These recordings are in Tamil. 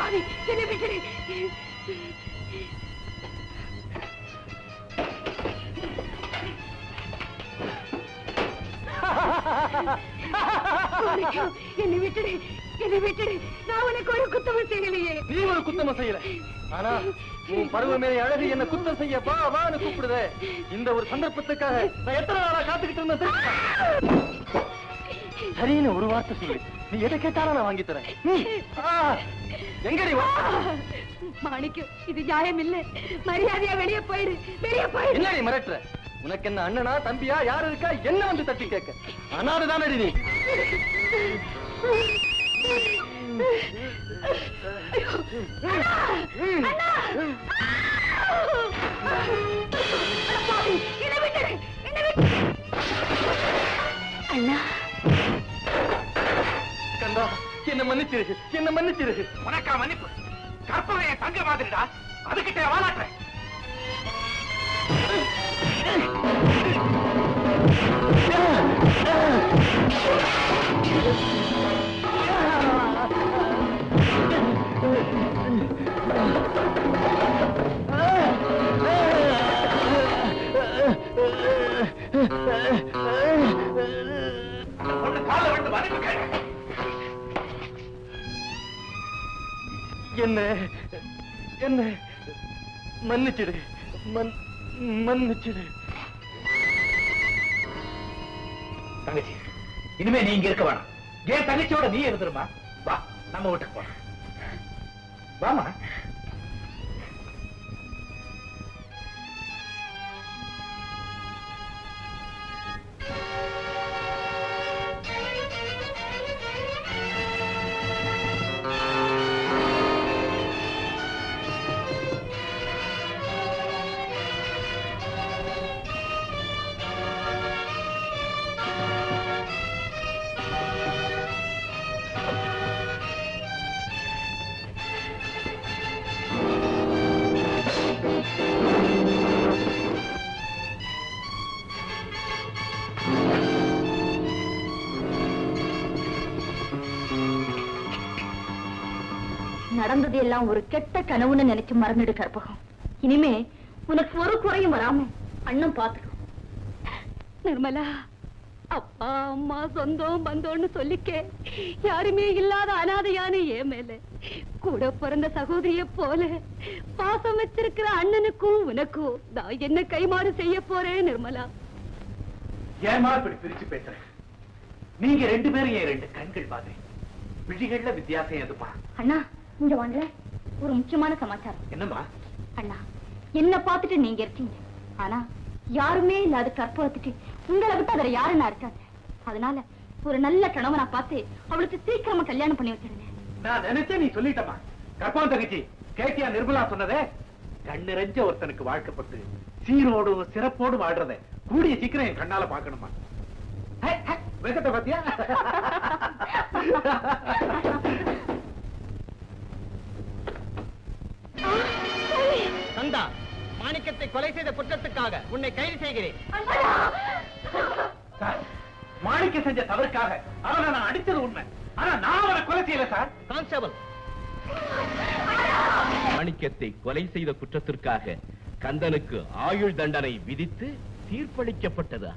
பாவி, என்னை விட்டுடு. என்னை விட்டுடு, என்னை விட்டுடு. நான் உனக்கு ஒரு குத்தமும் செய்யலையே. நீ ஒரு குத்தமும் செய்யல. ஆனா உன் பருவமே அழகு என்ன குத்தம் செய்ய வா வான்னு கூப்பிடுத. இந்த ஒரு சந்தர்ப்பத்துக்காக நான் எத்தனை நாளா காத்துக்கிட்டு இருந்தேன். சரின்னு ஒரு வார்த்தை சொல்லு, நீ எதை கேட்டாலும் நான் வாங்கி தரேன். எங்கடி வா? மாணிக்கம், இது நியாயம் இல்ல. மரியாதையா வெளியே போயிடு, வெளியே போயிடு. என்னடி மிரட்டுற? உனக்கு என்ன அண்ணனா தம்பியா யாரு இருக்கா? என்ன வந்து தட்டி கேட்க? அனாதுதான் அடி நீ. அண்ணா, கந்தா, என்ன மன்னிச்சிரு, என்ன மன்னிச்சிரு. உனக்கா மன்னிப்பு? கற்பனைய தங்க மாதிரிடா, அதுகிட்ட வாழாட்ட. என்ன என்ன மன்னிச்சிடு, மன்னிச்சிடு. தங்கச்சி, இனிமே நீ இங்க இருக்க வேணாம். ஏன் தங்கச்சியோட நீ இருந்துருமா? வா, நம்ம வீட்டுக்கு போலாம். வாமா. நடந்தது எல்லாம் ஒரு கெட்ட கனவுன்னு நினைச்சு மறந்துடு கற்பகம். இனிமே உனக்கு ஒரு குறையும் வராம அண்ணன் பாத்துக்கும். நிர்மலா, அப்பா அம்மா சொந்தம் பந்தோன்னு சொல்லிக்கே யாருமே இல்லாத அனாதையான ஏன் மேல கூட பிறந்த சகோதரிய போல பாசம் வச்சிருக்கிற அண்ணனுக்கும் உனக்கும் நான் என்ன கைமாறு செய்ய போறேன் நிர்மலா. ஏமா இப்படி பிரிச்சு பேசுறேன்? நீங்க ரெண்டு பேரும் என் ரெண்டு கண்கள் பாரு. விழிகள்ல வித்தியாசம் எதுப்பா? அண்ணா, இங்க வாங்க, ஒரு முக்கியமான சமாச்சாரம். என்னம்மா? அண்ணா, என்ன பார்த்துட்டு நீங்க இருக்கீங்க, ஆனா யாருமே இல்லாத கற்பகத்துக்கு உங்களை விட்டு அதுல யாருன்னா இருக்காங்க. அதனால ஒரு நல்ல கணவனா பார்த்து அவளுக்கு சீக்கிரமா கல்யாணம் பண்ணி வச்சிருங்க. நான் நினைச்சேன் நீ சொல்லிட்டமா. கற்பகம் தங்கச்சி, கேட்டியா நிர்மலா சொன்னதே? கண்ணிறஞ்ச ஒருத்தனுக்கு வாழ்க்கப்பட்டு சீரோடு சிறப்போடு வாழ்றத கூடிய சீக்கிரம் என் கண்ணால பாக்கணுமா? வேகத்தை பாத்தியா? கந்தா, மாணிக்கத்தை கொலை செய்த குற்றத்துக்காக உன்னை கைது செய்கிறேன். மாணிக்க செஞ்ச தவறுக்காக அவனை நான் அடித்தது உண்மை. ஆனா நான் அவனை கொலை செய்யல சார். கான்ஸ்டபிள், மாணிக்கத்தை கொலை செய்த குற்றத்திற்காக கந்தனுக்கு ஆயுள் தண்டனை விதித்து தீர்ப்பளிக்கப்பட்டது.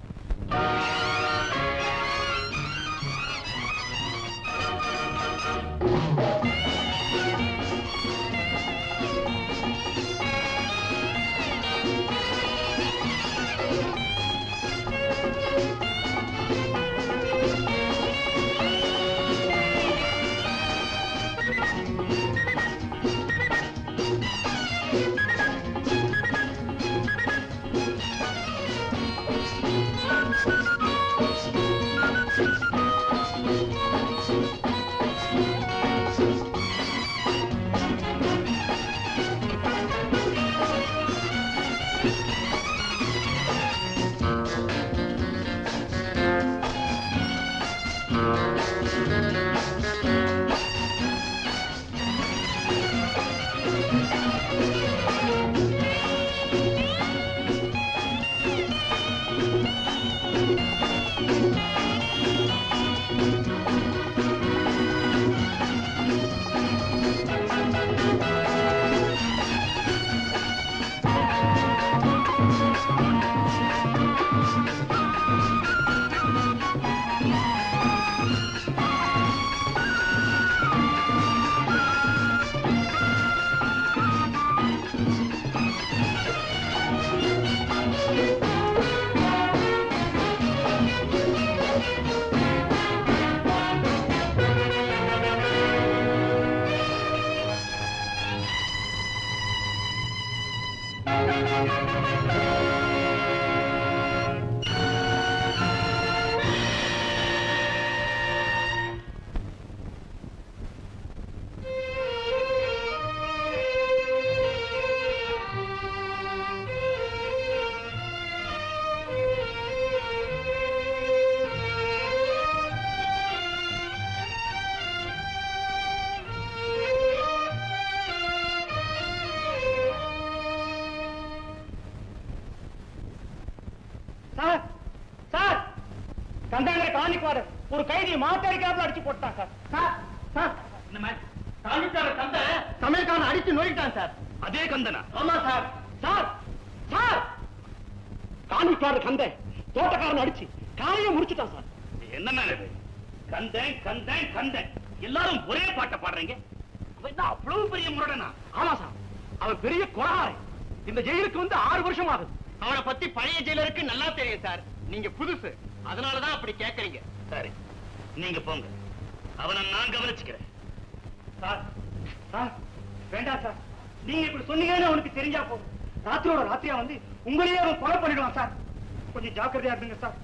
கந்தாங்கிற காணிக்குவாரு ஒரு கைதியை மாத்தாடிக்காப்புல அடிச்சு போட்டான் சார். சார் சார் காணிக்கார கந்த சமையல்காரன் அடிச்சு நோயிட்டான் சார். அதே கந்தனா? ஆமா சார். சார் சார் காணிக்கார கந்த தோட்டக்காரன் அடிச்சு காலையை முடிச்சுட்டான் சார். என்ன இது? கந்தன் கந்தன் கந்தன் எல்லாரும் ஒரே பாட்டை பாடுறீங்க. அவ்வளவு பெரிய முரடனா? ஆமா சார், அவன் பெரிய கொலகாரை. இந்த ஜெயிலுக்கு வந்து 6 வருஷம் ஆகுது. அவனை பத்தி பழைய ஜெயிலருக்கு நல்லா தெரியும் சார். நீங்க புதுசு, அதனாலதான் அப்படி கேட்கறீங்க. சரி, நீங்க போங்க, அவனை நான் கவனிச்சுக்கிறேன். சார் சார் வேண்டாம் சார், நீங்க இப்படி சொன்னீங்கன்னு அவனுக்கு தெரிஞ்சா போகும். ராத்திரியோட ராத்திரியா வந்து உங்களையே அவன் கொலை பண்ணிடுவான் சார். கொஞ்சம் ஜாக்கிரதையா இருந்துங்க சார்.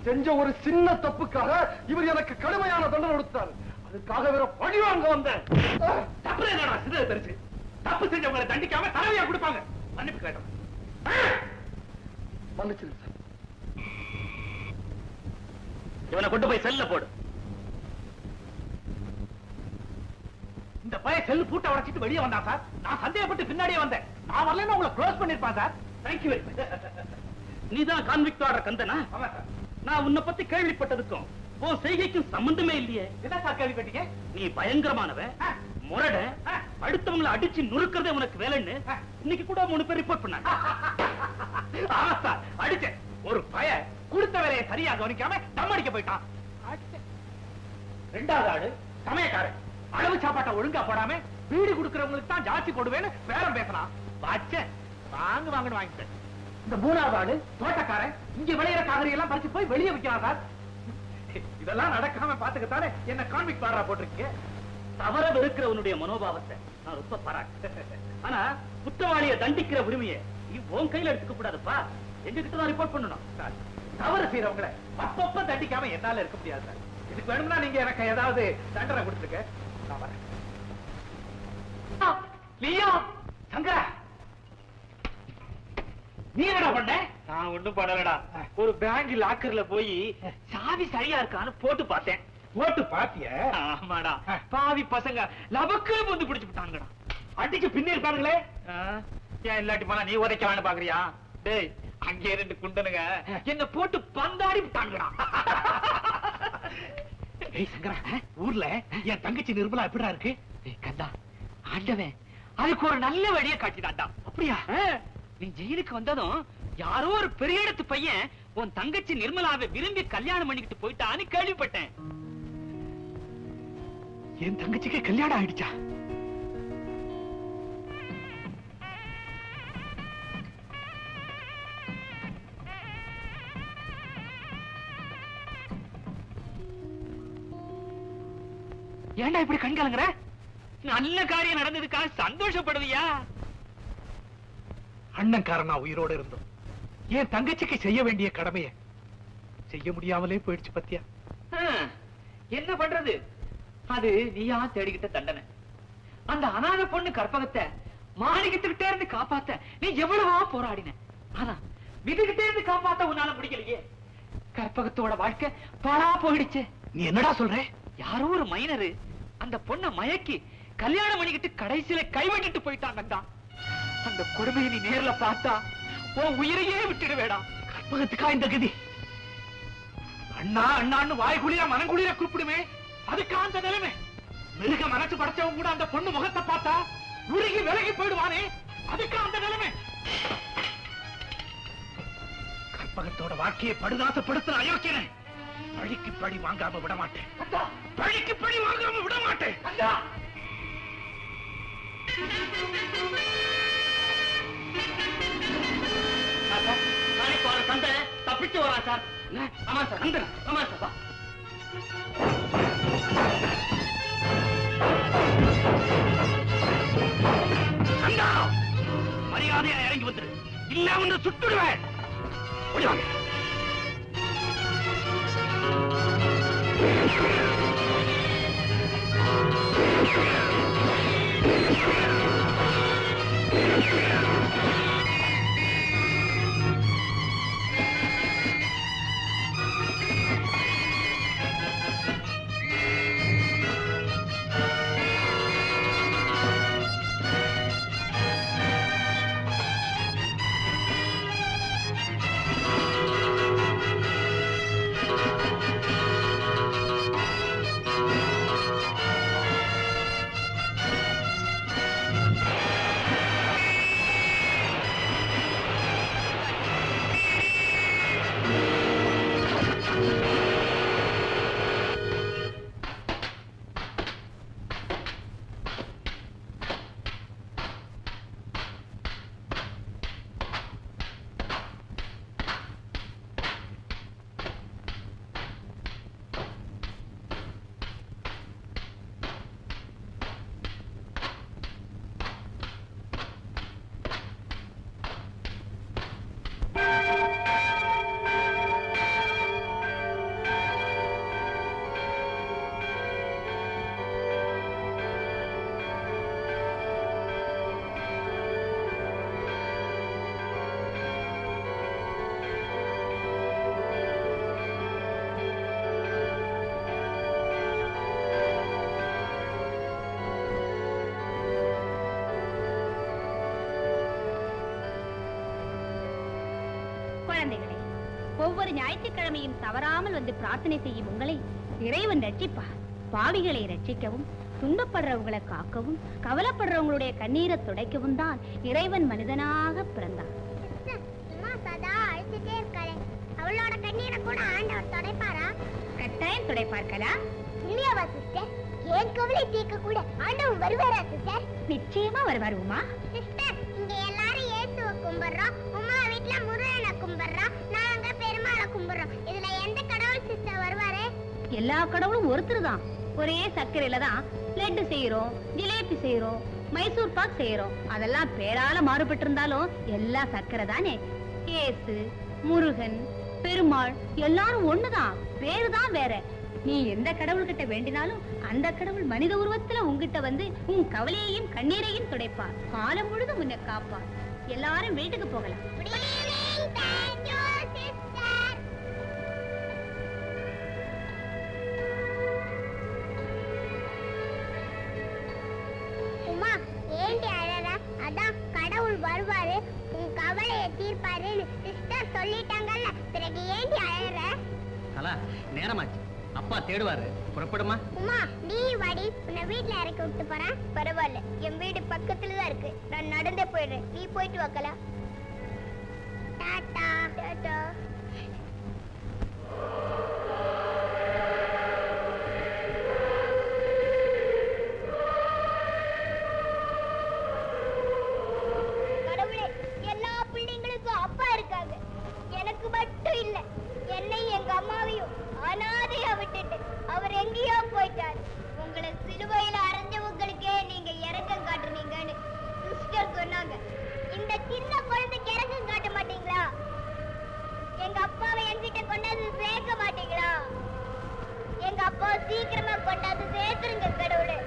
செஞ்ச ஒரு சின்ன தப்புக்காக இவர் எனக்கு கடுமையான தண்டனை கொடுத்தார். அதுக்காக வேற பழி வாங்க வந்தேன். தப்பு செஞ்சவங்களை தண்டிக்காம தலைவியா கொடுப்பாங்க. மன்னிப்பு கேட்டோம். மன்னிச்சிருங்க சார். இவனை கொண்டு போய் செல்ல போடு. இந்த பையன் செல்லு பூட்ட உடைச்சிட்டு வெளியே வந்தான் சார். நான் சந்தேகப்பட்டு பின்னாடியே வந்தேன். நான் வரலன்னு உங்களை க்ளோஸ் பண்ணிருப்பான் சார். Thank you very much. நீதான் கான்விக்ட் ஆர்டர் கந்தனா? ஆமா சார். நான் உன்னை பத்தி கேள்விப்பட்டதுக்கும் உன் செய்கைக்கும் சம்பந்தமே இல்லையே. என்ன சார் கேள்விப்பட்டீங்க? நீ பயங்கரமானவன், முரட, அடுத்தவங்களை அடிச்சு நுறுக்கிறதே உனக்கு வேலைன்னு இன்னைக்கு கூட 3 பேர் ரிப்போர்ட் பண்ணாங்க. ஆமா சார், அடிச்சேன். ஒரு பய கொடுத்த வேலையை சரியா கவனிக்காம தம் அடிக்க போயிட்டான். ரெண்டாவது ஆளு சமயக்காரன், அளவு சாப்பாட்டை ஒழுங்கா போடாம வீடு கொடுக்கறவங்களுக்கு தான் ஜாஸ்தி போடுவேன்னு பேரம் பேசலாம். வாச்சேன், வாங்கன்னு வாங்கிட்டேன். இந்த 3வது ஆளு தோட்டக்காரன், இங்க விளையிற காய்கறி எல்லாம் பறிச்சு போய் வெளியே விற்கிறான் சார். இதெல்லாம் நடக்காம பாத்துக்கத்தானே என்ன கான்விக்ட் ஆர்டரா போட்டிருக்கீங்க. தவற வெறுக்கிறவனுடைய மனோபாவத்தை நான் ரொம்ப பாராட்டு. ஆனா குற்றவாளியை தண்டிக்கிற உரிமையை உன் கையில எடுத்துக்க கூடாதுப்பா. எங்க கிட்ட தான் ரிப்போர்ட் பண்ணணும். தவறு செய்யறவங்களை அப்பப்ப தண்டிக்காம என்னால இருக்க முடியாது சார். இதுக்கு வேணும்னா நீங்க எனக்கு ஏதாவது தண்டனை கொடுத்துருக்க. நான் வரேன். லியா, சங்கரா, நீ என்னடா பண்ண? நான் ஒண்ணும் பண்ணலடா. ஒரு பேங்க் லாக்கர்ல போய் சாவி சரியா இருக்கான்னு போட்டு பார்த்தேன். போட்டு பாத்திய? ஆமாடா. பாவி பசங்க லபக்கு வந்து பிடிச்சு விட்டாங்கடா. அடிச்சு பின்னி இருக்கானுங்களே. ஏன் இல்லாட்டி போனா நீ உதைக்கலான்னு பாக்குறியா? டேய், அங்கே 2 குண்டனுங்க என்ன போட்டு பந்தாடி விட்டாங்கடா. ஏய் சங்கரா, ஊர்ல என் தங்கச்சி நிர்மலா எப்படிடா இருக்கு? கந்தா, ஆண்டவன் அதுக்கு ஒரு நல்ல வழியை காட்டினான்டா. அப்படியா? நீ ஜெயிலுக்கு வந்ததும் யாரோ ஒரு பெரிய இடத்து பையன் உன் தங்கச்சி நிர்மலாவை விரும்பி கல்யாணம் பண்ணிக்கிட்டு போயிட்டான்னு கேள்விப்பட்டேன். என் தங்கச்சிக்கு கல்யாணம் ஆயிடுச்சா? ஏன்டா இப்படி கண் கலங்குற? நல்ல காரியம் நடந்ததுக்காக சந்தோஷப்படுவியா? அண்ணன்காரனா உயிரோடு இருந்தோம் என் தங்கச்சிக்கு செய்ய வேண்டிய கடமையை செய்ய முடியாமலே போயிடுச்சு பத்தியா. என்ன பண்றது? அது நீயா தேடிக்கிட்ட தண்டனை. அந்த அனாதை பொண்ணு கற்பகத்தை மாளிகத்துக்கிட்டே இருந்து காப்பாத்த நீ எவ்வளவோ போராடின. ஆனா விதிகிட்டே இருந்து காப்பாத்த உன்னால முடியலையே. கற்பகத்தோட வாழ்க்கை பாழா போயிடுச்சு. நீ என்னடா சொல்ற? யாரோ ஒரு மைனரு அந்த பொண்ணை மயக்கி கல்யாணம் பண்ணிக்கிட்டு கடைசியில கைவிட்டுட்டு போயிட்டாங்க. அந்த கொடுமையை நீ நேர்ல பார்த்தா உன் உயிரையே விட்டுடுவேடா. கற்பகத்துக்கா இந்த கதி? அண்ணா அண்ணான்னு வாய்குளியா மனங்குளிர கூப்பிடுமே, அதுக்கா அந்த நிலைமை? மிருக மனசு படைச்சவங்க கூட அந்த பொண்ணு முகத்தை பார்த்தா உருகி விலகி போயிடுவானே, அதுக்கா அந்த நிலைமை? கற்பகத்தோட வாழ்க்கையை படுதாசப்படுத்துற அயோக்கியனை பழிக்கு பழி வாங்காம விட மாட்டேன். பழிக்கு பழி வாங்காம விட மாட்டேன். கந்த தப்பிச்சு வரா சார். ஆமா சார், கந்த ஆமா சார். வா. கந்தா, மரியாதையா இறங்கி வந்துரு, இல்ல ஒன்று சுட்டுடுவேன். ஓடிவாங்க. குழந்தைகளே, ஒவ்வொரு ஞாயிற்றுக்கிழமையும் தவறாமல் வந்து பிரார்த்தனை செய்யும் உங்களை இறைவன் ரட்சிப்பார். பாவிகளை ரட்சிக்கவும், துன்பப்படுறவங்களை காக்கவும், கவலைப்படுறவங்களுடைய கண்ணீரை துடைக்கவும் தான் இறைவன் மனிதனாக பிறந்தார். அவளோட கண்ணீரை கூட ஆண்டவர் துடைப்பாரா? கட்டாயம் துடைப்பார்களா? இல்லையாவா சிஸ்டர்? ஏன் கவலை தீர்க்க கூட ஆண்டவன் வருவாரா சிஸ்டர்? நிச்சயமா வருவார் உமா. சிஸ்டர், இங்க எல்லாரும் இயேசுவை கும்பிடுறோம், உமா வீட்ல முருகனை கும்பிடுறோம், நாங்க பெருமாளை கும்பிடுறோம். இதுல எந்த கடவுள் சிஸ்டர் வருவாரு? எல்லா கடவுளும் ஒருத்தர் தான். ஒரே சர்க்கரையில தான் லட்டு செய்யறோம், ஜிலேபி செய்யறோம், மைசூர் பாக் செய்யறோம். அதெல்லாம் பேரால மாறுபட்டு இருந்தாலும் எல்லா சர்க்கரை தானே. இயேசு, முருகன், பெருமாள் எல்லாரும் ஒண்ணுதான், பேருதான் வேற. நீ எந்த கடவுள்கிட்ட வேண்டினாலும் அந்த கடவுள் மனித உருவத்துல உங்ககிட்ட வந்து உன் கவலையையும் கண்ணீரையும் துடைப்பார். காலம் முழுதும் உன்னை காப்பார். எல்லாரும் வீட்டுக்கு போகலாம். உமா, ஏண்டி அழற? அதான் கடவுள் வருவாரு, உன் கவலையை தீர்ப்பாருன்னு சிஸ்டர் சொல்லிட்டாங்கல்ல, பிறகு ஏண்டி அழற? கலா, நேரமாச்சு, அப்பா தேடுவாரு, புறப்படுமா? உமா, நீ வாடி, உன்னை வீட்ல இறக்கி விட்டு போறேன். பரவாயில்ல, என் வீடு பக்கத்துல தான் இருக்கு, நான் நடந்தே போயிடுறேன், நீ போயிட்டு வாக்கலா. டாடா டாடா. கடவுளே, எல்லா பிள்ளைங்களுக்கும் அப்பா இருக்காங்க, எனக்கு மட்டும் இல்ல. என்னை எங்க அம்மாவையும் அனாதையா விட்டுட்டு அவர் எங்கேயோ போயிட்டாரு. உங்களை சிலுவையில அரைஞ்சவங்களுக்கே நீங்க இரக்கம் காட்டுனீங்கன்னு சிஸ்டர் சொன்னாங்க. இந்த சின்ன குழந்தைக்கு இரக்கம் காட்ட மாட்டீங்களா? எங்க அப்பாவை என்கிட்ட கொண்டாந்து சேர்க்க மாட்டீங்களா? எங்க அப்பா சீக்கிரமா கொண்டாந்து சேர்த்துருங்க கடவுளே.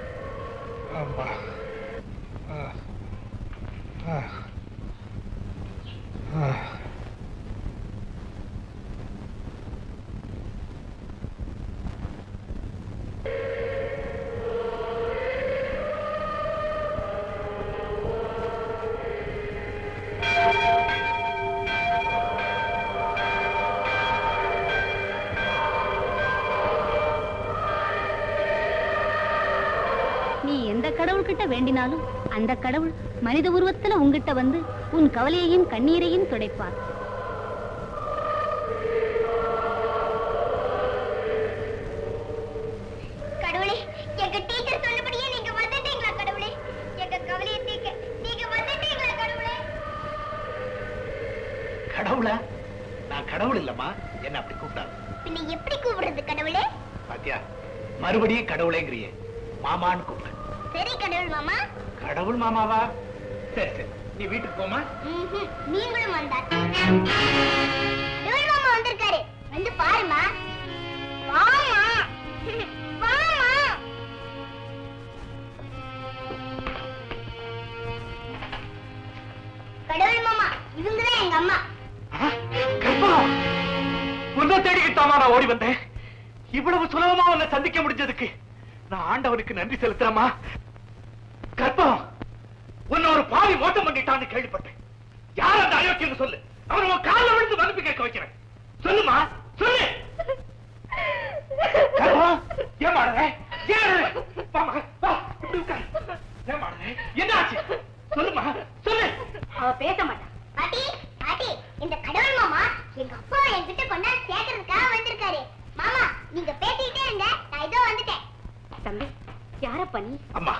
நீ எந்த கடவுள்கிட்ட வேண்டினாலும் அந்த கடவுள் மனித உருவத்துல உங்ககிட்ட வந்து உன் கவலையையும் கண்ணீரையும் துடைப்பார். கடவுளே, எங்க டீச்சர் சொன்னபடியே நீங்க வந்துட்டீங்களா கடவுளே? எங்க கவலையை தீர்க்க நீங்க வந்துட்டீங்களா கடவுளே? கடவுளா? நான் கடவுள் இல்லம்மா, என்ன அப்படி கூப்பிட்டாரு. பின்ன எப்படி கூப்பிடுறது கடவுளே? பாத்தியா, மறுபடியும் கடவுளேங்கிறியே, மாமான்னு கூப்பிடு. சரி கடவுள் மாமா. கடவுள் மாமாவா? சரி சரி, நீ வீட்டுக்கு போமா. நீங்களும் வந்தார். கடவுள் மாமா வந்திருக்காரு, வந்து பாருமா. வாமா வாமா. கடவுள் மாமா, இவங்கதான் எங்க அம்மா. உன்னை தேடிக்கிட்டாமா நான் ஓடி வந்தேன். இவ்வளவு சுலபமா உன்னை சந்திக்க முடிஞ்சதுக்கு நான் ஆண்டவனுக்கு நன்றி செலுத்துறேம்மா. கற்பம், உன்னை ஒரு பாவி மோசம் பண்ணிட்டான்னு கேள்விப்பட்டேன். யார் அந்த அயோக்கியன்னு சொல்லு. அவன் உன் காலில் விழுந்து மன்னிப்பு கேட்க வைக்கிறேன். சொல்லுமா, சொல்லு. ஏன் மாடுற? என்ன ஆச்சு? சொல்லுமா, சொல்லு. அவ பேச மாட்டான். பாட்டி பாட்டி, இந்த கடவுள் மாமா எங்க அப்பா என்கிட்ட கொண்டாந்து சேர்க்கறதுக்காக வந்திருக்காரு. மாமா நீங்க பேசிக்கிட்டே இருங்க, நான் இதோ வந்துட்டேன். தம்பி, யாரப்பா நீ? அம்மா,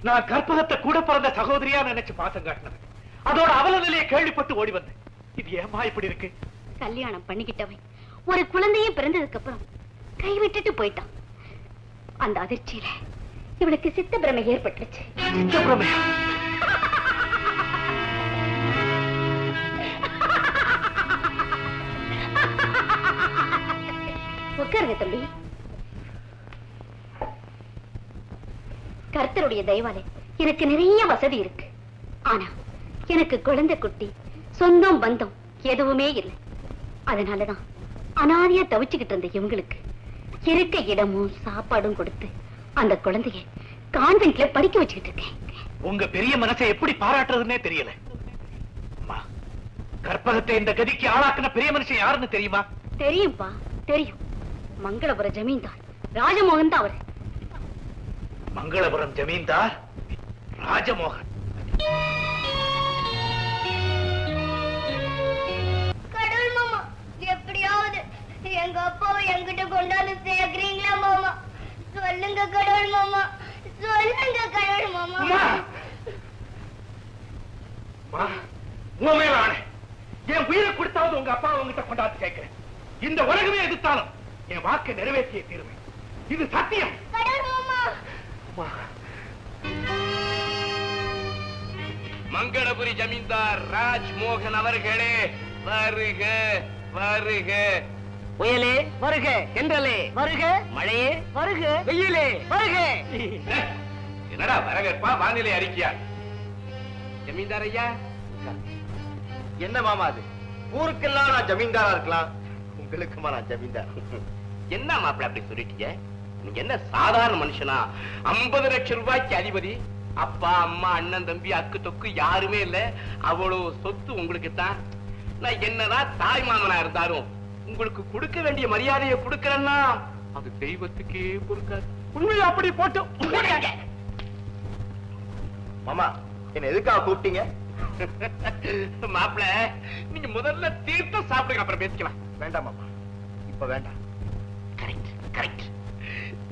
நான் கற்பகத்தை கூட பிறந்த சகோதரியா நினைச்சு பாசம் காட்டினது. அதோட அவல நிலையை கேள்விப்பட்டு ஓடி வந்தேன். இது ஏமா இப்படி இருக்கு? கல்யாணம் பண்ணிக்கிட்டவன் ஒரு குழந்தையே பிறந்ததுக்கு அப்புறம் கைவிட்டுட்டு போயிட்டான். அந்த அதிர்ச்சியில இவளுக்கு சித்த பிரமை ஏற்பட்டுச்சு. சித்த பிரமையா? உட்காருங்க தம்பி. கர்த்தருடைய தயவாலே எனக்கு நிறைய வசதி இருக்கு. ஆனா எனக்கு குழந்தை குட்டி சொந்தம் பந்தம் எதுவுமே இல்லை. அதனாலதான் அனாதையா தவிச்சுக்கிட்டு இருந்த இவங்களுக்கு இருக்க இடமும் சாப்பாடும் கொடுத்து அந்த குழந்தைய கான்வென்ட்ல படிக்க வச்சுக்கிட்டு இருக்கேன். உங்க பெரிய மனசை எப்படி பாராட்டுறதுன்னே தெரியல. கற்பகத்தை இந்த கதிக்கு ஆளாக்குன பெரிய மனுஷன் யாருன்னு தெரியுமா? தெரியும்பா, தெரியும். மங்களபுர ஜமீன்தார் ராஜமோகன் தான் அவரு. மங்களபுரம் ஜமீன்தார் ராஜமோகன். கடவுள் மாமா, எப்படியாவது எங்க அப்பாவை என்கிட்ட கொண்டாந்து சேர்க்கிறீங்களா மாமா? சொல்லுங்க கடவுள் மாமா, சொல்லுங்க கடவுள் மாமா. உன் மேல ஆணை, என் உயிரை கொடுத்தாவது உங்க அப்பாவை உங்ககிட்ட கொண்டாந்து கேட்கிறேன். இந்த உலகமே எதிர்த்தாலும் என் வாக்கை நிறைவேற்றிய தீர்வேன். இது சத்தியம். கடவுள் மாமா. மங்களபுரி ஜமீன்தார் ராஜ்மோகன் அவர்களே, வருக வருக. புயலே வருக, தென்றலே வருக, மழையே வருக, வெயிலே வருக. என்னடா வரவேற்பா, வானிலை அறிக்கையா? ஜமீன்தார் ஐயா, என்ன மாமா அது? ஊருக்கெல்லாம் நான் ஜமீன்தாரா இருக்கலாம், உங்களுக்குமா நான் ஜமீன்தார்? என்ன மாப்பிள்ள அப்படி சொல்லிட்டீங்க? நீங்க என்ன சாதாரண மனுஷனா? 50 லட்சம் ரூபாய்க்கு அதிபதி. அப்பா அம்மா அண்ணன் தம்பி அக்கு தொக்கு யாருமே இல்ல. அவ்வளவு சொத்து உங்களுக்கு தான். நான் என்னதான் தாய் மாமனா இருந்தாலும் உங்களுக்கு கொடுக்க வேண்டிய மரியாதையை கொடுக்கறேன்னா அது தெய்வத்துக்கே பொறுக்காது. உண்மையை அப்படி போட்டு மாமா, என்ன எதுக்காக கூப்பிட்டீங்க? மாப்பிள்ள, நீங்க முதல்ல தீர்த்தம் சாப்பிடுங்க, அப்புறம் பேசிக்கலாம். வேண்டாம் மாமா, இப்ப வேண்டாம். Correct correct.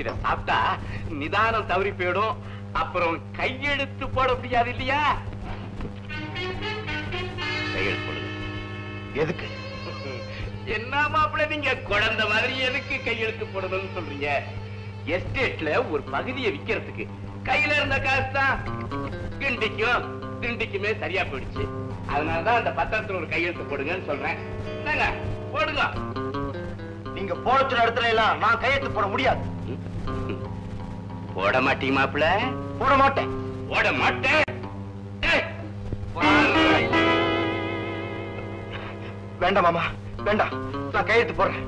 இத சாப்பிட்டா நிதானம் தவறி போயிடும். அப்புறம் கையெழுத்து போட முடியாது இல்லையா? கையெழுத்து போடுங்க. எதுக்கு? என்ன மாப்பிள்ள, நீங்க குழந்தை மாதிரி எதுக்கு கையெழுத்து போடணும்னு சொல்றீங்க? எஸ்டேட்ல ஒரு பகுதியை விக்கிறதுக்கு கையில இருந்த காசு தான் கிண்டிக்கும் திண்டிக்குமே சரியா போயிடுச்சு. அதனாலதான் அந்த பத்திரத்துல ஒரு கையெழுத்து போடுங்கன்னு சொல்றேன். என்னங்க போடுங்க. நீங்க போட சொன்ன இடத்துல எல்லாம் நான் கையெழுத்து போட முடியாது. போட மாட்டீங்க மாப்பிள்ள? போட மாட்டேன். போட மாட்டேன். வேண்டாம் மாமா, வேண்டாம், நான் கையெழுத்து போடுறேன்.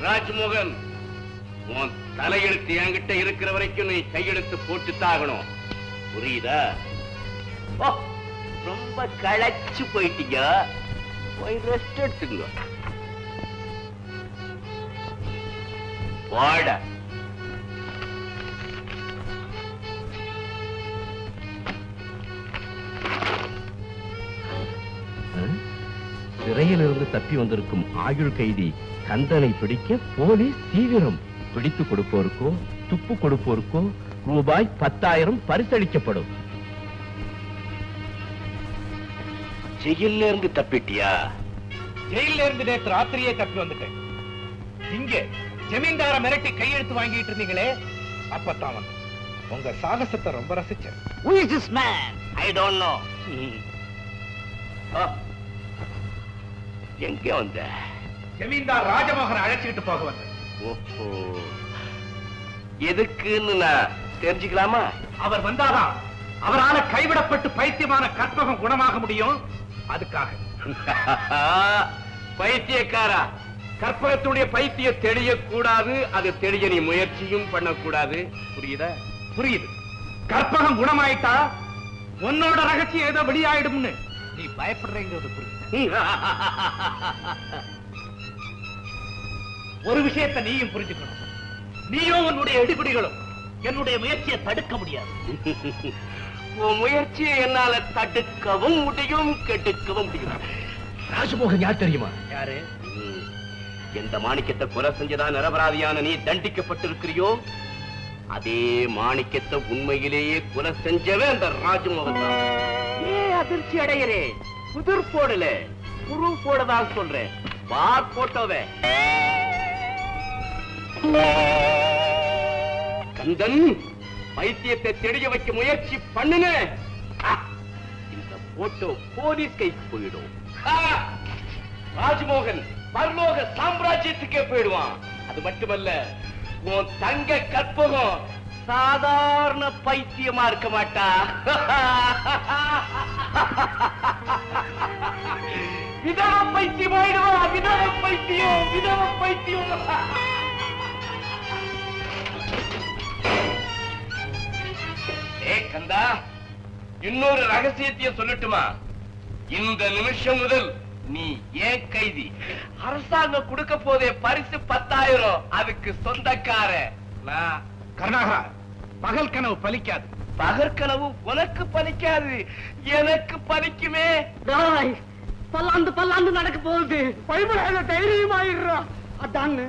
ராஜ்மோகன், உன் தலையெழுத்து என்கிட்ட இருக்கிற வரைக்கும் நீ கையெழுத்து போட்டுத்தாகணும். புரியுதா? ரொம்ப களைச்சு போயிட்டீங்க, போய் ரெஸ்ட் எடுத்துங்க. போட. சிறையிலிருந்து தப்பி வந்திருக்கும் ஆயுள் கைதி கந்தனை பிடிக்க போலீஸ் தீவிரம். பிடித்து கொடுப்போருக்கோ துப்பு கொடுப்போருக்கோ ரூபாய் 10,000 பரிசளிக்கப்படும். ஜெயில இருந்து தப்பிட்டியா? ஜெயில இருந்து நேற்று ராத்திரியே தப்பி வந்துட்டேன். இங்க ஜமீன்தார மிரட்டி கையெழுத்து வாங்கிட்டு இருந்தீங்களே, அப்பத்தான் வந்து உங்க சாகசத்தை ரொம்ப ரசிச்சேன். Who is this man? I don't know. எங்க வந்த? ஜமீன்தார் ராஜமோகன் அழைச்சிட்டு போக வந்தேன். ஓஹோ, எதுக்குன்னு நான் தெரிஞ்சுக்கலாமா? அவர் வந்தாதான் அவரால கைவிடப்பட்டு பைத்தியமான கற்பகம் குணமாக முடியும். அதுக்காக பைத்தியக்காரா, கற்பகத்துடைய பைத்தியம் தெளியக்கூடாது, அது தெளிய நீ முயற்சியும் பண்ணக்கூடாது. புரியுதா? புரியுது. கற்பகம் குணமாயிட்டா உன்னோட ரகசியம் ஏதோ வெளியாயிடும்னு நீ பயப்படுறேங்கிறது புரியுது. ஒரு விஷயத்தை நீயும் புரிஞ்சுக்கணும். நீயும் உன்னுடைய எடுபிடிகளும் என்னுடைய முயற்சியை தடுக்க முடியாது. உன் முயற்சியை என்னால தடுக்கவும் முடியும், கெடுக்கவும் முடியும். ராஜமோகன் யார் தெரியுமா? யாரு? எந்த மாணிக்கத்தை கொலை செஞ்சதான் நிரபராதியான நீ தண்டிக்கப்பட்டிருக்கிறியோ, அதே மாணிக்கத்தை உண்மையிலேயே கொலை செஞ்சவன் அந்த ராஜமோகன் தான். ஏன் அதிர்ச்சி அடைகிறே? புதிர் போடல, புரு போடதான் சொல்றேன். பார் போட்டோவே கந்தன், பைத்தியத்தை தெரிய வைக்க முயற்சி பண்ணுங்க. இந்த போட்டோ போலீஸ் கைக்கு போயிடும். ராஜமோகன் பரலோக சாம்ராஜ்யத்துக்கே போயிடுவான். அது மட்டுமல்ல, உன் தங்க கற்பகம் சாதாரண பைத்தியமா இருக்க மாட்டா. விதவ பைத்தியம் ஆயிடுவா. விதவ பைத்தியம், விதவ பைத்தியம். ஏ கந்தா, இன்னொரு ரகசியத்தையும் சொல்லட்டுமா? இந்த நிமிஷம் முதல் நீ ஏன் கைதி. அரசாங்கம் கொடுக்க போதே பரிசு 10,000. அதுக்கு சொந்தக்கார நான். கருணாகரா, பகல் கனவு பலிக்காது. பகற்கனவு உனக்கு பலிக்காது, எனக்கு பலிக்குமே. பல்லாந்து பல்லாந்து நடக்க போகுது. பயப்படாத, தைரியமாயிடுறா. அதான்னு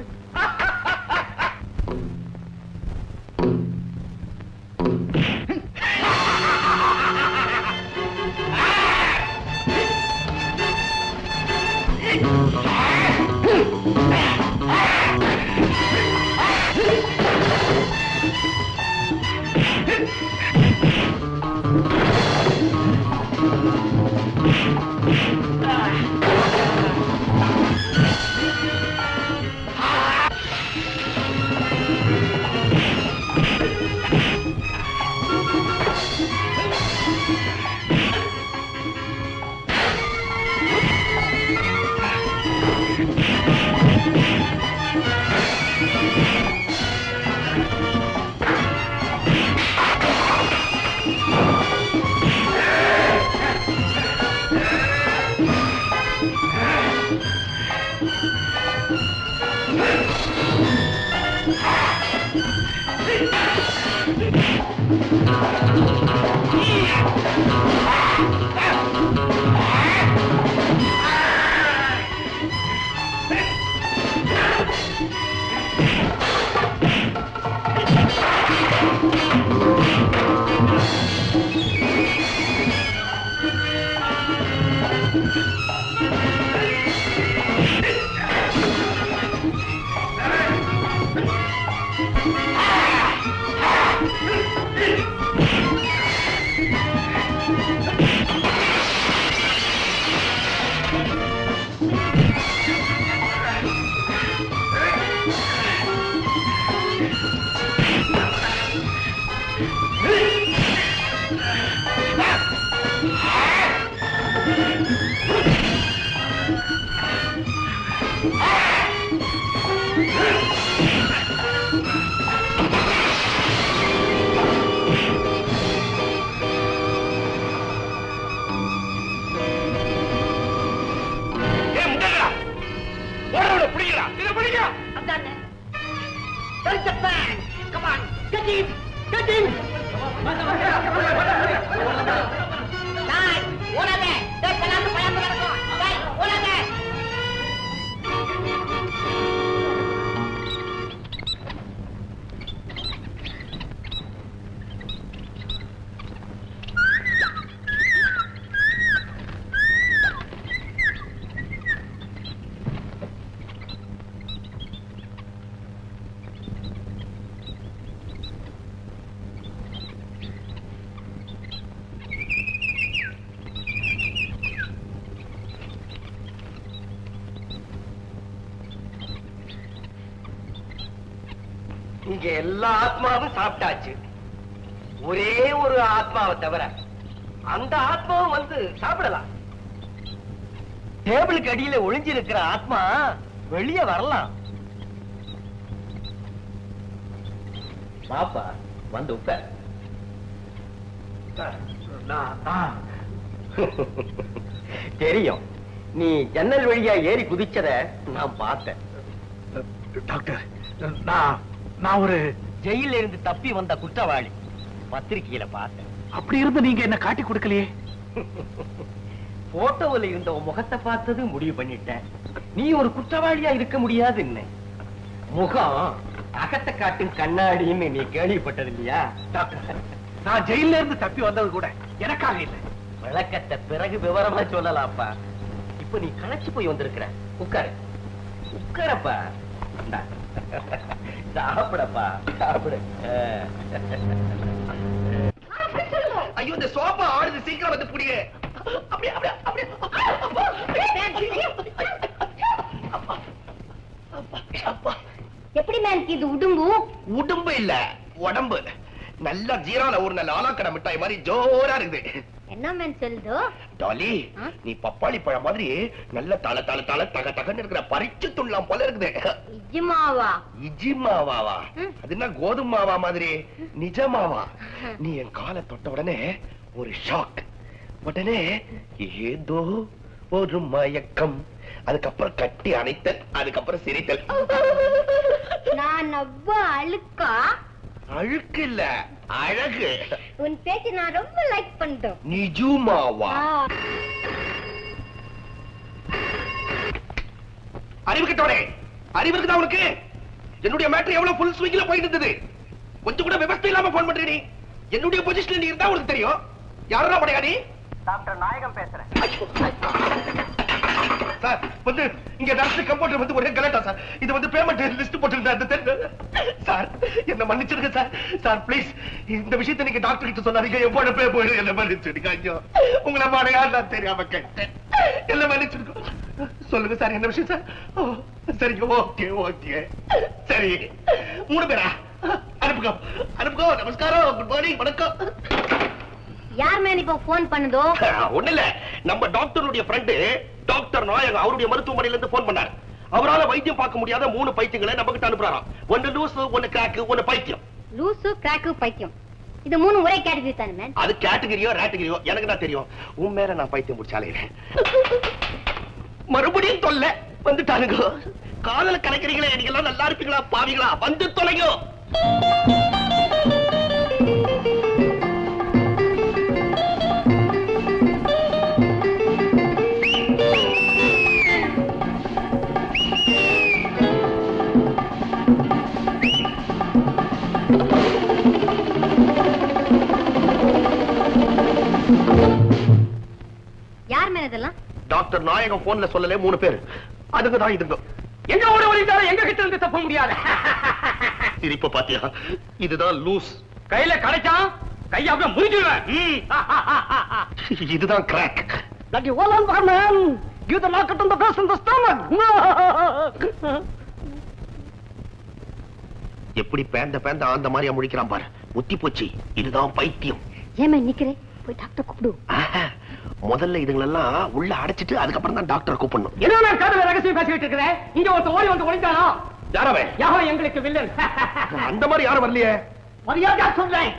இங்க எல்லா ஆத்மாவும் சாப்பிட்டாச்சு. ஒரே ஒரு ஆத்மாவை தவிர அந்த ஆத்மாவும் வந்து சாப்பிடலாம். டேபிளுக்கு அடியில ஒளிஞ்சிருக்கிற ஆத்மா வெளியே வரலாம். பாப்பா வந்து உட்கார். தெரியும், நீ ஜன்னல் வழியா ஏறி குதிச்சத நான் பார்த்தேன். டாக்டர், நான் ஒரு ஜெயில இருந்து தப்பி வந்த குற்றவாளி. பத்திரிகையில பார்த்தேன். அப்படி இருந்து நீங்க என்ன காட்டி கொடுக்கலையே. போட்டோவில் இருந்த உன் முகத்தை பார்த்தது முடிவு பண்ணிட்டேன். நீ ஒரு குற்றவாளியா இருக்க முடியாதுன்னு. முகம் அகத்தை காட்டும் கண்ணாடின்னு நீ கேள்விப்பட்டது இல்லையா? டாக்டர், நான் ஜெயில இருந்து தப்பி வந்தது கூட எனக்காக இல்லை. விளக்கத்தை பிறகு விவரமா சொல்லலாம்ப்பா. இப்ப நீ களைச்சு போய் வந்திருக்கிற. உட்காரு, உட்காரப்பா. சாப்பிடப்பா, சாப்பிடு. ஐயோ, இந்த சோபா ஆடுது, சீக்கிரம் வந்து புடிங்க. அப்படியே அப்படியே அப்படியே. எப்படி மேன் இது உடும்பு? உடம்பு இல்ல, உடம்பு. நல்ல ஜீரான ஒரு நல்ல ஆலாக்கடை மிட்டாய் மாதிரி ஜோரா இருக்குது. என்ன மேன் சொல்லுதோ? டாலி, நீ பப்பாளி பழம் மாதிரி நல்ல தல தல தல தக தகன்னு இருக்கிற பறிச்சு துண்ணலாம் போல இருக்குது. இஜ்மாவா? இஜிமாவாவா? அது என்ன கோதுமை மாவா மாதிரி? நிஜமாவா? நீ என் காலை தொட்ட உடனே ஒரு ஷாக், உடனே ஏதோ ஒரு மயக்கம், அதுக்கப்புறம் கட்டி அணைத்தல், அதுக்கப்புறம் சிரித்தல். நான் அவ்வா அழுக்கா? அழுக்கு இல்ல, அழகு. உன் பேச்சு நான் ரொம்ப லைக் பண்றேன். நிஜமாவா? அறிவு கிட்டோடே, அறிவு இருக்குதா உனக்கு? என்னுடைய மேட்டர் எவ்வளவு ஃபுல் ஸ்விங்ல போயிட்டு இருந்தது. கொஞ்சம் கூட விவசாயம் இல்லாம போன் பண்ற நீ. என்னுடைய பொசிஷன்ல நீ இருந்தா உனக்கு தெரியும். யாரா படையா நீ? டாக்டர் நாயகம் பேசுறேன். சார், வந்து இங்க டாக்டர் கம்ப்யூட்டர் வந்து ஒரே கலட்டா சார். இது வந்து பேமெண்ட் லிஸ்ட் போட்டுருந்தா சார், என்ன மன்னிச்சிருங்க சார். சார் ப்ளீஸ், இந்த விஷயத்தை நீங்க டாக்டர் கிட்ட சொல்லாதீங்க. என் பொண்ணு போய் என்ன மன்னிச்சிருங்க. ஐயோ, உங்களை மாடையா நான் தெரியாம கேட்டேன். என்ன மன்னிச்சிருக்கோம். சொல்லுங்க சார், என்ன விஷயம் சார்? சரிங்க, ஓகே ஓகே. சரி, 3 பேரா? அனுப்புங்க அனுப்புங்க. நமஸ்காரம், குட் மார்னிங், வணக்கம். யார் மேன் இப்ப போன் பண்ணுதோ? ஒண்ணு இல்ல, நம்ம டாக்டருடைய ஃப்ரெண்டு டாக்டர் நாயகம் அவருடைய மருத்துவமனையில இருந்து போன் பண்ணார். அவரால வைத்தியம் பார்க்க முடியாத 3 பைத்தியங்களை நம்ம கிட்ட அனுப்புறாராம். ஒன்னு லூஸ், ஒன்னு கிராக், ஒன்னு பைத்தியம். லூசு, கிராக்கு, பைத்தியம், இது 3 ஒரே கேட்டகரி தானே மேன்? அது கேட்டகரியோ ரேட்டகரியோ எனக்கு தான் தெரியும். உன் மேல நான் பைத்தியம் முடிச்சாலே மறுபடியும் தொல்ல வந்துட்டானுங்க. காதல கலைக்கிறீங்களே, நீங்க எல்லாம் நல்லா இருப்பீங்களா பாவீங்களா? வந்து தொலைங்க. யார் மேன் இதெல்லாம்? டாக்டர் நாயகம் போன்ல சொல்லல 3 பேர். அதுக்கு தான் இதுங்க. எங்க ஓட வழிந்தாலும் எங்க கிட்ட இருந்து தப்ப முடியாது. சிரிப்ப பாத்தியா? இதுதான் லூஸ். கையில கிடைச்சா கைய அப்படியே முறிஞ்சிடுவேன். இதுதான் crack. That you all on for man. Give the knock on the breast and the stomach. எப்படி பேந்த அந்த மாதிரியா முடிக்கிறான் பாரு. முத்தி போச்சு. இதுதான் பைத்தியம். ஏன் மேன் நிக்கிறே? போய் டாக்டர் கூப்பிடு. முதல்ல இதுங்களெல்லாம் உள்ள அடைச்சிட்டு அதுக்கப்புறம் தான் டாக்டர் கூப்பிடணும். என்ன நான் காதல ரகசியம் பேசிட்டு இருக்கிறேன். இங்க ஒருத்த ஓடி வந்து ஒளிந்தானோ? யாரவே? யாரோ எங்களுக்கு வில்லன். அந்த மாதிரி யாரும் வரலையே. மரியாதையா சொல்றேன்.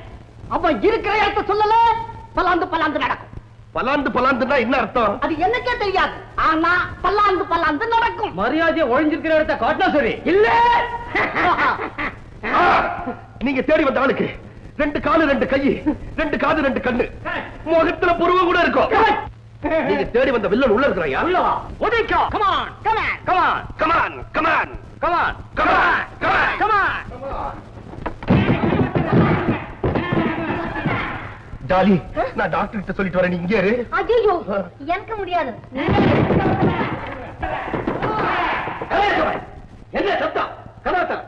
அவன் இருக்கிற இடத்த சொல்லல, பலாந்து நடக்கும். பலாந்துன்னா என்ன அர்த்தம்? அது எனக்கே தெரியாது. ஆனா பல்லாந்து நடக்கும். மரியாதையை ஒளிஞ்சிருக்கிற இடத்த காட்டினா சரி. இல்ல நீங்க தேடி வந்த ஆளுக்கு 2 காலு 2 கை 2 காது 2 கண்ணு, முகத்துல புருவம் கூட இருக்கும். நீங்க தேடி வந்த வில்லன் உள்ள இருக்கிறாயா? உள்ளவா? ஒடிக்கோ. Come on come on come on come on come on come on come on come on. Dolly, நான் டாக்டர் கிட்ட சொல்லிட்டு வரேன். நீ இங்கே இரு. ஐயோ, எனக்கு முடியாது. என்ன சத்தம்? கதாத்தம்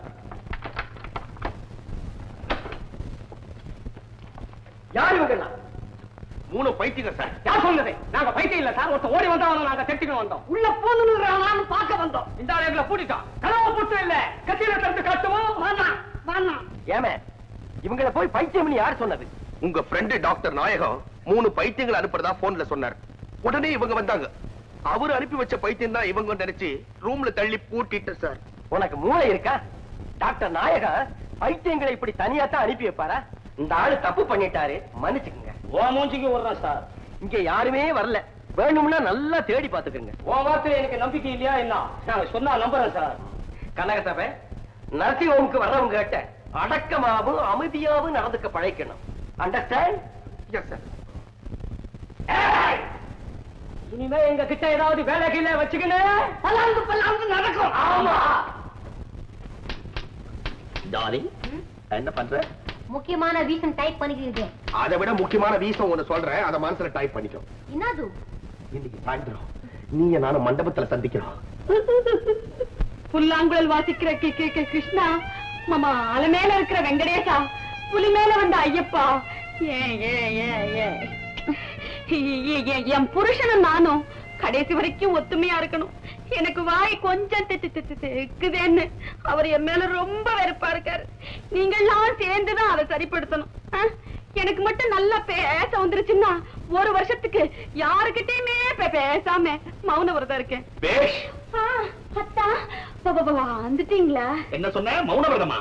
யார் இவங்கெல்லாம்? 3 பைத்தியங்க சார். யார் சொன்னது? நாங்க பைத்தியம் இல்ல சார். ஒருத்த ஓடி வந்தவங்க நாங்க தெட்டிக்கு வந்தோம். உள்ள போன்னு பார்க்க வந்தோம். இந்த ஆள் எங்களை பூட்டிட்டோம். கனவு புட்டு இல்ல, கத்தியில தடுத்து காட்டுவோம். ஏமே இவங்கள போய் பைத்தியம்னு யார் சொன்னது? உங்க ஃப்ரெண்ட் டாக்டர் நாயகம் 3 பைத்தியங்களை அனுப்புறதா போன்ல சொன்னார். உடனே இவங்க வந்தாங்க. அவரு அனுப்பி வச்ச பைத்தியம் தான் இவங்க நினைச்சு ரூம்ல தள்ளி பூட்டிட்டு சார். உனக்கு மூளை இருக்கா? டாக்டர் நாயகம் பைத்தியங்களை இப்படி தனியா தான் அனுப்பி வைப்பாரா? இந்த ஆளு தப்பு பண்ணிட்டாரு, மன்னிச்சுக்குங்க. ஓ மூஞ்சிக்கு வர்றேன் சார். இங்க யாருமே வரல, வேணும்னா நல்லா தேடி பாத்துக்கங்க. ஓ வார்த்தையில எனக்கு நம்பிக்கை இல்லையா என்ன? நான் சொன்னா நம்புறேன் சார். கனகசபை நர்சிங் ஹோமுக்கு வர்றவங்க கிட்ட அடக்கமாவும் அமைதியாவும் நடந்துக்க பழைக்கணும். அண்டர்ஸ்டாண்ட்? Yes sir. இனிமே எங்க கிட்ட ஏதாவது வேலை கீழே வச்சுக்கின்னு நடக்கும். ஆமா டார்லிங், என்ன பண்ற? முக்கியமான ரீசன் டைப் பண்ணிக்கிறீங்க. அதை விட முக்கியமான ரீசன் ஒண்ணு சொல்றேன், அத மனசுல டைப் பண்ணிக்கோ. என்னது? இன்னைக்கு சாயந்தரம் நீ நானும் மண்டபத்துல சந்திக்கிறோம். புல்லாங்குழல் வாசிக்கிற கிருஷ்ணா, மாமா அலை மேல இருக்கிற வெங்கடேசா, புலி மேல வந்த ஐயப்பா, என் புருஷனும் நானும் கடைசி வரைக்கும் ஒத்துமையா இருக்கணும். எனக்கு வாய் கொஞ்சம் தெக்குதேன்னு அவர் என் மேல ரொம்ப வெறுப்பா இருக்காரு. நீங்கெல்லாம் சேர்ந்துதான் அதை சரிப்படுத்தணும். எனக்கு மட்டும் நல்லா பேச வந்துருச்சுன்னா 1 வருஷத்துக்கு யாருக்கிட்டயுமே பேசாம மௌன விரதம் இருக்கேன். அத்தா வந்துட்டீங்களா? என்ன சொன்ன? மௌன விரதமா?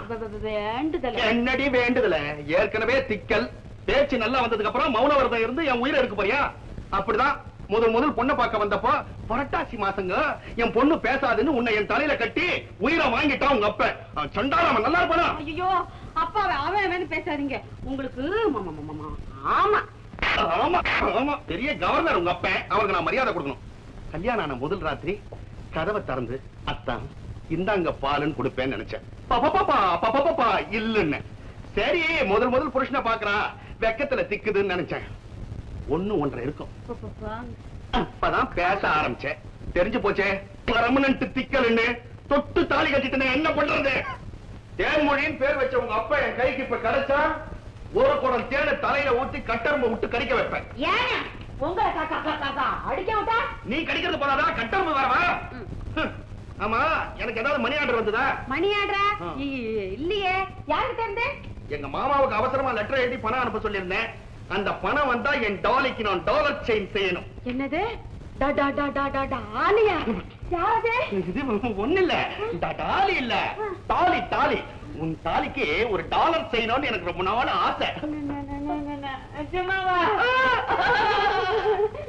வேண்டுதல் என்னடி வேண்டுதல? ஏற்கனவே திக்கல் பேச்சு நல்லா வந்ததுக்கு அப்புறம் மௌன விரதம் இருந்து என் உயிரை எடுக்க போறியா? அப்படிதான் முதல் பொண்ணை பார்க்க வந்தப்போ புரட்டாசி மாசங்க என் பொண்ணு பேசாதுன்னு உன்னை என் தலையில கட்டி உயிரை வாங்கிட்டான் உங்க அப்ப. சண்டால அவன் நல்லா இருப்பானா? ஐயோ அப்பா, அவன் பேசாதீங்க. உங்களுக்கு ஆமா ஆமா ஆமா பெரிய கவர்னர் உங்க அப்ப. அவருக்கு நான் மரியாதை கொடுக்கணும். கல்யாணம் ஆன முதல் ராத்திரி கதவை திறந்து அத்தான் இந்தாங்க பாலுன்னு கொடுப்பேன்னு நினைச்சேன். பாப்பா இல்லன்னு. சரி முதல் புருஷனை பாக்குறா, வெக்கத்துல திக்குதுன்னு நினைச்சேன். 1-1.5 இருக்கும். அப்பதான் பேச ஆரம்பிச்சேன். தெரிஞ்சு போச்சே பர்மனன்ட் திக்கல்னு. தொட்டு தாலி கட்டிட்டு என்ன பண்றது? தேன்மொழின்னு பேர் வச்ச உங்க அப்பா என் கைக்கு இப்ப கிடைச்சா 1 குடம் தேனை தலையில ஊத்தி கட்டரும்பு விட்டு கடிக்க வைப்பேன். உங்களை அடிக்க விட்டா நீ கடிக்கிறது போதாதா கட்டரும்பு வரவா? ஆமா, எனக்கு ஏதாவது மணி ஆர்டர் வந்ததா? மணி ஆர்டரா? இல்லையே. யாருக்கு தெரிந்து? எங்க மாமாவுக்கு அவசரமா லெட்டர் எழுதி பணம் அனுப்ப சொல்லியிருந்தேன். அந்த பணம் வந்தா என் டாலிக்கு நான் டாலர் செயின் செய்யணும். என்னது? ஒண்ணு இல்ல, டாலி இல்ல, தாலி தாலி. உன் தாலிக்கு ஒரு டாலர் செய்யணும்னு எனக்கு ரொம்ப நாள் ஆசை.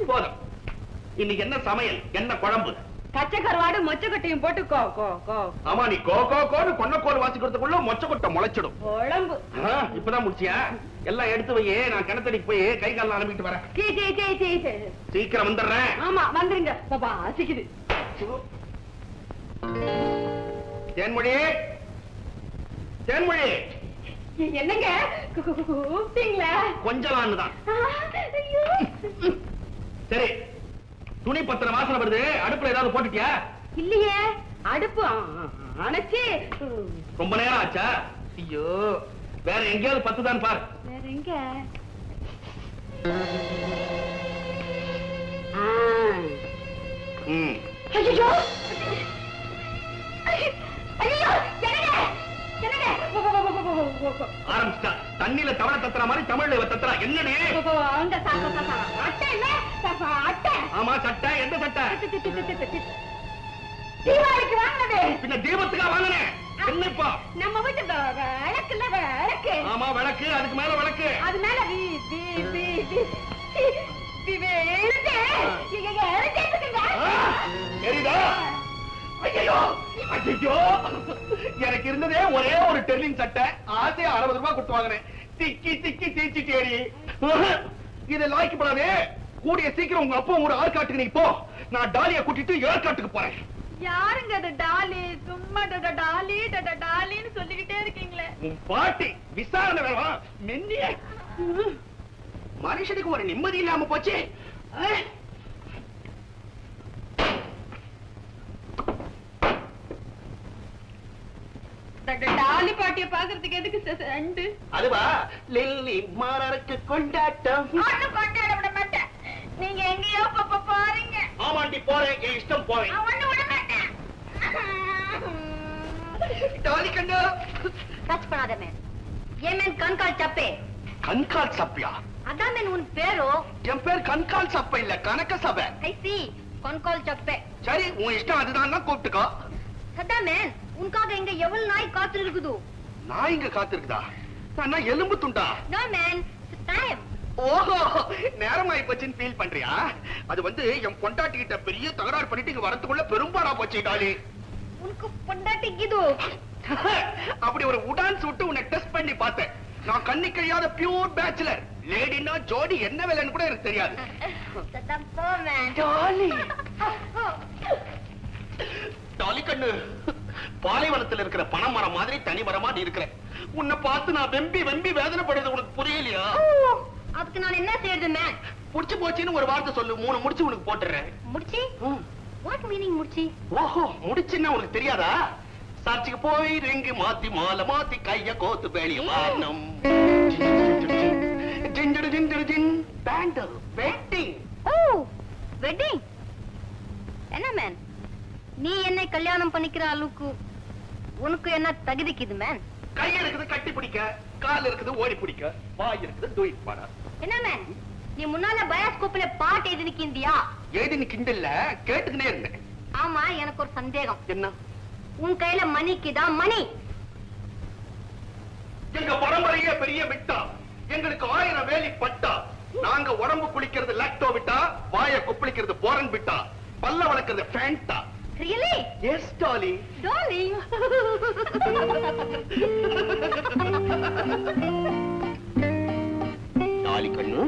போதும். இன்னைக்கு என்ன சமையல்? என்ன குழம்பு? பச்சை கருவாடு மொச்சக்கொட்டையும் போட்டு ஆமா, நீ கோன்னு கொன்னக்கோல் வாசிக்கிறதுக்குள்ள மொச்சக்கொட்டை முளைச்சிடும். குழம்பு இப்பதான் முடிச்சியா? எல்லாம் எடுத்து வையே, நான் கிணத்தடிக்கு போய் கை கால அனுப்பிட்டு வரேன். சீக்கிரம் வந்துடுறேன். ஆமா வந்துருங்க. பாப்பா சிக்குது. தேன்மொழி, தேன்மொழி. என்னங்க கூப்பிட்டீங்களா? கொஞ்சம் தான். சரி, துணி பத்திர வாசனை வருது. அடுப்புல ஏதாவது போட்டுட்டியா? இல்லையே, அடுப்பு அணைச்சு ரொம்ப நேரம் ஆச்சா? ஐயோ, வேற எங்கேயாவது பத்துதான் பாரு. வேற எங்க? ஐயோ ஐயோ, ஆரம்பிச்சா தண்ணியில தவளை தத்துற மாதிரி தமிழ்ல இவ தத்துறா. என்னடி? அட்டை இல்ல, அட்டை. ஆமா, சட்டை. எந்த சட்டை? தீபாவளிக்கு வாங்கினது. பின்ன தீபத்துக்கா வாங்கினேன். என்ன இப்போ? நம்ம வீட்டு விளக்குல விளக்கு. ஆமா, விளக்கு. அதுக்கு மேல விளக்கு. அது மேல தெரியுதா? ஐயோ ஐயோ, எனக்கு இருந்ததே ஒரே ஒரு டெர்லிங் சட்டை. ஆசையா 60 ரூபாய் கொடுத்து வாங்கினேன். திக்கி திக்கி தீச்சிட்டேரி. இதை லாய்க்கப்படாதே. கூடிய சீக்கிரம் உங்க அப்பா ஒரு ஆற்காட்டுக்கு நீ போ. நான் டாலியை கூட்டிட்டு ஏற்காட்டுக்கு போறேன். யாருங்க அது டாலி? சும்மா டாலி டாலின்னு சொல்லிக்கிட்டே இருக்கீங்களே. உன் பாட்டி விசாரணை வேணா மென்னிய. மனுஷனுக்கு ஒரு நிம்மதி இல்லாம போச்சு. டாலி பாட்டிய பாக்குறதுக்கு எதுக்கு ரெண்டு? அதுவா லில்லி மாறருக்கு கொண்டாட்டம். கொண்டாட விட மாட்டேன். நீங்க எங்கேயோ பாருங்க. ஆமாண்டி, போறேன். என் இஷ்டம் போறேன். ஒண்ணு விட மாட்டேன். டாலி கண்ணு, டச் பண்ணாத மேன். ஏன் மேன் கண்கால் சப்பே? கண்கால் சப்பையா? அதான் மேன் உன் பேரோ? என் பேர் கண்கால் சப்பை இல்ல, கனக சபை. ஐ சி, கண்கால் சப்பே. சரி, உன் இஷ்டம் அதுதான், கூப்பிட்டுக்கோ. அதான் மேன், உனக்காக இங்க எவ்வளவு நாய் காத்து இருக்குது? நான் இங்க காத்திருக்குதா? நான் எலும்பு துண்டா? No man, time. ஓஹோ, நேரமாயி போச்சுன்னு ஃபீல் பண்றியா? அது வந்து என் பொண்டாட்டி கிட்ட பெரிய தகராறு பண்ணிட்டு இங்க வரதுக்குள்ள பெரும்பாடா போச்சு டாலி. உனக்கு பொண்டாட்டிக்குது? அப்படி ஒரு உடான் சுட்டு உன்னை டெஸ்ட் பண்ணி பார்த்தேன். நான் கண்ணி கழியாத பியூர் பேச்சுலர். லேடினா ஜோடி என்ன வேலைன்னு கூட எனக்கு தெரியாது. டாலி, டாலி கண்ணு, பாலைவனத்தில் இருக்கிற பனைமரம் மாதிரி தனி மரமா நீ இருக்கிற. உன்னை பார்த்து நான் வெம்பி வெம்பி வேதனைப்படுறது உனக்கு புரியலையா? அதுக்கு நான் என்ன செய்யறது மேன்? முடிச்சு போச்சுன்னு ஒரு வார்த்தை சொல்லு, 3 முடிச்சு உனக்கு போட்டுறேன். முடிச்சி? வாட் மீனிங் முடிச்சி? ஓஹோ, முடிச்சுன்னா உனக்கு தெரியாதா? சர்ச்சுக்கு போய் ரிங்கு மாத்தி மாலை மாத்தி கைய கோத்து வெளிய வாரணம். ஜிஞ்சடு ஜிஞ்சடு ஜின் பேண்டல் வெட்டிங். ஓ, வெட்டிங். என்ன மேன், நீ என்னை கல்யாணம் பண்ணிக்கிற அளவுக்கு உனக்கு என்ன தகுதிக்குது மேன்? கை இருக்குது கட்டி பிடிக்க, கால் இருக்குது ஓடி பிடிக்க, வாய் இருக்குது டூயிட் பாட. என்ன மேன், நீ முன்னால பயோஸ்கோப்ல பாட்டு எழுதி நிக்கிந்தியா? எழுதி நிக்கிண்டல்ல, கேட்டுக்கினே இருந்தேன். ஆமா, எனக்கு ஒரு சந்தேகம். என்ன? உன் கையில மணிக்குதான் மணி? எங்க பரம்பரையே பெரிய விட்டா, எங்களுக்கு 1000 வேலி பட்டா. நாங்க உடம்பு குளிக்கிறது லாக்டோ விட்டா, வாய கொப்பளிக்கிறது போரன் விட்டா, பல்ல வளர்க்கிறது Fanta. Really? Yes, Dolly. Darling. Dolly கண்ணு,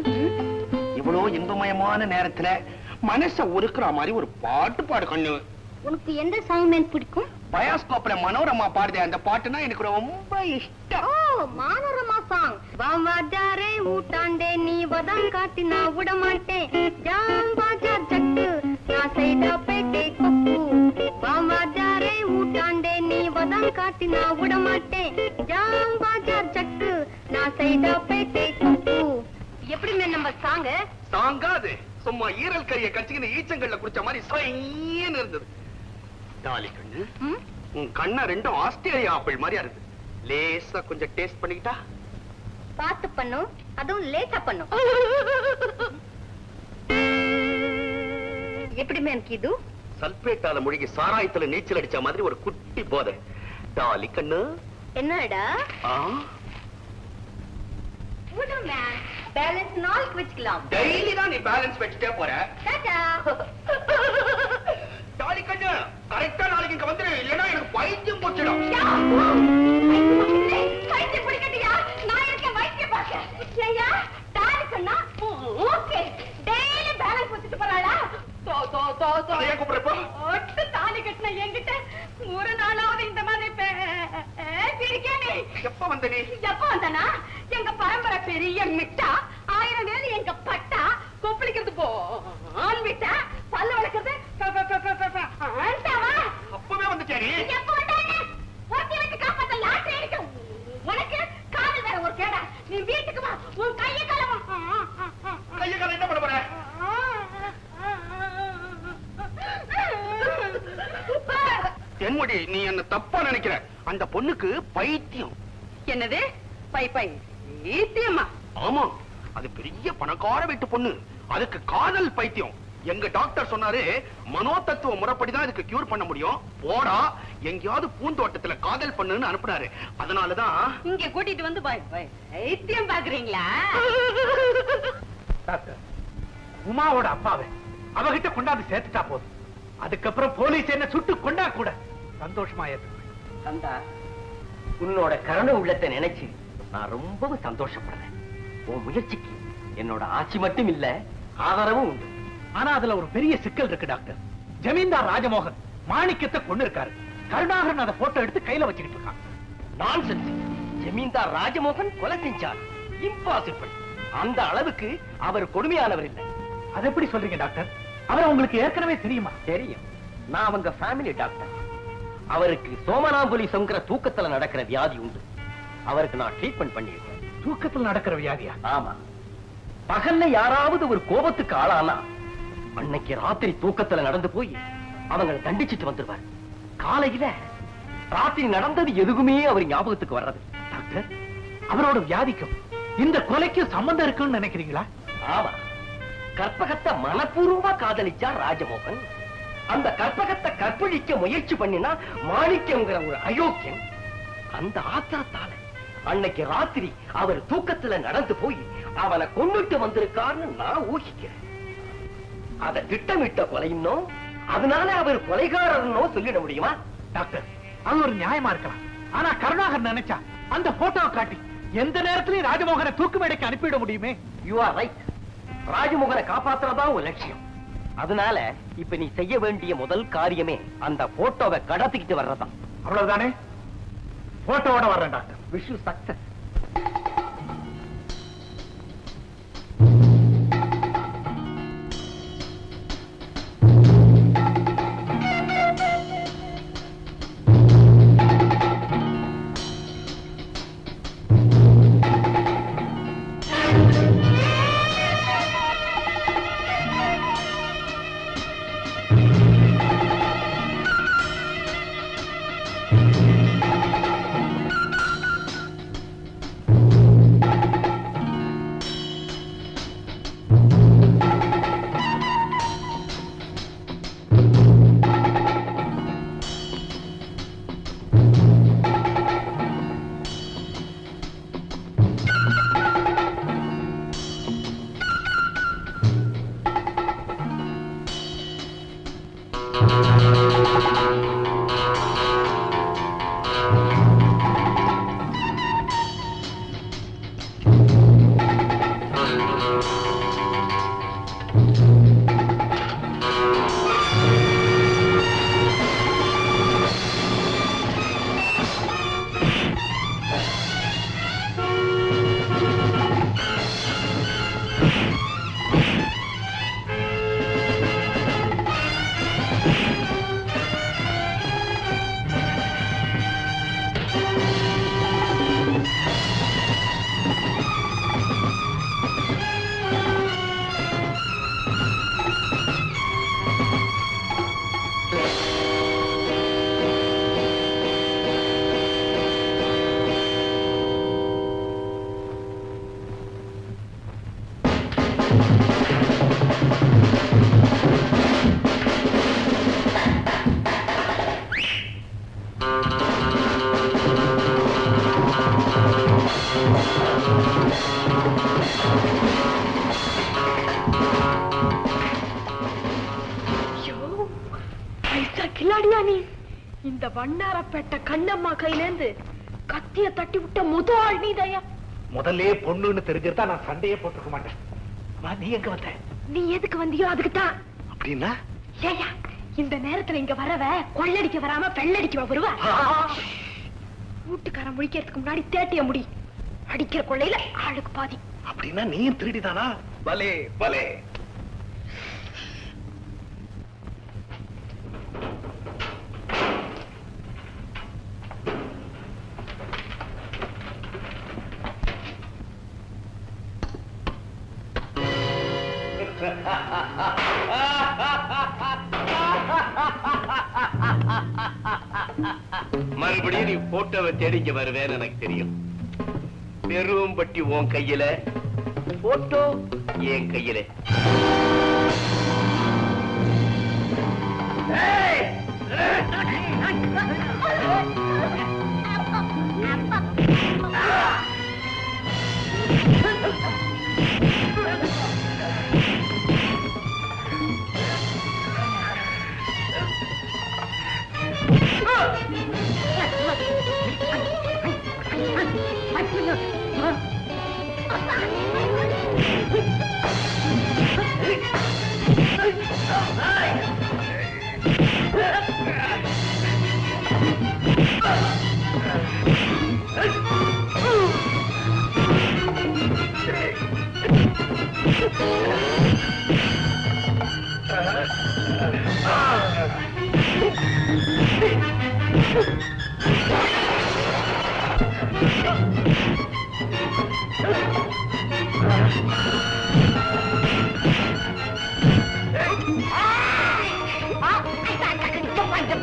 இவ்வளோ இன்பமயமான நேரத்துல மனச உருக்குற மாதிரி ஒரு பாட்டு பாடு கண்ணு. உனக்கு எந்த சாங் மேன் பிடிக்கும்? பயோஸ்கோப்ல மனோரமா பாடுதே அந்த பாட்டுனா எனக்கு ரொம்ப இஷ்டம். ஓ, மனோரமா சாங். வாவாஜாரே ஊட்டாண்டே நீ வதம் காட்டினா விட மாட்டேன். ஜாம் பாஜார் ஜட்டு நான் செய்த பேட்டே கொக்கு. வாவாஜாரே ஊட்டாண்டே நீ வதம் காட்டினா விட மாட்டேன். ஜாம் பாஜார் ஜட்டு நான் செய்த பேட்டே கொக்கு. எப்படி மேன் நம்ம சாங்? சாங்காது, சும்மா ஈரல் கறியை கச்சிக்கின்னு ஈச்சங்கள்ல குடிச்ச மாதிரி சொயின்னு இருந்தது. டாலி கண்ணு, உன் கண்ண ரெண்டும் ஆஸ்திரேலியா ஆப்பிள் மாதிரியா இருக்கு. லேசா கொஞ்சம் டேஸ்ட் பண்ணிக்கிட்டா? பார்த்து பண்ணும், அதுவும் லேசா பண்ணும். எப்படி மேன் இது? சல்பேட்டால முழுகி சாராயத்துல நீச்சல் அடிச்ச மாதிரி ஒரு குட்டி போதை. டாலி கண்ணு, என்னடா? மேன், பேலன்ஸ் நாளைக்கு வச்சுக்கலாம். டெய்லி தான் நீ பேலன்ஸ் வச்சுட்டே போற. டாலி கண்ணு, கரெக்டா நாளைக்கு இங்க வந்துரு, இல்லைன்னா எனக்கு பைத்தியம் போச்சிடும். பைத்தியம் பிடிக்கட்டியா? நான் இருக்க வைத்தியம் பார்க்க. ஐயா, டாலி கண்ணா, ஓகே, டெய்லி பேலன்ஸ் வச்சுட்டு போறாளா? ஏன் கூப்பிடுறப்போ? ஒட்டு தாலி கட்டின என்கிட்ட ஒரு நாளாவது இந்த மாதிரி பிடிக்க நீ. எப்ப வந்த நீ? எப்ப வந்தனா? எங்க பரம்பரை பெரிய மிட்டா, 1000 வேலி எங்க பட்டா, கொப்பளிக்கிறது போன் விட்டா, பல்ல வளர்க்கறது அப்பவே வந்துட்டேன். எப்ப வந்தானே? ஒருத்தி வச்சு காப்பாத்த லாட்டரி அடிக்க உனக்கு காதல் வேற ஒரு கேடா. நீ வீட்டுக்கு வா, உன் கைய காலம் என்ன பண்ண போற? தென்முடி, நீ என்ன தப்பா நினைக்கிற. அந்த பொண்ணுக்கு பைத்தியம். என்னது? பைத்தியமா? ஆமா, அது பெரிய பணக்கார வீட்டு பொண்ணு. அதுக்கு காதல் பைத்தியம். எங்க டாக்டர் சொன்னாரு, மனோ தத்துவ முறைப்படிதான் இதுக்கு கியூர் பண்ண முடியும். போடா, எங்கேயாவது பூந்தோட்டத்துல காதல் பண்ணுன்னு அனுப்புனாரு. அதனாலதான் இங்க கூட்டிட்டு வந்து பைத்தியம் பாக்குறீங்களா? டாக்டர், உமாவோட அப்பாவை அவகிட்ட கொண்டாந்து சேர்த்துட்டா போதும். அதுக்கப்புறம் போலீஸ் என்ன சுட்டு கொண்டா கூட சந்தோஷமா ஏத்துக்குவேன். கந்தா, உன்னோட கருணை உள்ளத்தை நினைச்சு நான் ரொம்பவும் சந்தோஷப்படுறேன். உன் முயற்சிக்கு என்னோட ஆட்சி மட்டும் இல்ல, ஆதரவும் உண்டு. ஆனா அதுல ஒரு பெரிய சிக்கல் இருக்கு டாக்டர். ஜமீன்தார் ராஜமோகன் மாணிக்கத்தை கொண்டு இருக்காரு. கருணாகரன் அதை போட்டோ எடுத்து கையில வச்சுக்கிட்டு இருக்கான். நான்சென்ஸ். ஜமீன்தார் ராஜமோகன் கொலை செஞ்சார். இம்பாசிபிள். அந்த அளவுக்கு அவர் கொடுமையானவர் இல்லை. அது எப்படி சொல்றீங்க டாக்டர்? அவர் உங்களுக்கு ஏற்கனவே தெரியுமா? தெரியும். நான் அவங்க ஃபேமிலி டாக்டர். அவருக்கு சோமனாம்புலிசம்ங்கிற தூக்கத்துல நடக்கிற வியாதி உண்டு. அவருக்கு நான் ட்ரீட்மெண்ட் பண்ணிருக்கேன். தூக்கத்தில் நடக்கிற வியாதியா? ஆமா. பகல்ல யாராவது ஒரு கோபத்துக்கு ஆளானா அன்னைக்கு ராத்திரி தூக்கத்துல நடந்து போய் அவங்களை தண்டிச்சிட்டு வந்துருவார். காலையில ராத்திரி நடந்தது எதுவுமே அவர் ஞாபகத்துக்கு வர்றது. டாக்டர், அவரோட வியாதிக்கும் இந்த கொலைக்கும் சம்பந்தம் இருக்குன்னு நினைக்கிறீங்களா? ஆமா, கற்பகத்தை மனப்பூர்வமா காதலிச்சா ராஜமோகன். அந்த கற்பகத்தை கற்பழிக்க முயற்சி பண்ணினா மாணிக்கங்கிற ஒரு அயோக்கியன். அந்த ஆத்திரத்தால அன்னைக்கு ராத்திரி அவர் தூக்கத்துல நடந்து போய் அவனை கொன்னுட்டு வந்திருக்காருன்னு நான் ஊகிக்கிறேன். அதை திட்டமிட்ட கொலைன்னோ அதனால அவர் கொலைகாரனோ சொல்லிட முடியுமா? டாக்டர், அது ஒரு நியாயமா இருக்கலாம். ஆனா கருணாகர் நினைச்சா அந்த போட்டோவை காட்டி எந்த நேரத்திலையும் ராஜமோகனை தூக்கு மேடைக்கு அனுப்பிவிட முடியுமே. You are right. ராஜமோகனை காப்பாத்துறதா ஒரு லட்சியம். அதனால இப்ப நீ செய்ய வேண்டிய முதல் காரியமே அந்த போட்டோவை கடத்திக்கிட்டு வர்றதான். அவ்வளவுதானே? போட்டோவோட வர்றேன் டாக்டர். Wish you success. இந்த வண்ணாரப்பேட்ட கண்ணம்மா கையிலேந்து கத்திய தட்டி விட்ட முதல் நீதையா. முதல்ல பொண்ணுன்னு தெரிஞ்சிருந்தா நான் சண்டையே போட்டுக்க மாட்டேன். நீ எங்க வந்த? நீ எதுக்கு வந்தியோ அதுக்குத்தான். அப்படின்னா ஏயா இந்த நேரத்துல இங்க வரவ கொள்ளடிக்க வராம பெள்ளடிக்க வருவா. வீட்டுக்காரன் முடிக்கிறதுக்கு முன்னாடி தேட்டிய முடி. அடிக்கிற கொள்ளையில ஆளுக்கு பாதி. அப்படின்னா நீயும் திருடிதானா? பலே பலே. மறுபடியும் நீ போட்டோவை தேடிக்க வருவேன்னு எனக்கு தெரியும். பெரும்பட்டி உன் கையில, போட்டோ என் கையில.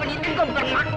பண்ணிட்டு கூப்பிடலாம்.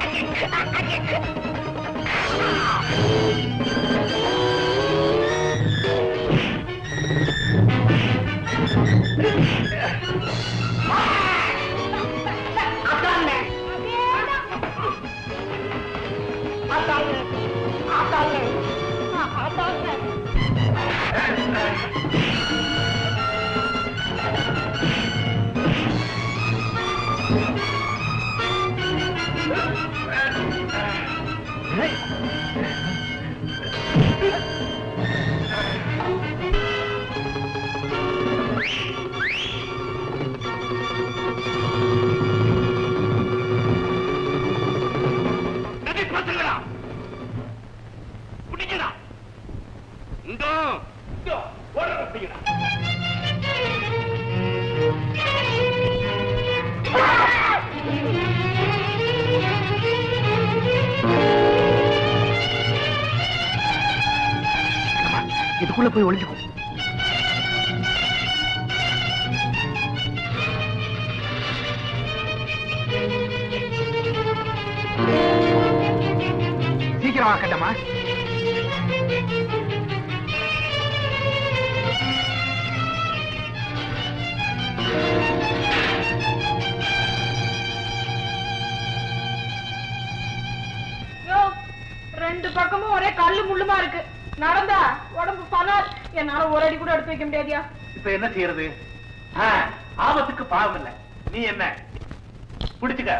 இதுக்குள்ள போய் ஒளிஞ்சுக்கோ. சீக்கிரம் வாக்கட்டமா. ரெண்டு பக்கமும் ஒரே கல்லு முள்ளுமா இருக்கு. நடந்தா உடம்பு பணம். என்னால ஒரு அடி கூட எடுத்து வைக்க முடியாதியா. இப்ப என்ன செய்யறது? ஆபத்துக்கு பாவம் இல்ல. நீ என்ன பிடிச்சுக்க.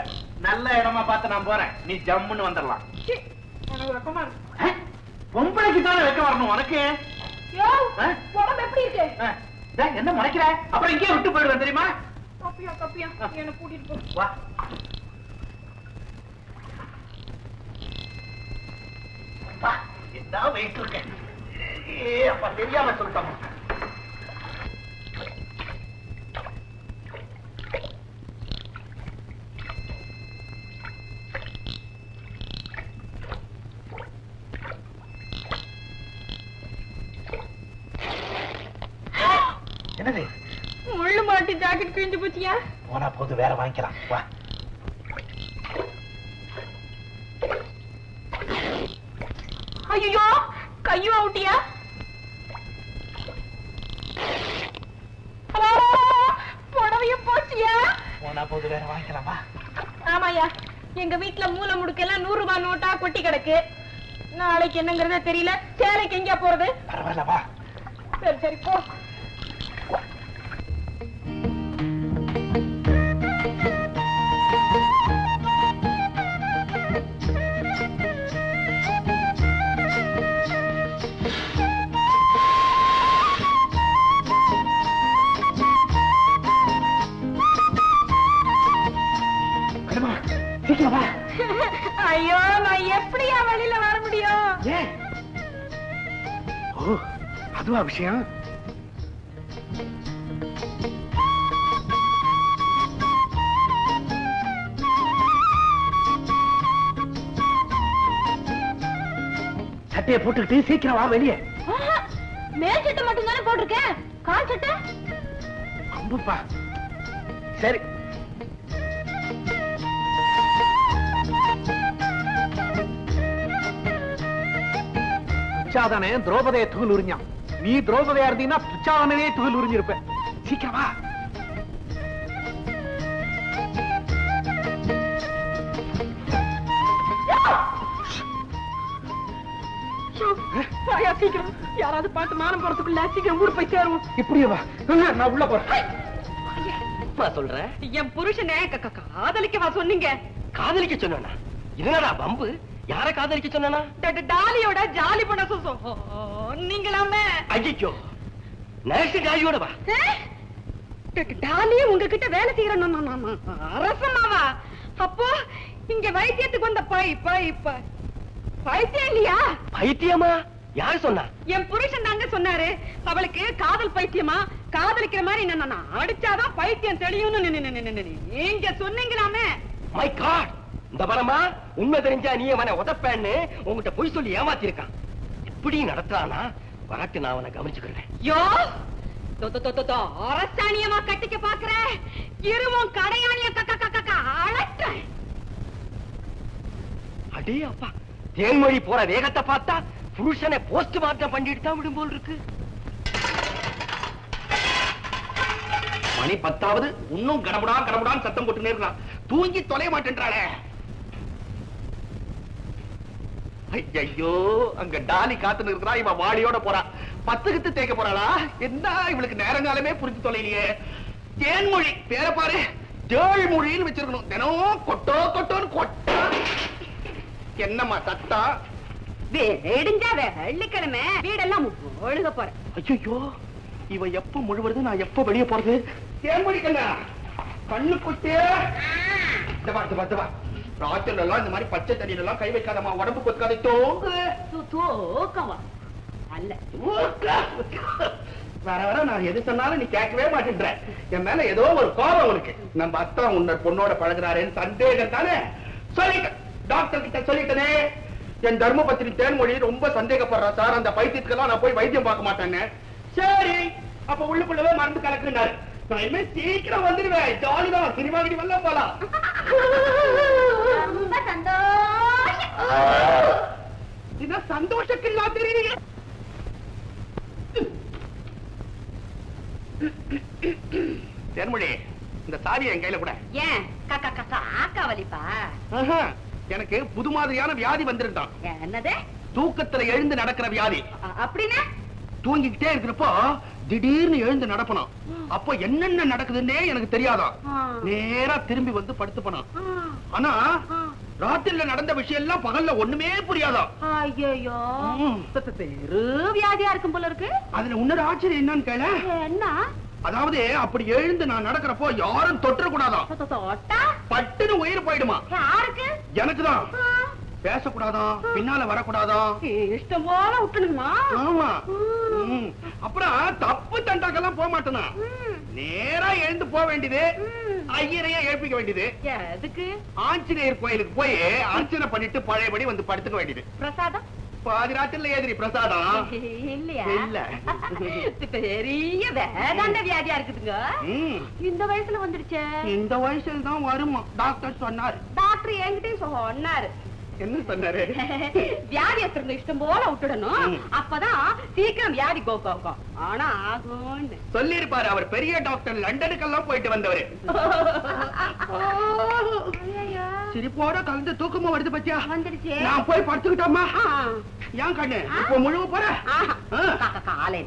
நல்ல இடமா பார்த்து நான் போறேன். நீ ஜம்முன்னு வந்துடலாம். உனக்கு வெக்கமா இருக்கு. பொம்பளைக்கு தானே வெக்க வரணும் உனக்கு. உடம்பு எப்படி இருக்கு? என்ன முறைக்கிற? அப்புறம் இங்கே விட்டு போயிடுவேன் தெரியுமா? கப்பியா கப்பியா என்ன கூட்டிட்டு போ. வா. என்ன வெயிட் இருக்கேன். அப்ப தெரியாம சொல்லிட்டோம். என்னது? முள்ளு மாட்டி ஜாக்கெட் கிழிஞ்சு போச்சியா? போனா போது, வேற வாங்கிக்கலாம். வா. ஐயோ கையும் அவுட்டியா? புடவையும் போச்சியா? போனா போது, வேற வாங்கிக்கலாம். வா. ஆமாயா, எங்க வீட்டுல மூல முடுக்கெல்லாம் 100 ரூபாய் நோட்டா கொட்டி கிடக்கு. நாளைக்கு என்னங்கறதே தெரியல. சேலைக்கு எங்க போறது? பரவாயில்ல, வா. சரி சரி போ. ஐயோ, நான் எப்படியா வெளியில வர முடியும்? அதுவா விஷயம்? சட்டையை போட்டுக்கிட்டு சீக்கிரம் வா வெளியே. மேல் சட்டை மட்டும் தானே போட்டிருக்கேன். கால் சட்டை? அம்புப்பா. சரி. துச்சாதனே திரௌபதியை துகில் உறிஞ்சான். நீ திரௌபதியா இருந்தீங்கன்னா துச்சாதனவே துகில் உறிஞ்சிருப்ப. சீக்கிரம் வா. சீக்கிரம் யாராவது பார்த்து மானம் போறதுக்குள்ள சீக்கிரம் ஊர் போய் சேருவோம். இப்படியே வா. நான் உள்ள போறேன். சொல்றேன். என் புருஷனே காதலிக்கவா சொன்னீங்க? காதலிக்க சொன்னா? என்னடா பம்பு? யார காதலிக்க சொன்னா? டாலியோட ஜாலி பண்ண நீங்களாமே. ஐயோ, நர்ஸ் டாலியோட வா. டாலி உங்ககிட்ட வேலை செய்யறேன் அரசமாவா? அப்போ இங்க வைத்தியத்துக்கு வந்த பைத்தியம் இல்லையா? பைத்தியமா? யார் சொன்னா? என் புருஷன் தாங்க சொன்னாரு. அவளுக்கு காதல் பைத்தியமா? காதலிக்கிற மாதிரி என்ன அடிச்சாதான் பைத்தியம் தெளியும்னு நீங்க சொன்னீங்களாமே. மை காட், இந்த பரமா உண்மை தெரிஞ்சா நீ அவனை உதப்பேன்னு உங்ககிட்ட பொய் சொல்லி ஏமாத்திருக்கான். இப்படி நடத்துறானா? வராட்டு நான் அவனை கவனிச்சுக்கிறேன். யோ அரசாணியமா கட்டிக்க பாக்குற இருவும் கடையாணிய அழட்டேன். அடே அப்பா, தேன்மொழி போற வேகத்தை பார்த்தா புருஷனை போஸ்ட் மார்ட்டம் பண்ணிட்டு தான் விடும் போல் இருக்கு. மணி 10வது, இன்னும் கடமுடான்னு சத்தம் போட்டு இருக்கான். தூங்கி தொலைய மாட்டேன்றாளே. ஐயோ, அங்க டாலி காத்து இருக்கிறா, இவ வாடியோட போறா. 10 தேய்க்க போறாளா? என்ன இவளுக்கு நேரங்காலமே புரிஞ்சு தொலைலையே. தேன்மொழி பேர பாரு, தேள்மொழின்னு வச்சிருக்கணும். தினம் கொட்டோன்னு கொட்டா. என்னம்மா சத்தா? வெள்ளிக்கிழமை வீடெல்லாம் ஒழுக போற. ஐயோ, இவ எப்ப முழுவது, நான் எப்ப வெளியே போறது? தேன்மொழி கண்ணா, கண்ணு குட்டே. ராத்திரில எல்லாம் இந்த மாதிரி பச்சை தண்ணியில எல்லாம் கை வைக்காதம்மா, உடம்பு கொத்துக்காத. தூக்கமா அல்ல, வர வர நான் எது சொன்னாலும் நீ கேட்கவே மாட்டேன்ற. என் மேல ஏதோ ஒரு கோபம் உனக்கு. நம்ம அத்தா உன்னை பொண்ணோட பழகுறாருன்னு சந்தேகம் தானே? சொல்லிட்டேன், டாக்டர் கிட்ட சொல்லிட்டனே. என் தர்மபத்திரி தேன்மொழி ரொம்ப சந்தேகப்படுறா சார், அந்த பைத்தியத்துக்கெல்லாம் நான் போய் வைத்தியம் பார்க்க மாட்டேன்னு. சரி, அப்ப உள்ளுக்குள்ளவே மருந்து கலக்குனாரு. நான் இனிமே சீக்கிரம் வந்துடுவேன். ஜாலிதான், சினிமா கிட்ட வரலாம் போலாம். ரொம்ப சந்தோஷம். இது சந்தோஷக்கில்லா தெரியுங்க. தேன்மொழி, இந்த சாவியை என் கையில கூட. ஏன் காக்கா வலிப்பா? எனக்கு புது மாதிரியான வியாதி வந்திருந்தான். என்னது? தூக்கத்துல எழுந்து நடக்கிற வியாதி. அப்படின்னா தூங்கிக்கிட்டே இருக்கிறப்போ திடீர்னு எழுந்து நடப்பணும். அப்போ என்னென்ன நடக்குதுன்னே எனக்கு தெரியாதான். நேரா திரும்பி வந்து படுத்து போனான். ஆனா ராத்திரில நடந்த விஷயம் எல்லாம் பகல்ல ஒண்ணுமே புரியாதான். ஐயோ, பெரு வியாதியா இருக்கும் போல இருக்கு. அதுல இன்னொரு ஆச்சரியம் என்னன்னு கேள. என்ன? அதாவது அப்படி எழுந்து நான் நடக்கிறப்போ யாரும் தொற்ற கூடாதான். பட்டுன்னு உயிர் போயிடுமா. யாருக்கு? எனக்குதான். பேசக்கூடாதான், பின்னால வரக்கூடாதான், இஷ்டம் போல விட்டுணுமா? ஆமா. அப்புறம் தப்பு தண்டாக்கெல்லாம் போக மாட்டேனா, நேரா எழுந்து போக வேண்டியது. ஐயரையே எழுப்பிக்க வேண்டியது. எதுக்கு? ஆஞ்சநேயர் கோயிலுக்கு போய் அர்ச்சனை பண்ணிட்டு பழையபடி வந்து படுத்துக்க வேண்டியது. பிரசாதம் பாதி ராத்திரில ஏதிரி பிரசாதம் இல்லையா? இல்ல. பெரிய வேதாந்த வியாதியா இருக்குதுங்க. இந்த வயசுல வந்துடுச்சே. இந்த வயசுல தான் வருமா டாக்டர் சொன்னாரு. டாக்டர் என்கிட்டயும் சொன்னாரு. என்ன சொன்னாரு? வியாதியஸ்தரங்க இஷ்டம் போல விட்டுடணும், அப்பதான் சீக்கிரம் வியாதி கோக்கும். ஆனா ஆகும்னு சொல்லிருப்பாரு. அவர் பெரிய டாக்டர், லண்டனுக்கெல்லாம் போயிட்டு வந்தவரு. சிரிப்போட கலந்து தூக்கமா வருது பத்தியா? வந்துடுச்சு. நான் போய் படுத்துக்கிட்டோமா? ஏன் கண்ணு இப்போ முழுவ போற? காலை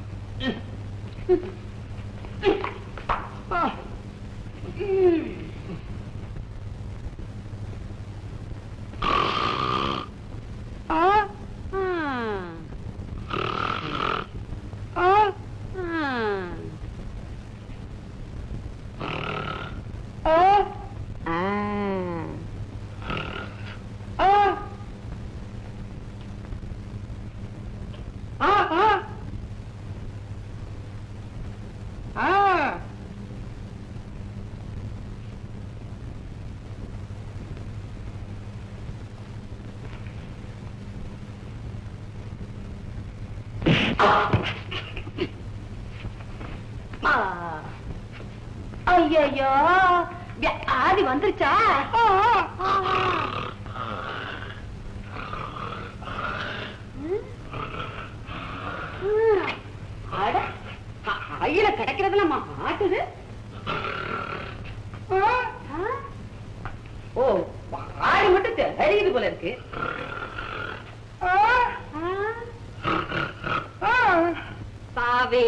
ஐயோ, வியாதி வந்துருச்சா? கையில கிடைக்கிறதுல மாட்டுது. ஓ, ஆடு மட்டும் தெரியுது போல இருக்கு. பாவே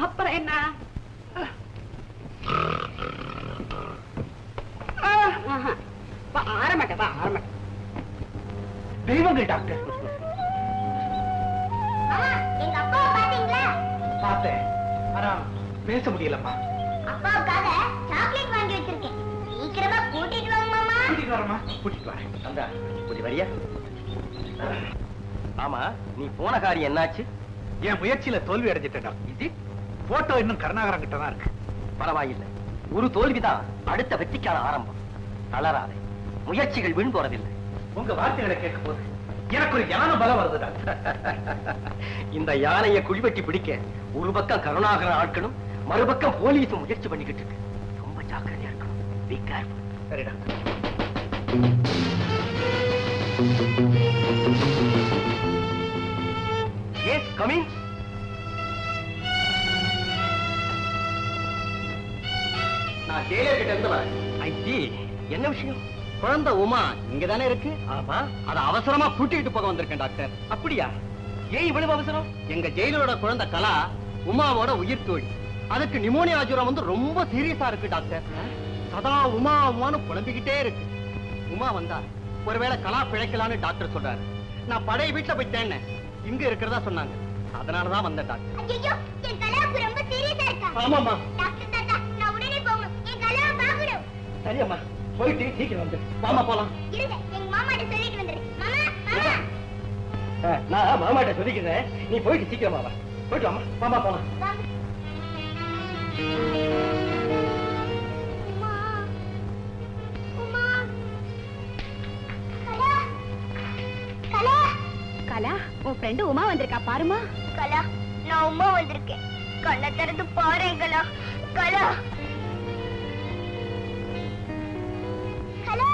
அப்புறம் என்ன? ஆரமாட்டேன் ஆரமாட்டேன். தெய்வங்கள் டாக்டர். எங்க அப்பாவை பாத்தீங்களா? பார்த்தேன், ஆனா பேச முடியலம்மா. அப்பாவுக்காக சாக்லேட் வாங்கி வச்சிருக்கேன், சீக்கிரமா கூட்டிட்டு வாங்க மாமா. கூட்டிட்டு வரமா? கூட்டிட்டு வரேன். அந்த கொஞ்சம் வரியா? ஆமா, நீ போன காரியம் என்னாச்சு? என் முயற்சியில தோல்வி அடைஞ்சிட்டேன். இது போட்டோ இன்னும் கருணாகரன் கிட்ட தான் இருக்கு. பரவாயில்லை, ஒரு தோல்விதான் அடுத்த வெற்றிக்கான ஆரம்பம். தளராதே, முயற்சிகள் வீண் போறதில்லை. உங்க வார்த்தைகளை கேட்கும் போது எனக்கு ஒரு யான பலம் வருது டாக்டர். இந்த யானையை குழிவெட்டி பிடிக்க ஒரு பக்கம் கருணாகர ஆட்களும் மறுபக்கம் போலீஸும் முயற்சி பண்ணிக்கிட்டு இருக்கு. ரொம்ப ஜாக்கிரதையா இருக்கணும். Be careful. சரி டாக்டர். Yes, come in. நான் ஜெயிலர் கிட்ட இருந்து வரேன். I see. என்ன விஷயம்? குழந்தை உமா இங்கதானே இருக்கு. ஆமா. அதை அவசரமா கூட்டிட்டு போக வந்திருக்கேன் டாக்டர். அப்படியா? ஏன் இவ்வளவு அவசரம்? எங்க ஜெயிலரோட குழந்தை கலா உமாவோட உயிர் தோழி. அதுக்கு நிமோனியா ஜுரம் வந்து ரொம்ப சீரியஸா இருக்கு டாக்டர். சதா உமா உமான்னு புலம்பிக்கிட்டே இருக்கு. உமா வந்தா ஒருவேளை கலா பிழைக்கலான்னு டாக்டர் சொல்றாரு. நான் பழைய வீட்டுல போய் தேடினேன். இங்க இருக்கிறதா சொன்னாங்க. அதனாலதான் வந்தேன் டாக்டர். ஐயோ என் கலாவுக்கு ரொம்ப சீரியஸா இருக்கா. ஆமாமா. டாக்டர் தாத்தா நான் உடனே போகணும். என் கலாவை பார்க்கணும். சரியம்மா, போயிட்டு சீக்கிரம் வந்து. வாமா போலாம். இருங்க எங்க மாமாட்ட சொல்லிட்டு வந்துடுறேன். மாமா மாமா நான் மாமாட்ட சொல்லிக்கிறேன். நீ போயிட்டு சீக்கிரமா வா. போயிட்டு வாமா. வாமா போலாம். வாங்க. உமா உமா கலா கலா கலா, உன் ஃப்ரெண்டு உமா வந்திருக்கா பாருமா. கலா நான் உமா வந்திருக்கேன். கண்ணை திறந்து பாரு கலா. கலா கலா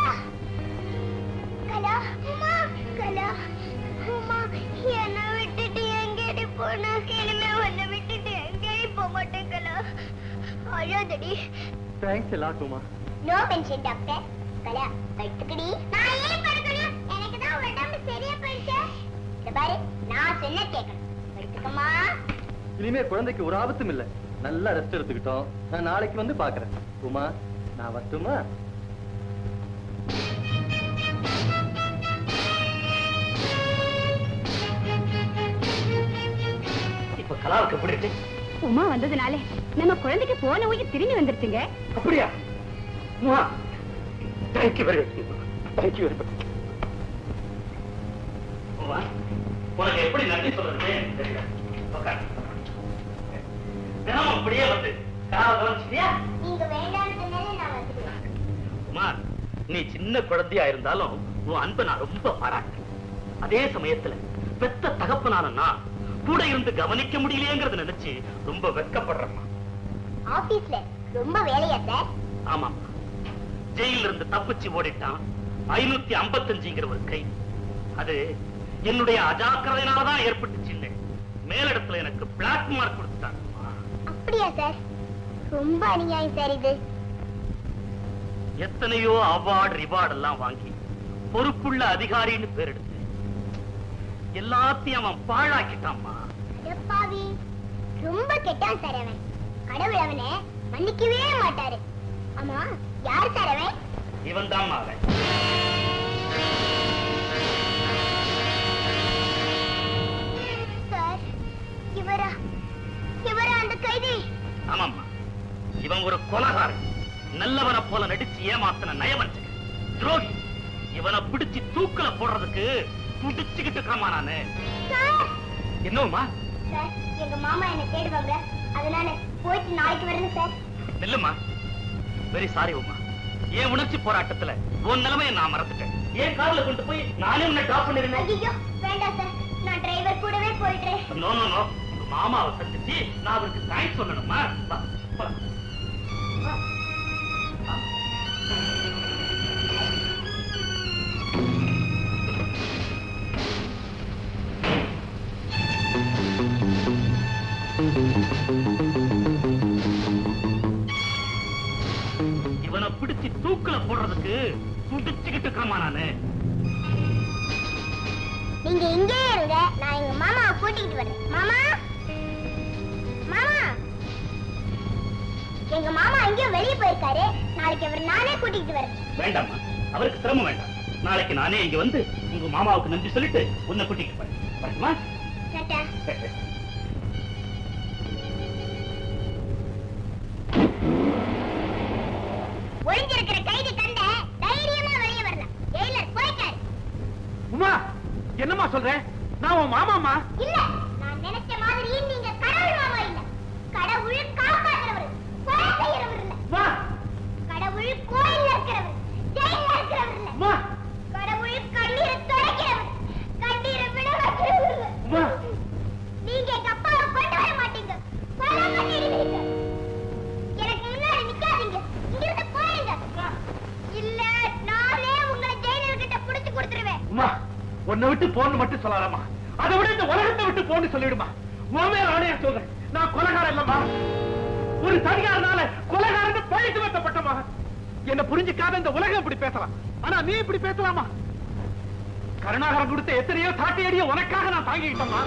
கலா உமா கலா உமா என்ன விட்டுட்டு எங்கேடி போன? இனிமே உன்னை விட்டுட்டு எங்கேடி போக மாட்டேன் கலா. அழாதடி. தேங்க்ஸ் எல்லாம் Uma. No mention doctor. Kala படுத்துக்கடி. நான் ஏன் படுக்கணும்? எனக்கு தான் உடம்பு சரியா போயிடுச்சு. இந்த பாரு நான் சொன்ன கேட்கணும். படுத்துக்கமா. இனிமே குழந்தைக்கு ஒரு ஆபத்தும் இல்ல. நல்லா ரெஸ்ட் எடுத்துக்கிட்டோம். நான் நாளைக்கு வந்து பாக்குறேன். உமா நான் வரட்டுமா? இப்ப கலாவுக்கு எப்படி இருக்கு? உமா வந்ததுனாலே நம்ம குழந்தைக்கு போன உயிர் திரும்பி வந்துருச்சுங்க. அப்படியா? Thank you very much. Thank you very much. உனக்கு எப்படி நன்றி சொல்றது தெரியல. தினமும் அப்படியே வந்து கவனிச்சியா? நீங்க வேண்டாம்னு சொன்னாலே நான் வந்துடுவேன். குமார், நீ சின்ன குழந்தையா இருந்தாலும் உன் அன்பை நான் ரொம்ப பாராட்டேன். அதே சமயத்துல பெத்த தகப்பனான நான் கூட இருந்து கவனிக்க முடியலையேங்கிறத நினைச்சு ரொம்ப வெட்கப்படுறேன். ஆபீஸ்ல ரொம்ப வேலையா சார்? ஆமா, ஜெயில இருந்து தப்பிச்சு ஓடிட்டான் 555ங்கிற ஒரு கை. அது என்னுடைய அஜாக்கிரதையினாலதான் ஏற்பட்டுச்சு. மேலிடத்துல எனக்கு பிளாக் மார்க் கொடுத்துட்டாங்க. அப்படியா சார்? ரொம்ப அநியாயம் சார் இது. எத்தனையோ அவார்டு ரிவார்டு எல்லாம் வாங்கி பொறுப்புள்ள அதிகாரின்னு பேர் எடுத்து எல்லாத்தையும் அவன் பாழாக்கிட்டான்மா. அடப்பாவி, ரொம்ப கெட்டான் சார் அவன். கடவுள் அவனை மன்னிக்கவே மாட்டாரு. ஆமா, யார் சார் அவன்? இவன் தான் அவன். சார், இவரா அந்த கைதி? ஆமாம்மா, இவன் ஒரு கொலைகாரன். நல்லவனை போல நடிச்சு ஏமாத்தின நயவஞ்சக துரோகி. இவனை பிடிச்சு தூக்கல போடுறதுக்கு துடிச்சுக்கிட்டு இருக்காமா நானு. சார், என்னம்மா? சார், எங்க மாமா என்ன தேடுவாங்க. அதனால போயிட்டு நாளைக்கு வரணும் சார். இல்லம்மா, வெரி சாரி உமா. என் உணர்ச்சி போராட்டத்துல உன் நிலைமையை நான் மறந்துட்டேன். ஏன் கார்ல கொண்டு போய் நானே உன்னை டிராப் பண்ணிருந்தேன். ஐயோ வேண்டாம் சார், நான் டிரைவர் கூடவே போயிடுறேன். நோ நோ நோ, உங்க மாமாவை சந்திச்சு நான் அவருக்கு தேங்க்ஸ் சொல்லணுமா? வா, போலாம். இவனை பிடிச்சு தூக்கல போடுறதுக்கு துடிச்சுக்கிட்டு இருக்கிறமா நானு. நீங்க இங்கே இருங்க, நான் எங்க மாமாவை கூட்டிட்டு வரேன். மாமா, மாமா, எங்க மாமா எங்கேயோ வெளியே போயிருக்காரு. நாளைக்கு அவர் நானே கூட்டிட்டு வரேன். வேண்டாம்மா, அவருக்கு சிரமம் வேண்டாம். நாளைக்கு நானே இங்க வந்து உங்க மாமாவுக்கு நன்றி சொல்லிட்டு உன்னை கூட்டிட்டு போறேன். வரட்டுமா? டாடா. ஒளிஞ்சிருக்கிற கைதி கண்ட தைரியமா வெளியே வரலாம். ஜெயிலர் போயிட்டாரு. உமா, என்னம்மா சொல்ற? நான் உன் மாமாமா? இல்ல, நான் நினைச்ச மாதிரி நீங்க கடவுள் மாமா இல்ல. கடவுள் காப்பாற்றுறவர், கொலை செய்யறவர் இல்ல. வா கடவுள் கோயில்ல இருக்கிறவர், ஜெயில்ல இருக்கிறவர் இல்ல. வா. உன்னை விட்டு போன்னு மட்டும் சொல்லலாமா? அதை விட இந்த உலகத்தை விட்டு போன்னு சொல்லிடுமா? உண்மையில ஆணையா சொல்றேன், நான் கொலைகாரன் இல்லம்மா. ஒரு தனியாரனால கொலைகாரன் பழி சுமத்தப்பட்டமா. என்ன புரிஞ்சுக்காத இந்த உலகம் இப்படி பேசலாம், ஆனா நீ இப்படி பேசலாமா? கருணாகரன் கொடுத்த எத்தனையோ சாட்டை அடிய உனக்காக நான் தாங்கிக்கிட்டோமா.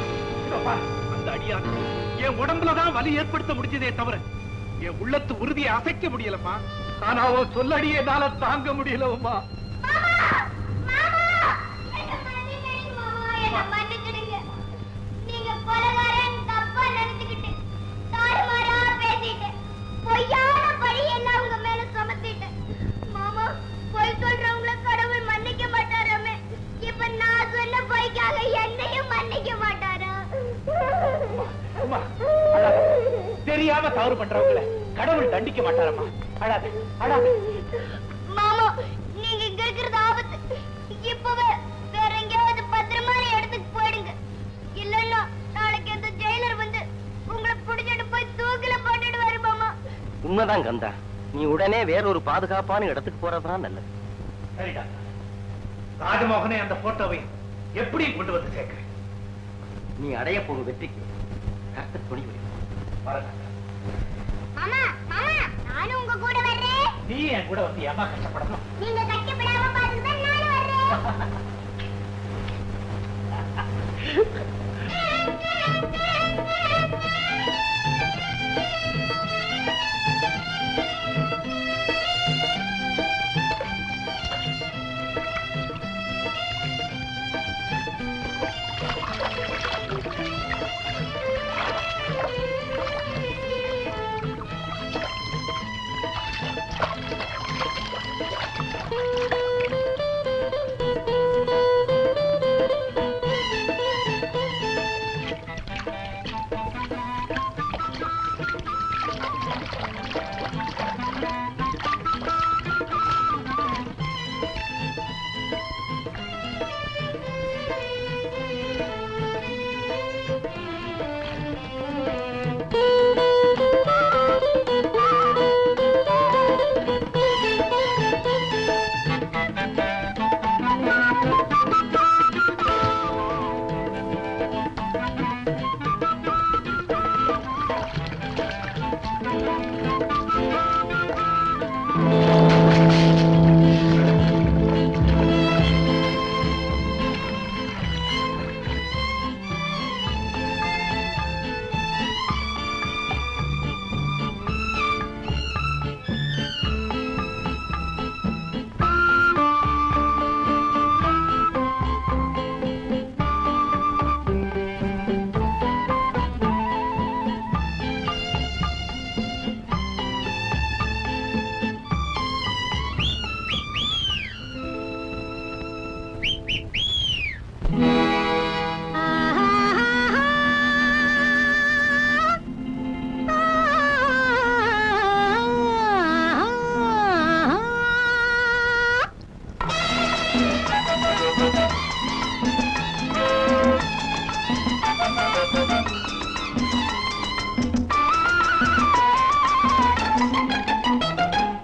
அந்த அடியான் என் உடம்புலதான் வலி ஏற்படுத்த முடிஞ்சதே தவிர என் உள்ளத்து உறுதியை அசைக்க முடியலம்மா. ஆனா அவன் சொல்லடியே என்னால தாங்க முடியலம்மா. தெரியாம தவறு பண்றவங்கள கடவுள் தண்டிக்க மாட்டாரம்மா. அழாத அழாத. மாமா, நீங்க இங்க இருக்கிறது ஆபத்து. இப்பவே வேற எங்கேயாவது பத்திரமான இடத்துக்கு போயிடுங்க. இல்லன்னா நாளைக்கு அந்த ஜெயிலர் வந்து உங்களை பிடிச்சிட்டு போய் தூக்கில போட்டுட்டு வரு மாமா. உண்மைதான் கந்தா, நீ உடனே வேறொரு பாதுகாப்பான இடத்துக்கு போறதுதான் நல்லது. சரிடா, ராஜமோகனே அந்த போட்டோவை எப்படி கொண்டு வந்து சேர்க்கிறேன்? நீ அடைய போகும் வெற்றிக்கு கர்த்தர் துணை புரிவார். மாமா, மாமா, நானும் உங்க கூட வர்றேன். நீ என் கூட வந்து ஏமா கஷ்டப்படணும்? நீங்க கஷ்டப்படாம பாத்துக்கிட்டா நானும் வர்றேன்.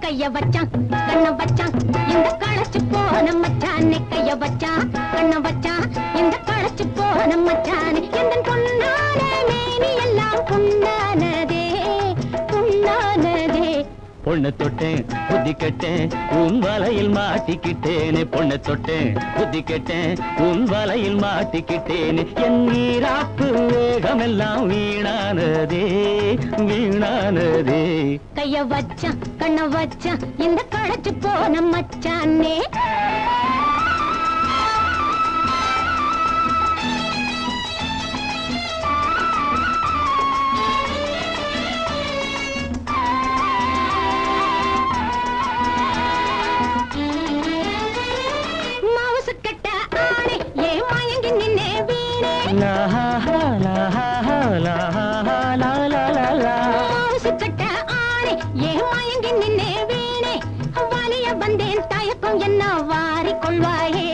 கைய வச்சான் கண்ண வச்சான் இந்த களைச்சு போன மச்சானே. கைய வச்சான் கண்ண வச்சான் இந்த களைச்சு போன மச்சானே. எந்த பொன்னான மேனி எல்லாம் புண்ணானதே புண்ணானதே. பொண்ணு தொட்டேன் புத்தி கெட்டேன் உன் வலையில் மாட்டிக்கிட்டேனே. பொண்ணு தொட்டேன் புத்தி கெட்டேன் உன் வலையில் மாட்டிக்கிட்டேனே. என் நீராக்கு வேகமெல்லாம் வீணானதே வீணானதே. கைய வச்சான் கண்ண வச்சான் இந்த களைச்சு போன மச்சானே. மாவுசு கட்ட ஆணை ஏ மயங்கி நின்னே வீணே. மாவுசு கட்ட ஆணை ஏ மயங்கி நின்னே வீணே. வாலிய வந்தேன் தயக்கம் என்ன வாரிக்கொள்வாயே.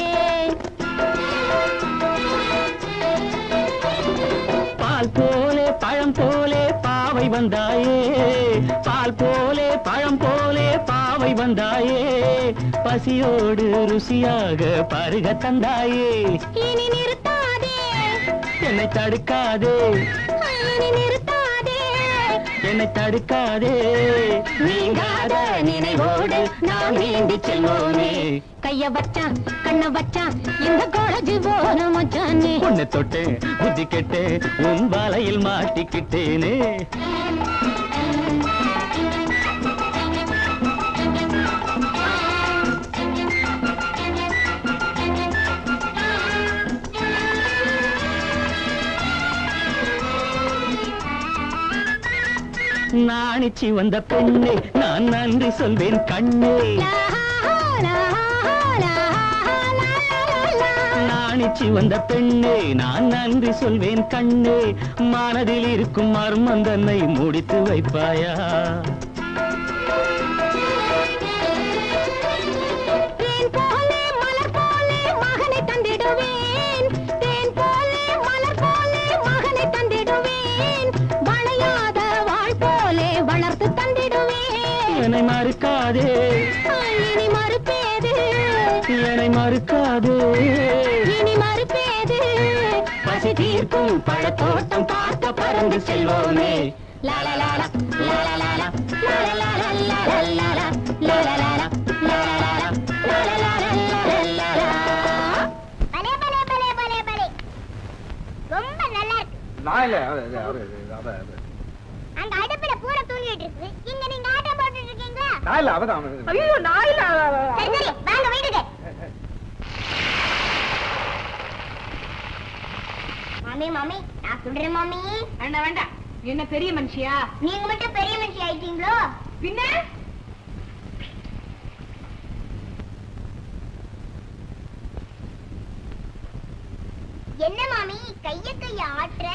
பால் போலே பழம் போலே போலே பாவை வந்தாயே, பால் போலே பழம் போலே பாவை வந்தாயே, பசியோடு ருசியாக பருக தந்தாயே. இனி நிறுத்தாதே, என்னை தடுக்காதே, இனி நிறுத்தாதே, என்னை தடுக்காதே, நீங்காத நினைவோடு நாம் நீந்தி செல்வோமே. கைய வச்சான் கண்ண வச்சான் இந்த காலேஜ் போன மச்சானே. உன்னை தொட்டேன் புத்தி கெட்டேன் உன் வலையில் மாட்டிக்கிட்டேனே. நாணிச்சி வந்த பெண்ணே நான் நன்றி சொல்வேன் கண்ணே. நாணிச்சி வந்த பெண்ணே நான் நன்றி சொல்வேன் கண்ணே. மனதில் இருக்கும் மர்மம் தன்னை முடித்து வைப்பாயா? தேன் போலே மலர் போலே மகனை தந்திடுவேன், தேன் போலே மலர் போலே மகனை தந்திடுவேன், வளையாத வாழ் போலே வளர்த்து தந்திடுவேன். என்னை மறுக்காதே, இனி மறுப்பேது, என்னை மறுக்காதே, இனி மறுப்பேது. பசி தீர்க்கும் பழத்தோட்டம் பார்க்க பறந்து செல்வோமே. லாலலாலா லாலலாலா லாலலாலா லாலலாலா லாலலாலா லாலலாலா லாலலாலா. பலே பலே பலே பலே பலே, ரொம்ப நல்லா இருக்கு. நான் இல்ல அந்த அடுப்புல பூரா தூங்கிட்டு இருக்கு, இங்க நீங்க ஆட்டம் போட்டுட்டு இருக்கீங்களா? நான் இல்ல அவதான். ஐயோ நான் இல்ல. சரி சரி வாங்க வீட்டுக்கு. மாமி மாமி நான் சொல்றேன் மாமி. வேண்டாம் வேண்டாம், என்ன பெரிய மனுஷியா? நீங்க மட்டும் பெரிய மனுஷி ஆயிட்டீங்களோ? பின்ன என்ன மாமி கைய ஆட்டுற?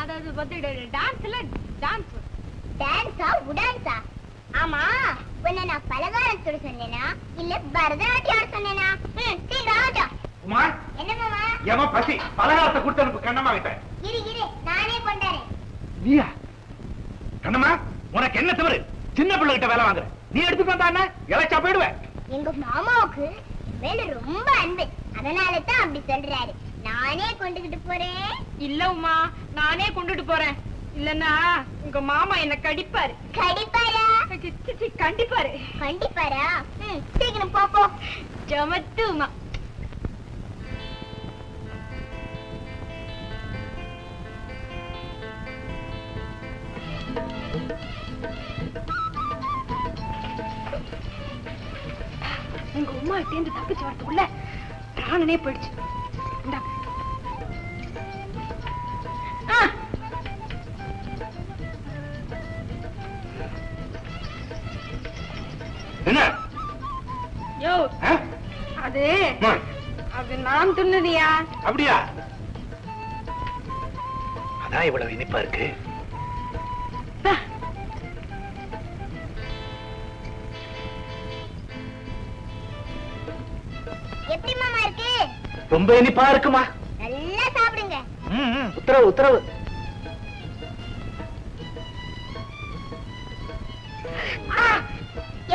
அதாவது வந்து டான்ஸ்ல டான்ஸ். டான்ஸா உடான்ஸா? ஆமா, உன்னை நான் பலகாரம் சுட சொன்னேனா இல்ல பரதநாட்டியம் ஆட சொன்னேனா? சரி ராஜா. குமார் என்ன மாமா? ஏமா பசி பலகாரத்தை கொடுத்து அனுப்பு கண்ணம்மா கிட்ட. இரு நானே கொண்டாரேன். நீயா? கண்ணம்மா உனக்கு என்ன தவறு? சின்ன பிள்ளை கிட்ட வேலை வாங்குற, நீ எடுத்துட்டு வந்தா என்ன இளைச்சா போயிடுவேன். எங்க மாமாவுக்கு மேல ரொம்ப அன்பு, அதனால தான் அப்படி சொல்றாரு. நானே கொண்டுகிட்டு போறேன். இல்ல உமா, நானே கொண்டுட்டு போறேன். இல்லன்னா உங்க மாமா என்ன கடிப்பாரு. கடிப்பாரா? கண்டிப்பாரு. கண்டிப்பாரா? சீக்கிரம் போ. ஜமத்து உமா. உங்க உமா சேர்ந்து தப்பிச்சு வரதுக்குள்ள பிராணனே போயிடுச்சு. என்ன யோ, அது நான் துண்ணுதியா? அப்படியா? அதான் இவ்வளவு இனிப்பா இருக்கு. எப்படி மாமா இருக்கு? ரொம்ப இனிப்பா இருக்குமா? நல்லா சாப்பிடுங்க. உத்தரவு உத்தரவு.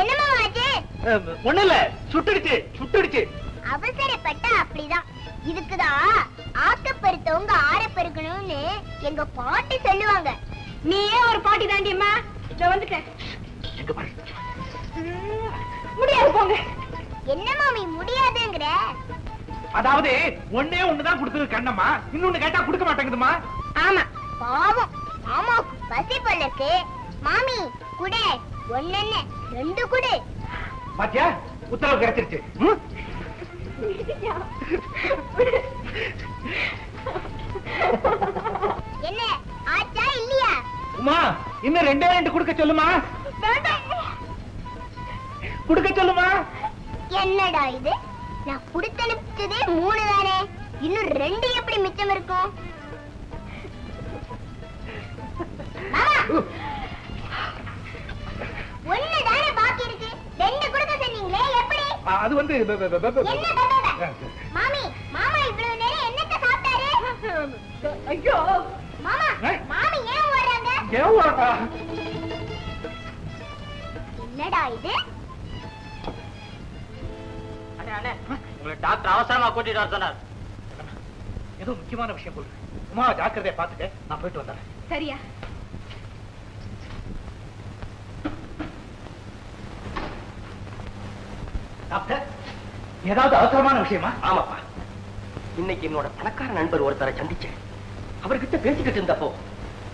என்ன மாமா ஆச்சு? ஒண்ணு இல்ல, சுட்டுடுச்சு. அவசரப்பட்டா அப்படிதான். இதுக்குதான் ஆக்கப்பெருத்தவங்க ஆரப்பெருக்கணும்னு எங்க பாட்டி சொல்லுவாங்க. நீயே ஒரு பாட்டி தாண்டியம்மா. நான் வந்துட்டேன். முடியாது போங்க. என்ன மாமி முடியாதுங்கிற? அதாவது ஒன்னே ஒண்ணுதான் கொடுத்தது கண்ணம்மா, இன்னொன்னு கேட்டா கொடுக்க மாட்டேங்குதுமா. ஆமா பாவம், மாமாவுக்கு பசி பல்லக்கு. மாமி குடு, ஒண்ணு ரெண்டு குடு. பாத்தியா, உத்தரவு கிடைச்சிருச்சு. என்ன ஆச்சா இல்லையா? உமா இன்னும் ரெண்டு கொடுக்க சொல்லுமா. கொடுக்க சொல்லுமா. என்னடா இது, நான் குடுத்தனுப்பிச்சதே 3 தானே, இன்னும் 2 எப்படி மிச்சம் இருக்கும்? ஒண்ணு தானே பாக்கி இருக்கு, 2 கொடுக்க சொன்னீங்களே, எப்படி? அது வந்து என்ன மாமி, மாமா இவ்வளவு நேரம் என்னத்த சாப்பிட்டாரு? ஐயோ மாமா, மாமி ஏன் ஓடுறாங்க? என்னடா இது? உங்களை டாக்டர் அவசரமா கூட்டிட்டு வர சொன்னார். ஏதோ முக்கியமான விஷயம் போல. உமா ஜாக்கிரதையா பாத்துக்க, நான் போயிட்டு வந்தேன். சரியா? டாக்டர், ஏதாவது அவசரமான விஷயமா? ஆமாப்பா, இன்னைக்கு என்னோட பணக்கார நண்பர் ஒருத்தரை சந்திச்சேன். அவர்கிட்ட பேசிக்கிட்டு இருந்தப்போ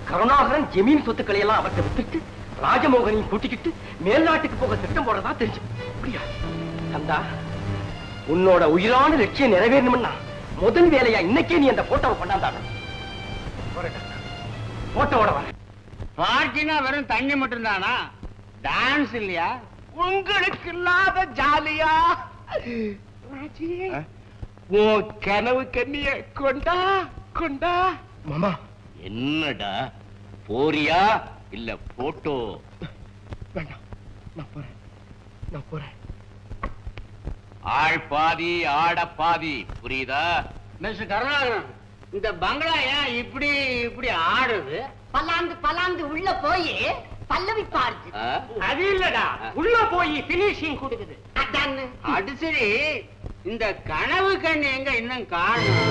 கருணாகரன் ஜமீன் சொத்துக்களை எல்லாம் அவர்கிட்ட விட்டுட்டு ராஜமோகனையும் கூட்டிக்கிட்டு மேல்நாட்டுக்கு போக திட்டம் போடுறதா தெரிஞ்சு. அப்படியா கந்தா, உன்னோட உயிரான லட்சியம் நிறைவேறணும்னா முதல் வேலையா இன்னைக்கே நீ அந்த போட்டோவை கொண்டாந்தாங்க. போட்டோவோட வர பார்ட்டினா வெறும் தண்ணி மட்டும் தானா? டான்ஸ் இல்லையா? உங்களுக்கு இல்லாத ஜாலியா ஓ கனவு கண்ணிய கொண்டா கொண்டா. மாமா, என்னடா போறியா இல்ல போட்டோ? வேண்டாம், நான் போறேன். ஆள் பாதி ஆட பாதி, புரியுதா? மிஸ்டர் கருணாகரன், இந்த பங்களா ஏன் இப்படி இப்படி ஆடுது? பல்லாந்து உள்ள போய் பல்லவி பாருது. அது இல்லடா, உள்ள போய் பினிஷிங் கொடுக்குது. அதான். அது சரி, இந்த கனவு கண்ணு எங்க இன்னும் காணும்?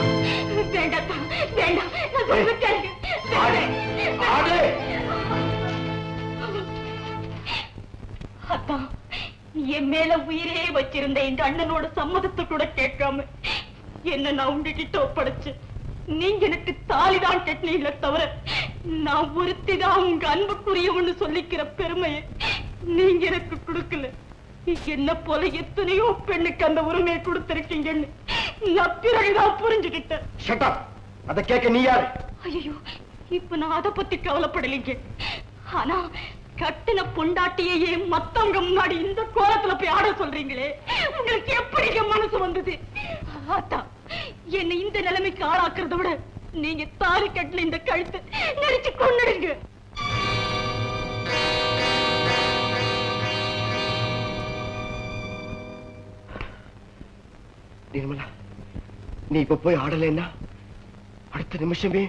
வேண்டாம், வேண்டாம், நான் சொல்றதை கேளுங்க. அதான் என் மேல உயிரே வச்சிருந்த இந்த அண்ணனோட சம்மதத்தை கூட கேட்காம என்ன நான் உங்ககிட்ட ஒப்படைச்சு நீங்க எனக்கு தாலிதான் கட்டினீங்களே தவிர நான் ஒருத்திதான் உங்க அன்புக்குரியவன்னு சொல்லிக்கிற பெருமையை நீங்க எனக்கு கொடுக்கல. என்ன போல எத்தனையோ பெண்ணுக்கு அந்த உரிமையை கொடுத்திருக்கீங்கன்னு நான் பிறகுதான் புரிஞ்சுக்கிட்டேன். அதை கேட்க நீ யாரு? ஐயோ, இப்ப நான் அதை பத்தி கவலைப்படலைங்க. ஆனா கட்டின பொண்டாட்டியே மத்தவங்க முன்னாடி இந்த கோலத்துல போய் ஆட சொல்றீங்களே, உங்களுக்கு எப்படி மனசு வந்தது? அதான் என்னை இந்த நிலைமைக்கு ஆளாக்குறத விட நீங்க தாலி கட்டின இந்த கழுத்தை நெரிச்சு கொன்னுடுங்க. நிர்மலா, நீ இப்ப போய் ஆடலைன்னா அடுத்த நிமிஷமே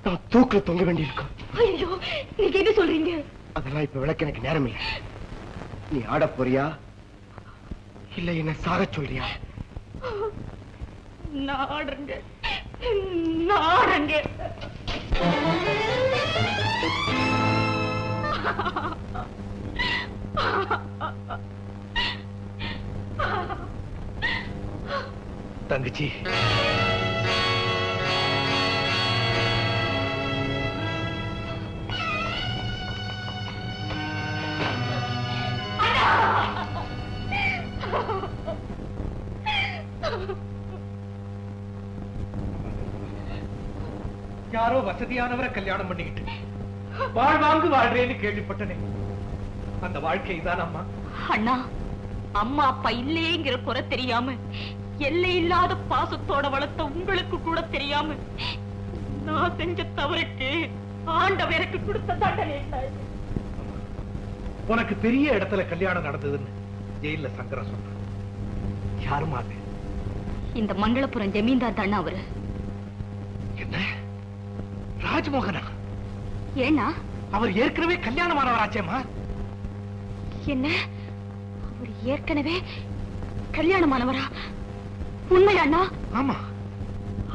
நான் தூக்கில தொங்க வேண்டியிருக்கும். ஐயோ, நீங்க என்ன சொல்றீங்க? அதெல்லாம் இப்ப விளக்க எனக்கு நேரம் இல்லை. நீ ஆட போறியா இல்ல என்ன சாக சொல்றியா? நாடுங்க. தங்கச்சி, யாரோ வசதியானவரை கல்யாணம் பண்ணிக்கிட்டு வாழ்வாங்கு வாழ்றேன்னு கேள்விப்பட்டனே, அந்த வாழ்க்கை தான் அம்மா. அண்ணா, அம்மா அப்பா இல்லையேங்கிற குறை தெரியாம எல்லை இல்லாத பாசத்தோட வளர்த்த உங்களுக்கு கூட தெரியாம நான் செஞ்ச தவறுக்கு ஆண்டவர் எனக்கு கொடுத்த தண்டனை என்ன? உனக்கு பெரிய இடத்துல கல்யாணம் நடந்ததுன்னு ஜெயில சங்கர சொன்ன. யாருமா அது? இந்த மங்களபுரம் ஜமீன்தார் தானே அவரு. என்ன, ராஜமோகனா? ஏன்னா அவர் ஏற்கனவே கல்யாணமானவராச்சேமா. என்ன, அவர் ஏற்கனவே கல்யாணமானவரா? உண்மையாண்ணா? ஆமா.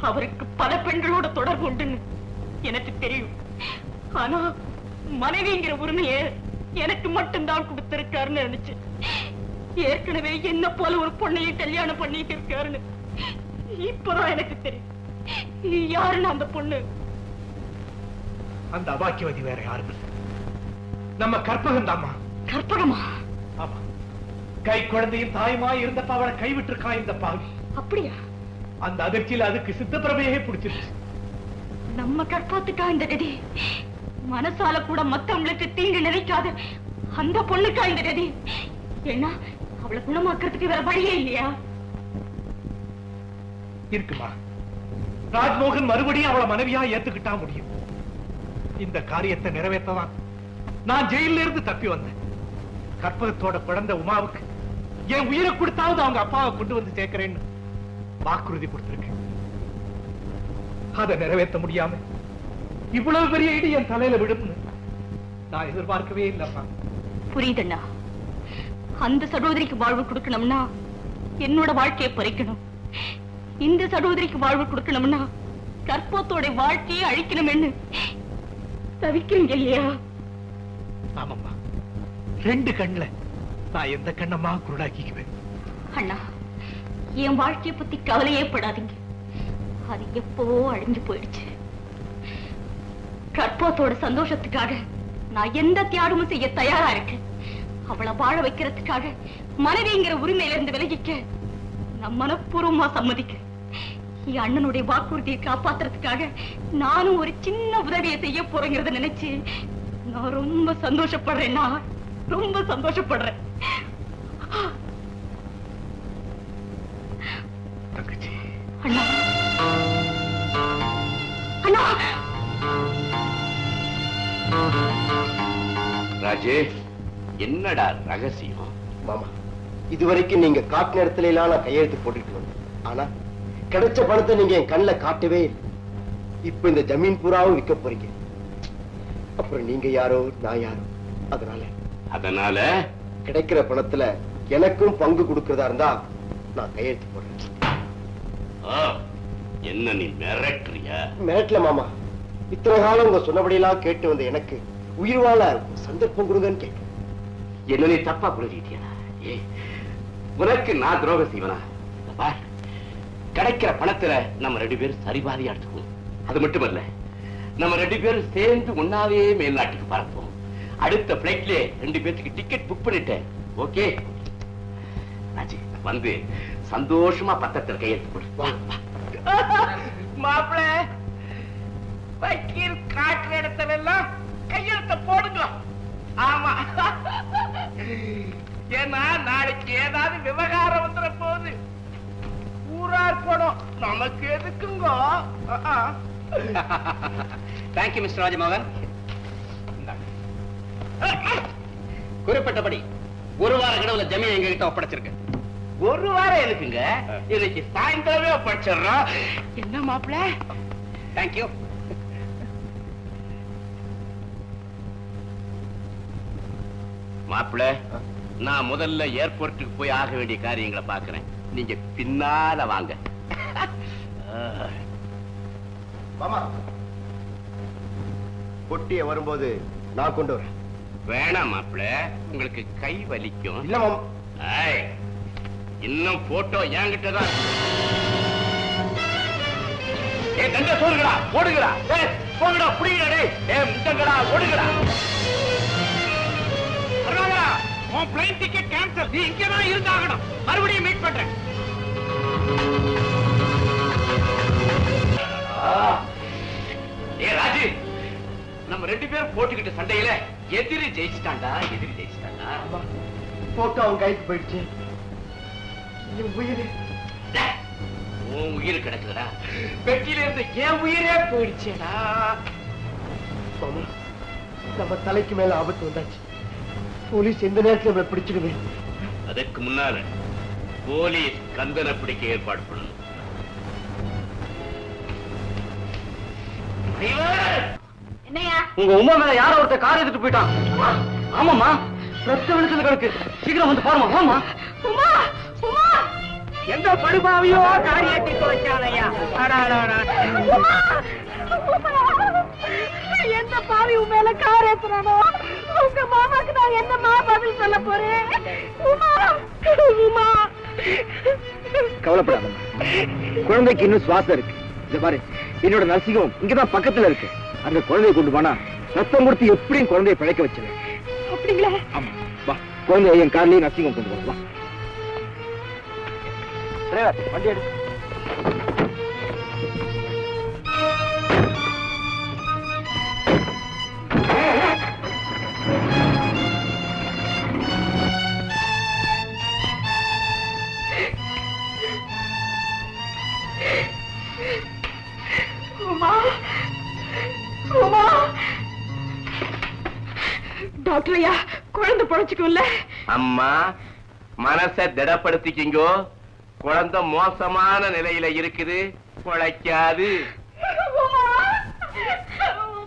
அவருக்கு பல பெண்களோட தொடர்பு உண்டுன்னு எனக்கு தெரியும். ஆனா மனைவிங்கிற உரிமையை எனக்கு மட்டும்தான் கொடுத்திருக்காருன்னு நினைச்சு ஏற்கனவே என்ன போல ஒரு பொண்ணையை கல்யாணம் பண்ணிட்டு இருக்காருன்னு இப்பதான் எனக்கு தெரியும். யாருன்னு அந்த பொண்ணு? அந்த அபாக்கியவதி வேற யாரும் இல்லை, நம்ம கற்பகம் தாமா. கற்பகமா? ஆமா, கை குழந்தையும் தாயுமாய் இருந்தப்ப அவளை கைவிட்டிருக்கான் இந்த பாவி. அப்படியா? அந்த அதிர்ச்சியில அதுக்கு சித்தப்பிரமையே பிடிச்சிருச்சு. நம்ம கற்பத்துக்கா இந்த கதி? மனசால கூட மத்தவங்களுக்கு தீங்கு நினைக்காத அந்த பொண்ணுக்கா இந்த கதி? ஏன்னா அவளை குணமாக்குறதுக்கு வேற வழியே இல்லையா? இருக்குமா, ராஜ்மோகன் மறுபடியும் அவளை மனைவியா ஏத்துக்கிட்டா முடியும். இந்த காரியத்தை நிறைவேற்றதான் நான் ஜெயில இருந்து தப்பி வந்தேன். கற்பகத்தோட குழந்தை உமாவுக்கு என் உயிரை கொடுத்தாவது அவங்க அப்பாவை கொண்டு வந்து சேர்க்கிறேன்னு வாக்குறுதி கொடுத்திருக்கேன். அதை நிறைவேற்ற முடியாம இவ்வளவு பெரிய இடி என் தலையில விடும்னு நான் எதிர்பார்க்கவே இல்லப்பா. புரியுதுண்ணா. அந்த சகோதரிக்கு வாழ்வு கொடுக்கணும்னா என்னோட வாழ்க்கையை பறிக்கணும். இந்த சகோதரிக்கு வாழ்வு கொடுக்கணும்னா கற்பத்தோட வாழ்க்கையை அழிக்கணும்னு தவிக்கிறீங்க இல்லையா? ஆமாம்மா, 2 கண்ணுல நான் எந்த கண்ணம்மா குருடாக்கிக்குவேன். அண்ணா, என் வாழ்க்கையை பத்தி கவலையே படாதீங்க. அது எப்பவோ அழிஞ்சு போயிடுச்சு. கற்பத்தோட சந்தோஷத்துக்காக நான் எந்த தியாகமும் செய்ய தயாரா இருக்கேன். அவளை வாழ வைக்கிறதுக்காக மனைவிங்கிற உரிமையில இருந்து விலகிக்க நான் மனப்பூர்வமா சம்மதிக்கிறேன். என் அண்ணனுடைய வாக்குறுதியை காப்பாத்துறதுக்காக நானும் ஒரு சின்ன உதவியை செய்ய போறேங்கிறத நினைச்சு நான் ரொம்ப சந்தோஷப்படுறேன். நான் ரொம்ப சந்தோஷப்படுறேன். தங்கச்சி. அண்ணா, அண்ணா. ராஜே, என்னடா ரகசியம்? மாமா, இதுவரைக்கும் நீங்க காட்டு நேரத்துல எல்லாம் நான் கையெழுத்து போட்டுட்டு வந்தேன். ஆனா கிடைச்ச பணத்தை நீங்க என் கண்ணுல காட்டவே இல்லை. இப்ப இந்த ஜமீன் பூராவும் விற்க போறீங்க. அப்புறம் நீங்க யாரோ நான் யாரோ. அதனால கிடைக்கிற பணத்துல எனக்கும் பங்கு கொடுக்கறதா இருந்தா நான் கையெழுத்து போடுறேன். என்ன நீ மிரட்டுறியா? மிரட்டல மாமா. இத்தனை காலம் உங்க சொன்னபடியெல்லாம் கேட்டு வந்த எனக்கு உயிர் வாழ சந்தர்ப்பம் கொடுங்கன்னு கேட்க. என்ன நீ தப்பா புரிஞ்சுக்கிட்டியா? உனக்கு நான் துரோகம் செய்வனா? கிடைக்கிற பணத்துல நம்ம 2 பேரும் சரிபாதியா எடுத்துக்குவோம். அது மட்டுமல்ல, நம்ம 2 பேரும் சேர்ந்து ஒன்னாவே மேல்நாட்டுக்கு பறப்போம். அடுத்த பிளைட்ல 2 பேருக்கு டிக்கெட் புக் பண்ணிட்டேன். ஓகே ராஜி, வந்து சந்தோஷமா பத்திரத்துல கையெழுத்து போடு. மாப்பிள்ள, வக்கீல் காட்டுற இடத்துலாம் கையெழுத்த போடுங்க. ஆமா, ஏன்னா நாளைக்கு ஏதாவது விவகாரம் வந்துட போகுது. ஊரார் படம் நமக்கு எதுக்குங்க? Thank you mister Rajamohan. குறிப்பிட்டபடி 1 வார கடவுள ஜமீன் எங்க கிட்ட ஒப்படைச்சிருக்கு. 1 வாரம் இருக்குங்க. இன்னைக்கு சாயந்தரமே படிச்சிடறோம். என்ன மாப்பிள்ள? தேங்க்யூ. மாப்பிள்ள, நான் முதல்ல ஏர்போர்ட்டுக்கு போய் ஆக வேண்டிய காரியங்களை பாக்குறேன். நீங்க பின்னால வாங்க. மாமா, பொட்டிய வரும்போது நான் கொண்டு வரேன். வேணாம் மாப்பிள்ள, உங்களுக்கு கை வலிக்கும். இல்ல மாமா. இன்னும் போட்டோ என்கிட்டதான். தண்ட சோறுகளா ஓடுகிறா, போங்கடா புடிங்கடா, முட்டங்கடா ஓடுகிறா. உன் பிளைன் டிக்கெட் கேன்சல். நீ இங்கதான் இருந்தாகணும். மறுபடியும் மீட் பண்றேன். ராஜி, நம்ம 2 பேரும் போட்டுக்கிட்ட சண்டையில எதிரி ஜெயிச்சுட்டாண்டா. போட்டோ அவன் கைக்கு போயிடுச்சு. உன் உயிர் கிடக்குதுடா. பெட்டியில இருந்து என் உயிரே போயிடுச்சேடா. நம்ம தலைக்கு மேல ஆபத்து வந்தாச்சு. போலீஸ் எந்த நேரத்தில் நம்மளை பிடிச்சிடுவே. அதுக்கு முன்னால போலீஸ் கந்தனை பிடிக்க ஏற்பாடு பண்ணணும். என்னையா? உங்க உமா மேல யாரோ ஒருத்தர் கார் எடுத்துட்டு போயிட்டான். ஆமாமா, ரத்த விழுத்துல கிடக்கு. சீக்கிரம் வந்து பாருமா. ஆமா, உமா, உமா, எந்த படுபாவியோ காரியத்தை போச்சாலையா? எந்த பாவி உன் மேல கார் ஏத்துறானோ உங்க மாமாக்கு நான் என்னமா பதில் சொல்ல போறேன்? உமா, உமா. கவலைப்படாத, குழந்தைக்கு இன்னும் சுவாசம் இருக்கு. இந்த பாரு, என்னோட நர்சிங்கம் இங்கதான் பக்கத்துல இருக்கு. அந்த குழந்தையை கொண்டு போனா ரத்தம் கொடுத்து எப்படியும் குழந்தையை பிழைக்க வச்சிருவேன். அப்படிங்களா? ஆமா, வா, குழந்தைய என் கார்லயே நர்சிங்கம் கொண்டு போகலாம். வண்டி எடு. டாக்டர் ஐயா, குழந்தை பொழைச்சுக்கும்ல? அம்மா, மனசை திடப்படுத்திக்கிங்கோ. குழந்தை மோசமான நிலையில இருக்குது, பொழைக்காது.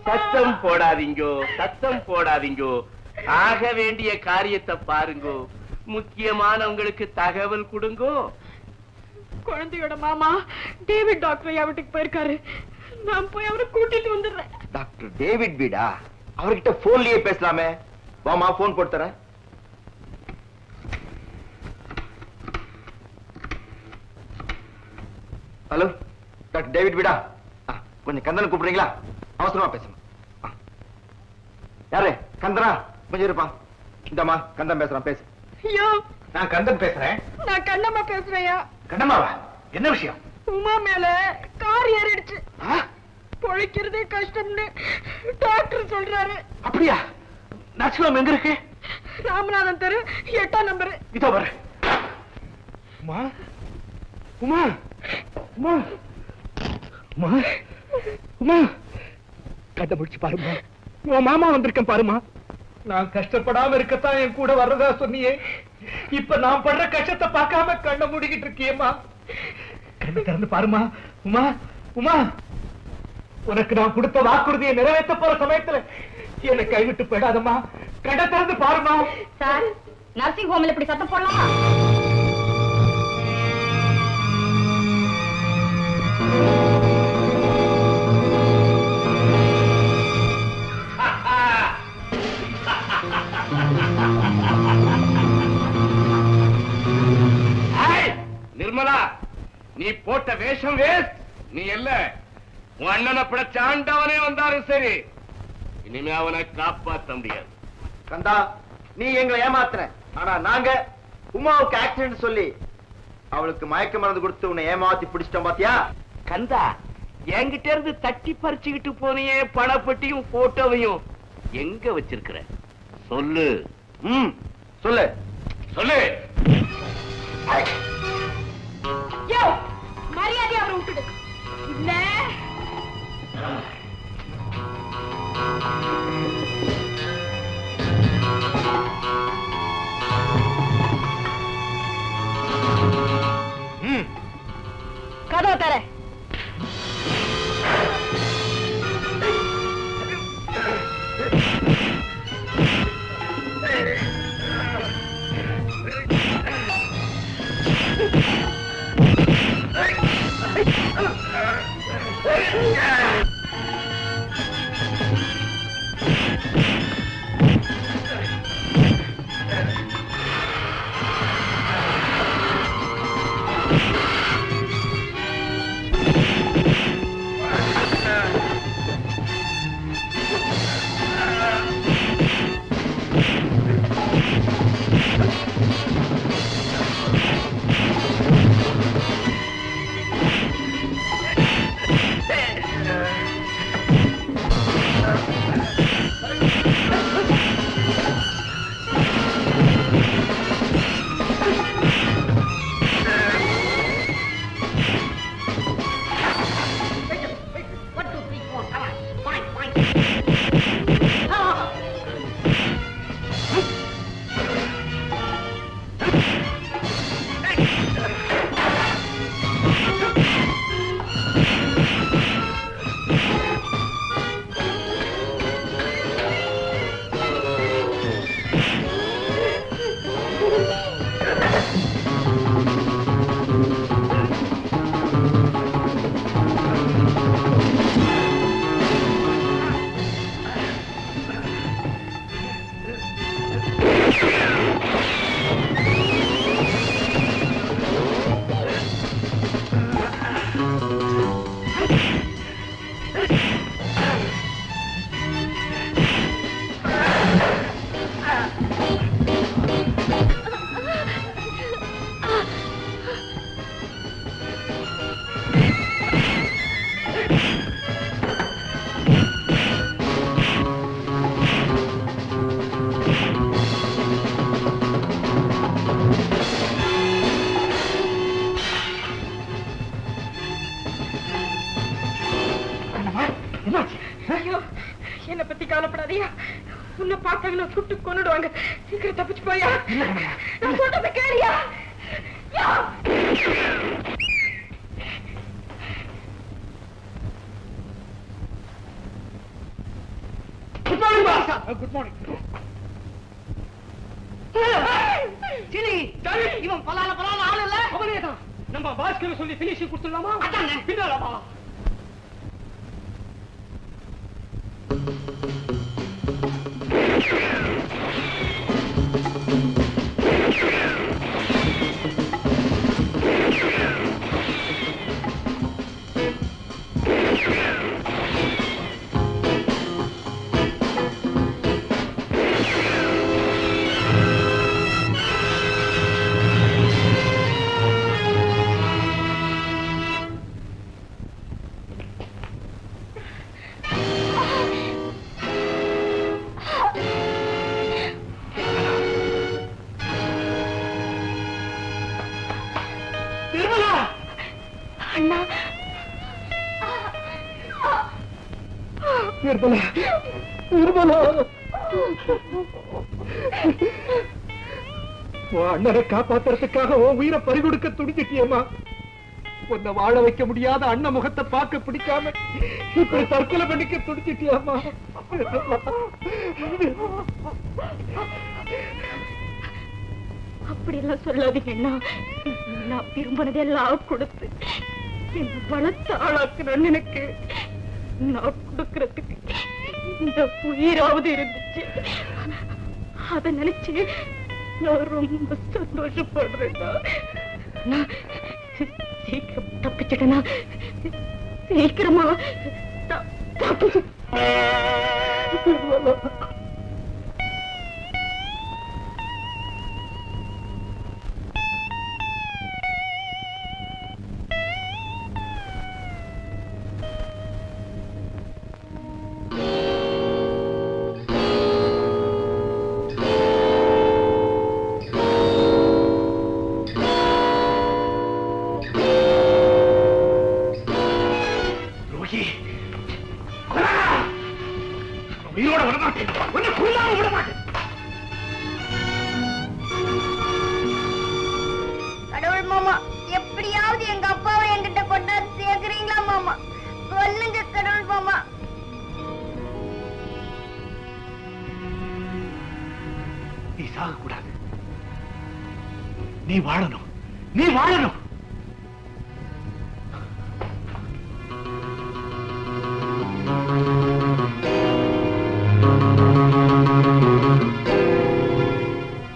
சத்தம் போடாதீங்கோ, சத்தம் போடாதீங்கோ. ஆக வேண்டிய காரியத்தை பாருங்கோ. முக்கியமானவங்களுக்கு தகவல் கொடுங்கோ. குழந்தையோட மாமா டேவிட் டாக்டர் வீட்டுக்கு போயிருக்காரு. நான் போய் அவரை கூட்டிட்டு வந்துடுறேன். டாக்டர் டேவிட் வீடா? அவர்கிட்ட போன்லயே பேசலாமே. வாமா, போன் போட்டு தரேன். ஹலோ, டாக்டர் டேவிட் வீடா? கொஞ்சம் கந்தனை கூப்பிடுறீங்களா? அவசரமா பேசணும். யாரு? கந்தனா? கொஞ்சம் இருப்பா. இந்தம்மா கந்தன் பேசுறான், பேசு. ஐயோ, நான் கந்தன் பேசுறேன். நான் கண்ணம்மா பேசுறேயா. கண்ணம்மாவா? என்ன விஷயம்? உமா மேல கார் ஏறிடுச்சு. பொழைக்கிறதே கஷ்டம்னு டாக்டர் சொல்றாரு. அப்படியா? நர்சிங் எங்க இருக்கு? ராமநாதன் தெரு 8ஆம் நம்பர். இதோ வர. உமா, உமா, உமா, உமா, உமா, கண்ண முடிச்சு பாருமா. உன் மாமா வந்திருக்கேன் பாருமா. நான் கஷ்டப்படாம இருக்கத்தான் என் கூட வர்றதா சொன்னியே. இப்ப நான் படுற கஷ்டத்தை பார்க்காம கண்ண மூடிக்கிட்டு இருக்கியேம்மா. கண்ணை திறந்து பாருமா. உமா, உமா, உனக்கு நான் கொடுத்த வாக்குறுதியை நிறைவேற்ற போற சமயத்துல என்னை கைவிட்டு போயிடாதம்மா. கண்ணை திறந்து பாருமா. சார், நர்சிங் ஹோம்ல இப்படி சத்தம் போடலாமா? நிர்மலா, நீ போட்ட வேஷம் வேஸ்ட். நீ இல்ல, உன் அண்ணனை பிடிச்ச ஆண்டவனே வந்தாலும் சரி, இனிமே அவனை காப்பாற்ற முடியாது. கந்தா, நீ எங்களை ஏமாத்துற. ஆனா நாங்க உமாவுக்கு ஆக்சிடென்ட் சொல்லி அவளுக்கு மயக்க மருந்து கொடுத்து உன்னை ஏமாத்தி பிடிச்சிட்டோம் பாத்தியா? கந்தா, என்கிட்ட இருந்து தட்டி பறிச்சுக்கிட்டு போனியே பணப்பட்டியும் போட்டோவையும் எங்க வச்சிருக்கிற? சொல்லு. சொல்லு, சொல்லு. யோ, மரியாதை அவரை விட்டுடு. இல்ல கதவை தர. என்ன பத்தி கவலைப்படாதீங்க. உன்னை பார்த்தாங்கன்னா சுட்டு கொன்னுடுவாங்க. சீக்கிரம் தப்பிச்சு போயா. நான் சொல்றத கேளியா. Good morning. சிலி இவன் பலால ஆள் இல்ல. அவனேதான். நம்ம பாஸ்கர் சொல்லி பினிஷிங் கொடுத்துடலாமா? பின்னாலமா? அண்ணனை காப்பாத்துறதுக்காக உன் உயிரை பறிகொடுக்க துணிஞ்சிட்டியம்மா. உன்னை வாழ வைக்க முடியாத அண்ணன் முகத்தை பார்க்க பிடிக்காம இப்படி தற்கொலை பண்ணிக்க துணிஞ்சிட்டியம்மா. அப்படி எல்லாம் சொல்லாதீங்கன்னா, நான் விரும்பினதெல்லாம் கொடுத்து என் பலத்தை ஆளாக்குறேன்னு எனக்கு நான் கொடுக்கறதுக்கு இந்த உயிராவது இருந்துச்சு. அத நினைச்சு நான் ரொம்ப சந்தோஷப்படுறேன்னா. சீக்கிரம் தப்பிச்சிட்டேனா? சீக்கிரமா தப்பிச்சு நீ வாழணும், நீ வாழணும்.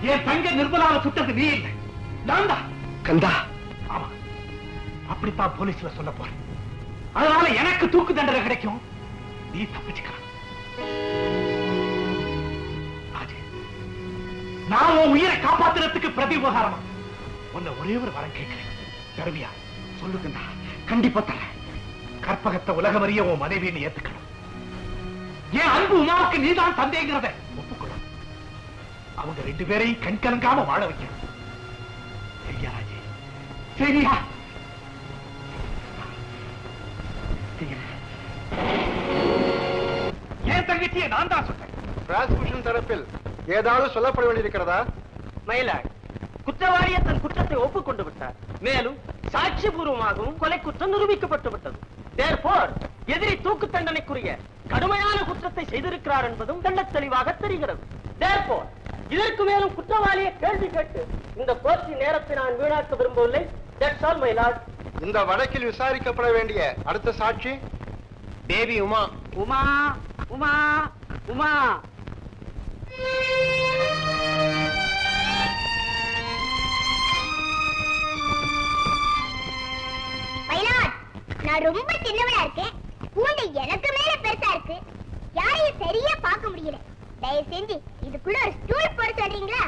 என் தங்க நிர்மலாவை சுட்டது நீ இல்லை, நான் தான். கந்தா, ஆமா, அப்படித்தான் போலீஸ்ல சொல்ல போறேன். அதனால எனக்கு தூக்கு தண்டனை கிடைக்கும், நீ தப்பிச்சுக்கலாம். நான் உன் உயிரை காப்பாத்துறதுக்கு பிரதி உபகாரமா உன்னை ஒரே ஒரு வரம் கேட்கிறேன். தருவியா? சொல்லுங்கண்ணா. கண்டிப்பா தரேன். கற்பகத்தை உலகம் அறிய உன் மனைவியை ஏத்துக்கணும். என் அன்பு உமாவுக்கு நீதான் தந்தைங்கிறத ஒப்புக்கொள்ளும். அவங்க ரெண்டு பேரையும் கண்கலங்காம வாழ வைக்கணும். சரியா ராஜே? சரியா? என் தங்கச்சியை நான் தான் சொன்னேன். பிராசிகியூஷன் தரப்பில் ஏதாவது சொல்லப்பட வேண்டியிருக்கிறதா? மயிலாள், குற்றவாளியை தன் குற்றத்தை ஒப்புக்கொண்டு விட்டார். மேலும் சாட்சிபூர்வமாகவும் கொலை குற்றம் நிரூபிக்கப்பட்டு விட்டது. Therefore, எதிரி தூக்கு தண்டனைக்குரிய கடுமையான குற்றத்தை செய்திருக்கிறார் என்பதும் தெள்ளத் தெளிவாக தெரிகிறது. Therefore, இதற்கு மேலும் குற்றவாளியை கேள்வி கேட்டு இந்த கோர்ட்டின் நேரத்தை நான் வீணாக்க விரும்பவில்லை. That's all, my lord. இந்த வழக்கில் விசாரிக்கப்பட வேண்டிய அடுத்த சாட்சி தேவி உமா. உமா உமா உமா. நான் ரொம்ப சின்னவளா இருக்கேன், கூண்டை எனக்கு மேல பெருசா இருக்கு, யாரையும் சரியா பார்க்க முடியல. தயவு செஞ்சு இதுக்குள்ள ஒரு ஸ்டூல் போட சொல்றீங்களா?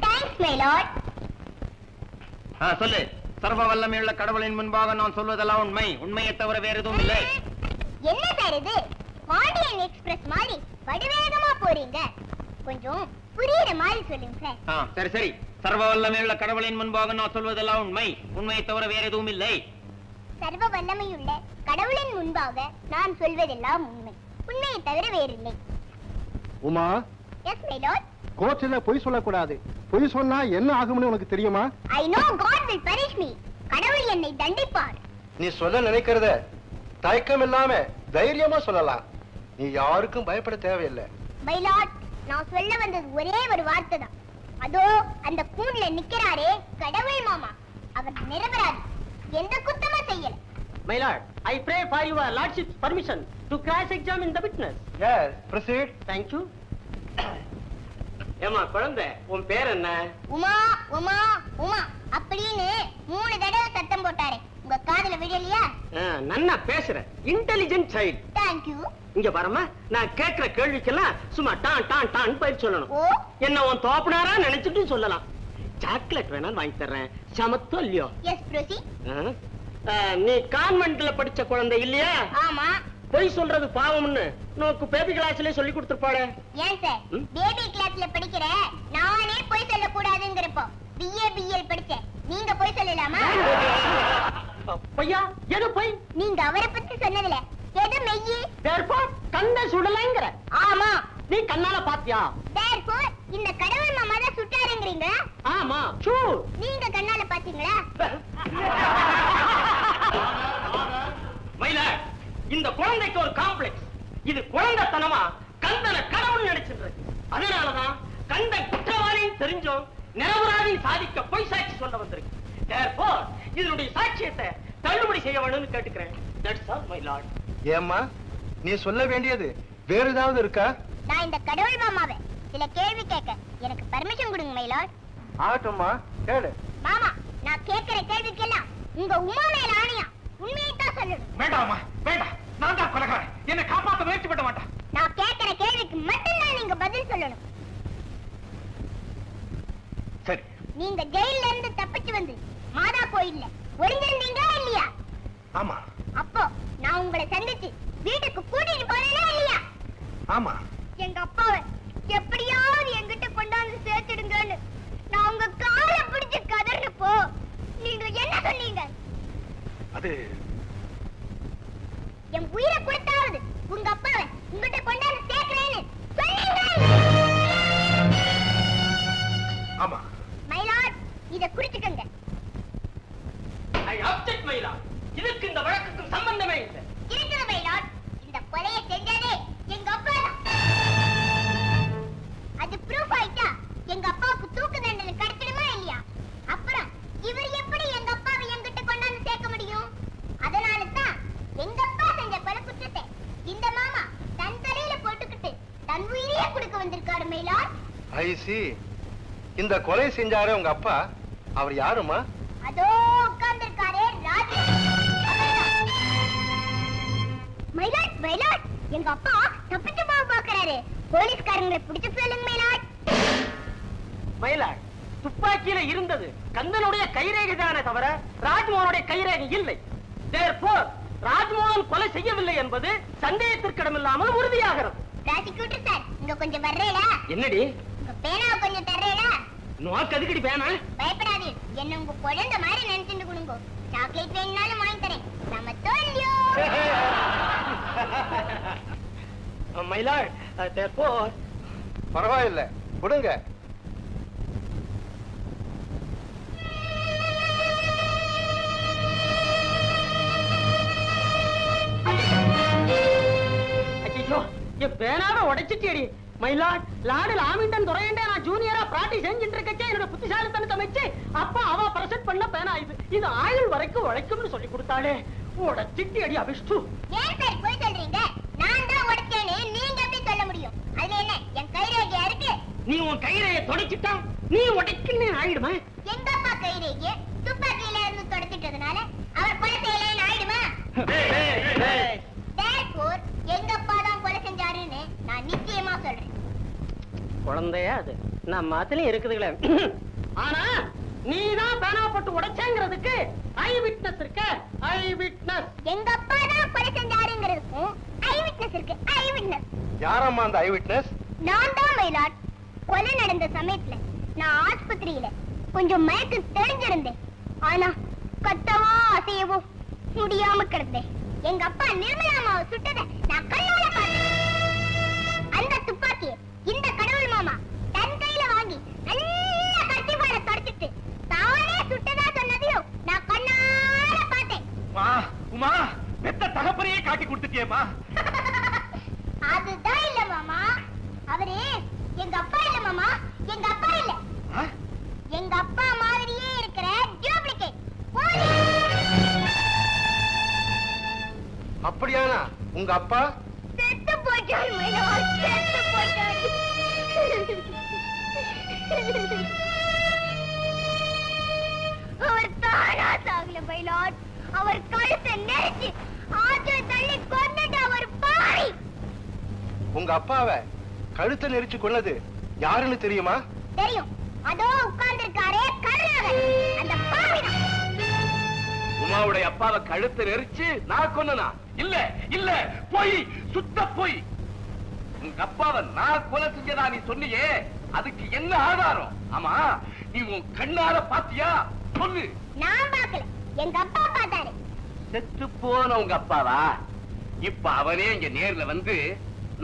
Thanks my Lord. சொல்லு. சர்வ வல்லமையுள்ள கடவுளின் முன்பாக நான் சொல்வதெல்லாம் உண்மை, உண்மையை தவிர வேற எதுவும் இல்லை. என்ன சார் இது? பாண்டியன் எக்ஸ்பிரஸ் மாதிரி வடிவேகமா போறீங்க, கொஞ்சம் புரியுற மாதிரி சொல்லுங்க சார். சரி சரி. சர்வ வல்லமையுள்ள கடவுளின் முன்பாக நான் சொல்வதெல்லாம் உண்மை, உண்மையை தவிர வேற எதுவும் இல்லை. சர்வ வல்லமையுள்ள கடவுளின் முன்பாக நான் சொல்வதெல்லாம் உண்மை, உண்மையை தவிர வேறில்லை. உமா. Yes my lord. கோர்ட்ல பொய் சொல்லக்கூடாது. பொய் சொன்னா என்ன ஆகும்னு உனக்கு தெரியுமா? I know God will punish me. கடவுள் என்னை தண்டிப்பார். நீ சொல்ல நினைக்கிறத தயக்கம் இல்லாம தைரியமா சொல்லலாம். நீ யாருக்கும் பயப்பட தேவையில்லை. மை லார்ட், நான் சொல்ல வந்தது ஒரே ஒரு வார்த்தை தான். அதோ அந்த கூண்டுல நிக்கிறாரே கடவுள் மாமா, அவர் நிரபராதி, எந்த குத்தமும் செய்யல. My lord, I pray for your lordship's permission to cross-examine the witness. Yes, proceed. Thank you. ஏமா குழந்தை, உன் பேர் என்ன? உமா உமா உமா அப்படின்னு 3 தடவை சத்தம் போட்டாரே, உங்க காதுல விழலையா? நன்னா பேசுற, இன்டெலிஜென்ட் சைல்ட். Thank you. இங்க பாருமா, நான் கேக்குற கேள்விக்கெல்லாம் சும்மா டான் டான் டான் பதில் சொல்லணும். ஓ, என்ன உன் தோப்பனாரா நினைச்சிட்டு சொல்லலாம். சாக்லேட் வேணா வாங்கி தர்றேன், சமத்தோ இல்லையோ? yes proceed. நீ கான்வென்ட்ல படிச்ச குழந்தை இல்லையா? ஆமா. பொய் சொல்றது பாவம்னு நோக்கு பேபி கிளாஸ்லயே சொல்லி கொடுத்துருப்பாளே. ஏன் சார் பேபி கிளாஸ்ல படிக்கிற நானே போய் சொல்ல கூடாதுங்கறப்போ BA படிச்சேன், நீங்க போய் சொல்லலாமா? பொய்யா? எது பொய்? நீங்க அவரை பத்தி சொன்னதுல எது மெய்யி? therefore கண்ணை சுடலைங்கற. ஆமா. நீ கண்ணால பாத்தியா? therefore இந்த கடவுள் மாமா தான் சுட்டாருங்கறீங்க. ஆமா. sure. நீங்க கண்ணால பாத்தீங்களா? மயில, இந்த குழந்தைக்கு ஒரு காம்ப்ளெக்ஸ். இது குழந்தைத்தனமா கந்தனை கடவுள் நினைச்சிருக்கு. அதனாலதான் கந்த குற்றவாளின்னு தெரிஞ்சும் நிரபராதின்னு சாதிக்க பொய் சாட்சி சொல்ல வந்திருக்கு. therefore இதனுடைய சாட்சியத்தை தள்ளுபடி செய்ய வேணும்னு கேட்டுக்கிறேன். that's all my lord. ஏம்மா, நீ சொல்ல வேண்டியது வேற ஏதாவது இருக்கா? நான் இந்த கடவுள் மாமாவை சில கேள்வி கேட்க எனக்கு பர்மிஷன் கொடுங்க மை லார்ட். ஆகட்டும்மா, கேளு. மாமா, நான் கேட்கிற கேள்விக்கெல்லாம் உங்க உமா மேல ஆணையா உண்மையை தான் சொல்லணும். வேண்டாமா, வேண்டாம். நான் தான் கொலைகாரன், என்னை காப்பாற்ற முயற்சி பண்ண மாட்டேன். நான் கேட்கிற கேள்விக்கு மட்டும்தான் நீங்க பதில் சொல்லணும். சரி. நீங்க ஜெயில இருந்து தப்பிச்சு வந்து மாதா கோயில்ல ஒளிஞ்சிருந்தீங்களா இல்லையா? ஆமா. அப்போ நான் உங்களை சந்திச்சு வீட்டுக்கு கூட்டிட்டு போறேனா இல்லையா? ஆமா. எங்க அப்பாவை எப்படியாவது என்கிட்ட கொண்டாந்து சேர்த்துடுங்கன்னு நான் உங்க காலை பிடிச்சு கதறினப்போ நீங்க என்ன சொன்னீங்க? அது என் உயிரை கொடுத்தாவது உங்க அப்பாவை உங்ககிட்ட கொண்டாந்து சேர்க்கிறேன்னு சொன்னீங்க. ஆமா. மை லார்ட், இத குறிச்சுக்கங்க. I object my lord. இதுக்கு இந்த வழக்குக்கு சம்பந்தமே இல்லை. இருக்குது மை லார்ட். இந்த கொலையை செஞ்சதே எங்க அப்பா தான். அது ப்ரூஃப் ஆயிட்டா எங்க அப்பாவுக்கு தூக்கு தண்டனை கிடைச்சிடுமா இல்லையா? அப்புறம் இவர் எப்படி எங்க அப்பாவை என்கிட்ட கொண்டாந்து சேர்க்க முடியும்? அதனால தான் எங்க அப்பா செஞ்ச கொலை குற்றத்தை இந்த மாமா தன் தலையில போட்டுக்கிட்டு தன் உயிரையே கொடுக்க வந்திருக்காரு மை லார்ட். I see. இந்த கொலை செஞ்சாரே உங்க அப்பா, அவர் யாருமா? அதோ உட்கார்ந்திருக்காரே ராஜு. மை லார்ட், எங்க அப்பா தப்பிச்சு போக பாக்குறாரு. போலீஸ்காரங்களை பிடிச்சு சொல்லுங்க மை லார்ட். மயிலாட், துப்பாக்கியில இருந்தது கந்தனுடைய கைரேகை தானே தவிர ராஜ்மோகனுடைய கைரேகை இல்லை. therefore ராஜ்மோகன் கொலை செய்யவில்லை என்பது சந்தேகத்திற்கிடமில்லாமல் உறுதியாகிறது. ப்ராசிக்யூட்டர் சார், இங்க கொஞ்சம் வர்றேடா. என்னடி? உங்க பேனாவை கொஞ்சம் தர்றேடா. நோக்கு அதுக்கடி பேனா? பயப்படாதீர், என்ன உங்க குழந்தை மாதிரி நினைச்சுட்டு கொடுங்க. சாக்லேட் வேணும்னாலும் வாங்கி தரேன். நம்ம தோல்வியோ. மயிலாட், therefore பரவாயில்லை, கொடுங்க. ஐயோ, என் பேனாவை உடைச்சிட்டேடி. மயிலாட், லாடு லாமிண்டன் துறையண்டே நான் ஜூனியரா பிராக்டிஸ் செஞ்சுட்டு இருக்கச்சே என்னோட புத்திசாலித்தனத்தை வச்சு அப்பா அவ பிரசன்ட் பண்ண பேனா இது ஆயுள் வரைக்கும் உழைக்கும்னு சொல்லி கொடுத்தாளே. உடைச்சிட்டேடி அபிஷ்டு. ஏன் சார் போய் சொல்றீங்க? நான் தான் உடைச்சேன்னு நீங்க எப்படி சொல்ல முடியும்? அதுல என்ன என் கைரேகையா இருக்கு? நீ உன் கைரேகையை தொடச்சிட்டா நீ உடைக்குன்னு ஆயிடுமா? எங்க அப்பா கைரேகையை துப்பாக்கியில இருந்து தொடச்சிட்டதுனால அவர் கொலை செய்யலன்னு ஆயிடுமா? therefore எங்க அப்பா தான் கொலை செஞ்சாருன்னு நான் நிச்சயமா சொல்றேன். குழந்தையா அது நம்ம மாத்திலையும் இருக்குதுங்களே. ஆனா நீதான் பேனா போட்டு உடைச்சேங்கிறதுக்கு ஐ விட்னஸ் இருக்க. ஐ விட்னஸ். எங்க அப்பா தான் கொலை செஞ்சாருங்கிறதுக்கும் ஐ விட்னஸ் இருக்கு. ஐ விட்னஸ். யாரம்மா அந்த ஐ விட்னஸ்? நான் தான் மை லார்ட். கொலை நடந்த சமயத்துல நான் ஆஸ்பத்திரியில கொஞ்சம் மயக்கு தெளிஞ்சிருந்தேன். ஆனா கத்தவோ அசையவோ முடியாம கிடந்தேன். எங்க அப்பா நிர்மலாமாவை சுட்டதை நான் கண்ணால பார்த்தேன். அந்த துப்பாக்கியை இந்த கடவுள் மாமா தன் கையில வாங்கி நல்ல கத்திபால தொடச்சிட்டு தானே சுட்டதா சொன்னதையும் நான் கண்ணால பார்த்தேன். உமா, பெத்த தகப்ப தகப்பனையே காட்டி கொடுத்துட்டியேம்மா. அதுதான் இல்ல மாமா, அவரு எங்க அப்பா இல்ல மாமா, எங்க அப்பா இல்ல, எங்க அப்பா மாதிரியே இருக்கிற டூப்ளிகேட். அப்படியானா உங்க அப்பா செத்து போயிட்டாரு மைலாட், செத்து போயிட்டாரு. அவர் தானா சாகல மைலாட், அவர் கழுத்தை நெரிச்சு ஆற்று தள்ளி கொன்னுட்டு அவர் பாரி. உங்க அப்பாவை கழுத்தை நெரிச்சு கொன்னது யாருன்னு தெரியுமா? தெரியும், அதோ உட்கார்ந்து இருக்காரே கருணாகர், அந்த பாவிதான். உமாவுடைய அப்பாவை கழுத்தை நெரிச்சு நான் கொன்னனா? இல்ல இல்ல, போய், சுத்த போய். உங்க அப்பாவை நான் கொலை செஞ்சதா நீ சொன்னியே, அதுக்கு என்ன ஆதாரம்? ஆமா, நீ உன் கண்ணால பாத்தியா? சொல்லு. நான் பார்க்கல, எங்க அப்பா பார்த்தாரு. செத்து போன உங்க அப்பாவா? இப்ப அவனே இங்க நேர்ல வந்து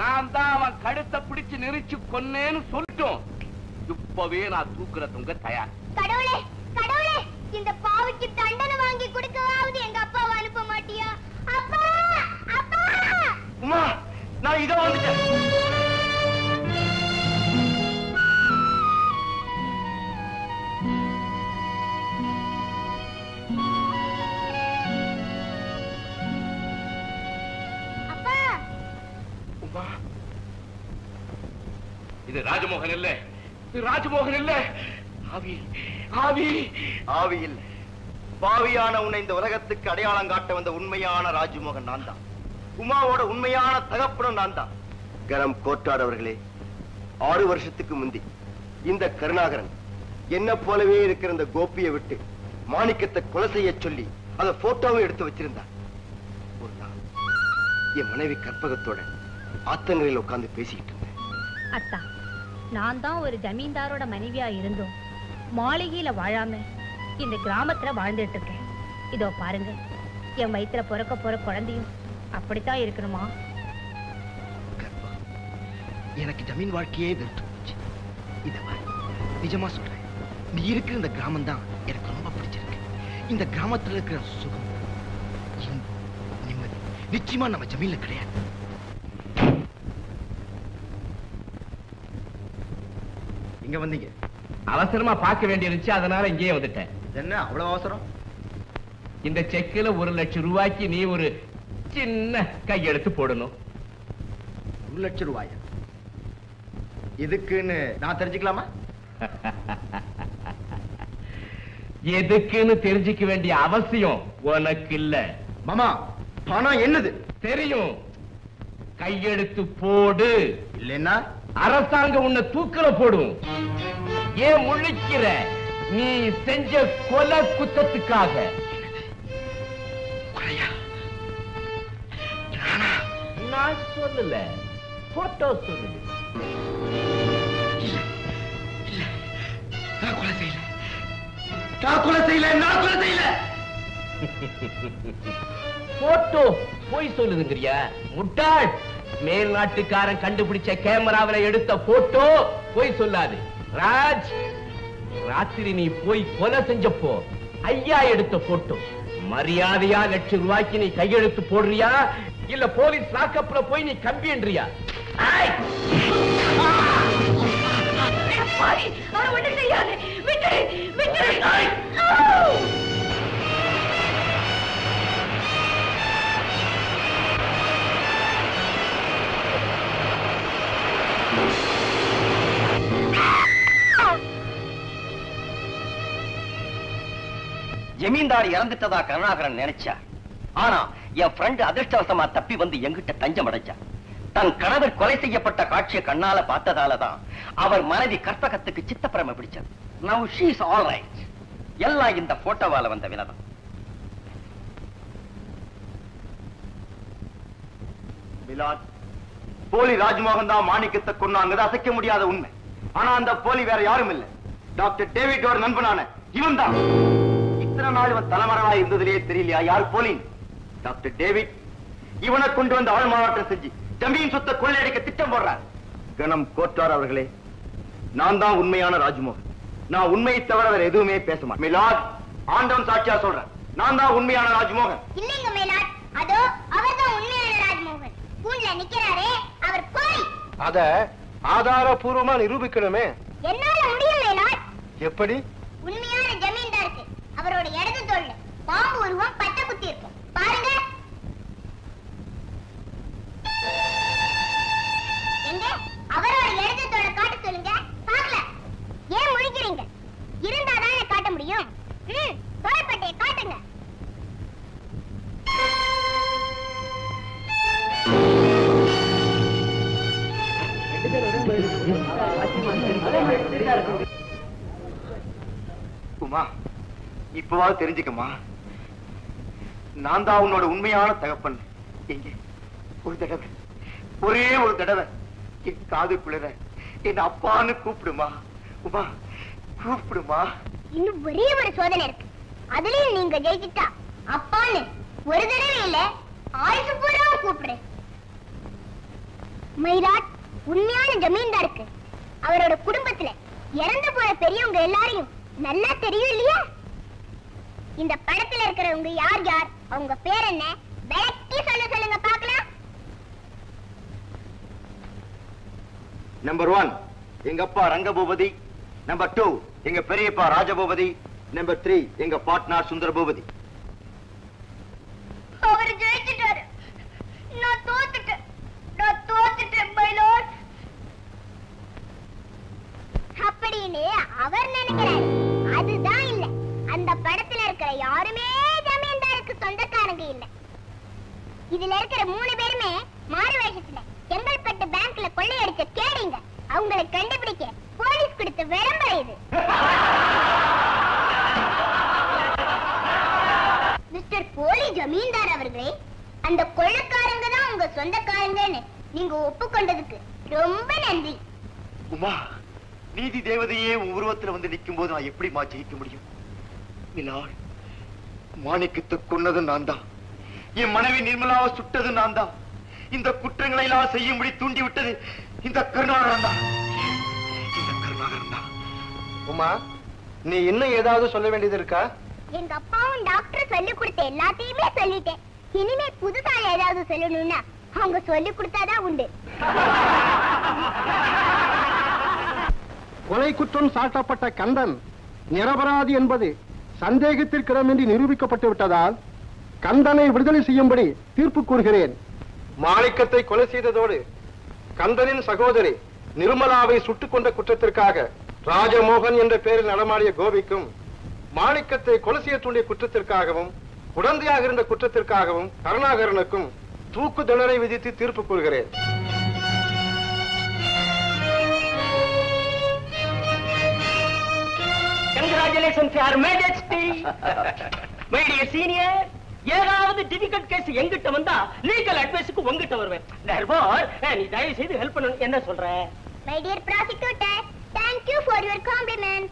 நான் தான் அவன் கழுத்தை பிடிச்சு நெரிச்சு கொன்னேன்னு சொல்லிட்டோம். இப்பவே நான் தூக்குறதுங்க தயார். கடவுளே கடவுளே, இந்த பாவிக்கு தண்டனை வாங்கி கொடுக்கவாவது எங்க அப்பாவை அனுப்ப மாட்டியா? அப்பா அப்பா. உமா, நான் இதோ வந்துட்டேன். அப்பா. உமா, இது ராஜமோகன் இல்ல, இது ராஜமோகன் இல்ல. ஆவி ஆவி ஆவி இல்ல, பாவியான உன்னை இந்த உலகத்துக்கு அடையாளம் காட்ட வந்த உண்மையான ராஜமோகன் நான் தான். உமாவோட உண்மையான தகப்பனும் நான் தான். கரம் கோட்டார் அவர்களே, 6 வருஷத்துக்கு முந்தி இந்த கருணாகரன் என்ன போலவே இருக்கிற இந்த கோபியை விட்டு மாணிக்கத்தை கொலை செய்ய சொல்லி அத போட்டோவும் எடுத்து வச்சிருந்தான். ஒரு நாள் என் மனைவி கற்பகத்தோட ஆத்தங்கரையில் உட்கார்ந்து பேசிக்கிட்டு இருந்தேன். அத்தா, நான் தான் ஒரு ஜமீன்தாரோட மனைவியா இருந்தோம் மாளிகையில வாழாம இந்த கிராமத்துல வாழ்ந்துட்டு இருக்கேன். இதோ பாருங்க, என் வயித்துல பிறக்க போற குழந்தையும் அப்படித்தான் இருக்கணுமா? கற்பகம், எனக்கு ஜமீன் வாழ்க்கையே வெறுத்து போச்சு. இத பாரு, நிஜமா சொல்றேன், நீ இருக்கிற இந்த கிராமம் தான் எனக்கு ரொம்ப பிடிச்சிருக்கு. இந்த கிராமத்துல இருக்கிற சுகம், இன்பம், நிம்மதி நிச்சயமா நம்ம ஜமீன்ல கிடையாது. இங்க வந்தீங்க? அவசரமா பார்க்க வேண்டியிருந்துச்சு, அதனால இங்கேயே வந்துட்டேன். என்ன அவ்வளவு அவசரம்? இந்த செக்கில 1 லட்சம் ரூபாய்க்கு நீ ஒரு சின்ன கையெழுத்து போடணும். 1 லட்சம் ரூபாயா? எதுக்குன்னு நான் தெரிஞ்சுக்கலாமா? எதுக்குன்னு தெரிஞ்சுக்க வேண்டிய அவசியம் உனக்கு இல்ல. மாமா, பணம் என்னது? தெரியும், கையெழுத்து போடு, இல்லைன்னா அரசாங்கம் உன்னை தூக்கல போடும். ஏன் முழிக்கிற? நீ செஞ்ச கொலை குற்றத்துக்காக. நான் சொல்லல, போட்டோ சொல்லுது. நான் கொலை செய்யல, நான் கொலை செய்யல, நான் கொலை செய்யல. போட்டோ போய் சொல்லுதுங்கறியா? முட்டாள்! மேல் நாட்டுக்காரன் கண்டுபிடிச்ச கேமராவில எடுத்த போட்டோ போய் சொல்லாது. ராஜ், ராத்திரி நீ போய் கொலை செஞ்சப்போ ஐயா எடுத்த போட்டோ. மரியாதையா 1 லட்சம் ரூபாய்க்கு நீ கையெழுத்து போடுறியா, இல்ல போலீஸ் லாக்கப்ல போய் நீ கம்பி என்றியா? ஜமீன்தார் இறந்துட்டதா கருணாகரன் நினைச்சா. ஆனா என் ஃப்ரெண்ட் அதிர்ஷ்டவசமா தப்பி வந்து எங்கிட்ட தஞ்சம் அடைஞ்சார். தன் கணவர் கொலை செய்யப்பட்ட காட்சியை கண்ணால பார்த்ததாலதான் அவர் மனைவி கற்பகத்துக்கு சித்தப்பிரமை பிடிச்சது. Now she is all right. எல்லாம் இந்த போட்டோவால வந்த வினதம். மிலாட், போலி ராஜ்மோகன் தான் மாணிக்கத்தை கொன்னாங்க, அசைக்க முடியாத உண்மை. ஆனா அந்த போலி வேற யாரும் இல்ல, டாக்டர் டேவிட்டோட நண்பனான இவன் தான். இத்தனை நாள் இவன் தலைமறைவா இருந்ததிலேயே தெரியலையா யார் போலி? டாக்டர் டேவிட் இவனை கொண்டு வந்து ஆள் மாறாட்டம் செஞ்சு ஜமீன் சொத்தை கொள்ளையடிக்க திட்டம் போடுறார். கணம் கோட்டார் அவர்களே, நான் தான் உண்மையான ராஜ்மோகன். நான் உண்மையை தவிர வேற எதுவுமே பேச மாட்டேன். மிலாட், ஆண்டவன் சாட்சியா சொல்றேன், நான் தான் உண்மையான ராஜ்மோகன். இல்லைங்க மேலாட், அதோ அவர்தான் அத ஆதாரபூர்வமா நிரூபிக்கணுமே. என்னால முடியல. எப்படி? உண்மையான ஜமீன்தாருக்கு அவரோட இடது தோல்ல பாம்பு உருவம் பச்சை குத்தி இருக்கும் பாருங்க. எங்க அவரோட இடது தோலை காட்ட சொல்லுங்க பார்க்கல. ஏன் முழிக்கிறீங்க? இருந்தாதானே காட்ட முடியும். தோள்பட்டையை காட்டுங்க. உமா, இப்பவாவது தெரிஞ்சுக்கமா, நான் தான் உன்னோட உண்மையான தகப்பன். எங்க ஒரு தடவை, ஒரே ஒரு தடவை என் காதுக்குள்ள என் அப்பான்னு கூப்பிடுமா. உமா, கூப்பிடுமா. இன்னும் ஒரே ஒரு சோதனை இருக்கு. அதுலயும் நீங்க ஜெயிச்சிட்டா அப்பான்னு ஒரு தடவை இல்ல ஆயுசு பூரா கூப்பிடுறேன். மயிலாட், உண்மையான ஜமீன்தாருக்கு அவரோட குடும்பத்துல இறந்து போற பெரியவங்க எல்லாரையும் நல்லா தெரியும் இல்லையா? இந்த படத்துல இருக்கிறவங்க யார் யார், அவங்க பேர் என்ன, விளக்கி சொல்லுங்க பார்க்கலாம். நம்பர் 1 எங்க அப்பா ரங்கபூபதி. நம்பர் 2 எங்க பெரியப்பா ராஜபூபதி. நம்பர் 3 எங்க பார்ட்னர் சுந்தரபூபதி. அவர் ஜெயிச்சிட்டாரு. நான் தோத்துட்டேன் மயிலாட் அப்படின்னு அவர் நினைக்கிறாரு. அதுதான் இல்ல. அந்த படத்துல இருக்கிற யாருமே ஜமீன்தாருக்கு சொந்தக்காரங்க இல்ல. இதுல இருக்கிற 3 பேருமே மாறு வேஷத்துல செங்கல்பட்டு பேங்க்ல கொள்ளையடிச்ச கேடிங்க. அவங்களை கண்டுபிடிக்க போலீஸ் கொடுத்த விளம்பரம் இது. மிஸ்டர் போலி ஜமீன்தார் அவர்களே, அந்த கொள்ளைக்காரங்க தான் உங்க சொந்தக்காரங்கன்னு நீங்க ஒப்புக்கொண்டதுக்கு ரொம்ப நன்றி. உமா, நீதி தேவதையே உருவத்துல வந்து நிற்கும் போது நான் எப்படி ஜெயிக்க முடியும்? மிலாட், மாணிக்கத்தை கொன்னது நான் தான். என் மனைவி நிர்மலாவை சுட்டது நான் தான். இந்த குற்றங்களை எல்லாம் செய்யும்படி தூண்டி விட்டது இந்த கருணாகரன் தான். உமா, நீ இன்னும் ஏதாவது சொல்ல வேண்டியது இருக்கா? எங்க அப்பாவும் டாக்டர் சொல்லி கொடுத்த எல்லாத்தையுமே சொல்லிட்டேன். இனிமே புதுசா ஏதாவது சொல்லணும்னா அவங்க சொல்லி கொடுத்தாதான் உண்டு. கொலை குற்றம் சாட்டப்பட்ட கந்தன் நிரபராதி என்பது சந்தேகத்திற்கிடமின்றி நிரூபிக்கப்பட்டு விட்டதால் கந்தனை விடுதலை செய்யும்படி தீர்ப்பு கூறுகிறேன். மாணிக்கத்தை கொலை செய்ததோடு கந்தனின் சகோதரி நிர்மலாவை சுட்டுக் கொண்ட குற்றத்திற்காக ராஜமோகன் என்ற பெயரில் நடமாடிய கோபிக்கும், மாணிக்கத்தை கொலை செய்ய தூண்டிய குற்றத்திற்காகவும் உடந்தையாக இருந்த குற்றத்திற்காகவும் கருணாகரனுக்கும் தூக்கு தண்டனை விதித்து தீர்ப்பு கூறுகிறேன். Congratulations, Your Majesty. My dear senior, ஏதாவது டிஃபிகல்ட் கேஸ் எங்கிட்ட வந்தா லீகல் அட்வைஸ்க்கு உங்கிட்ட வருவேன். Therefore, நீ தயவு செய்து ஹெல்ப் பண்ணணும். என்ன சொல்ற? My dear prosecutor, thank you for your compliment.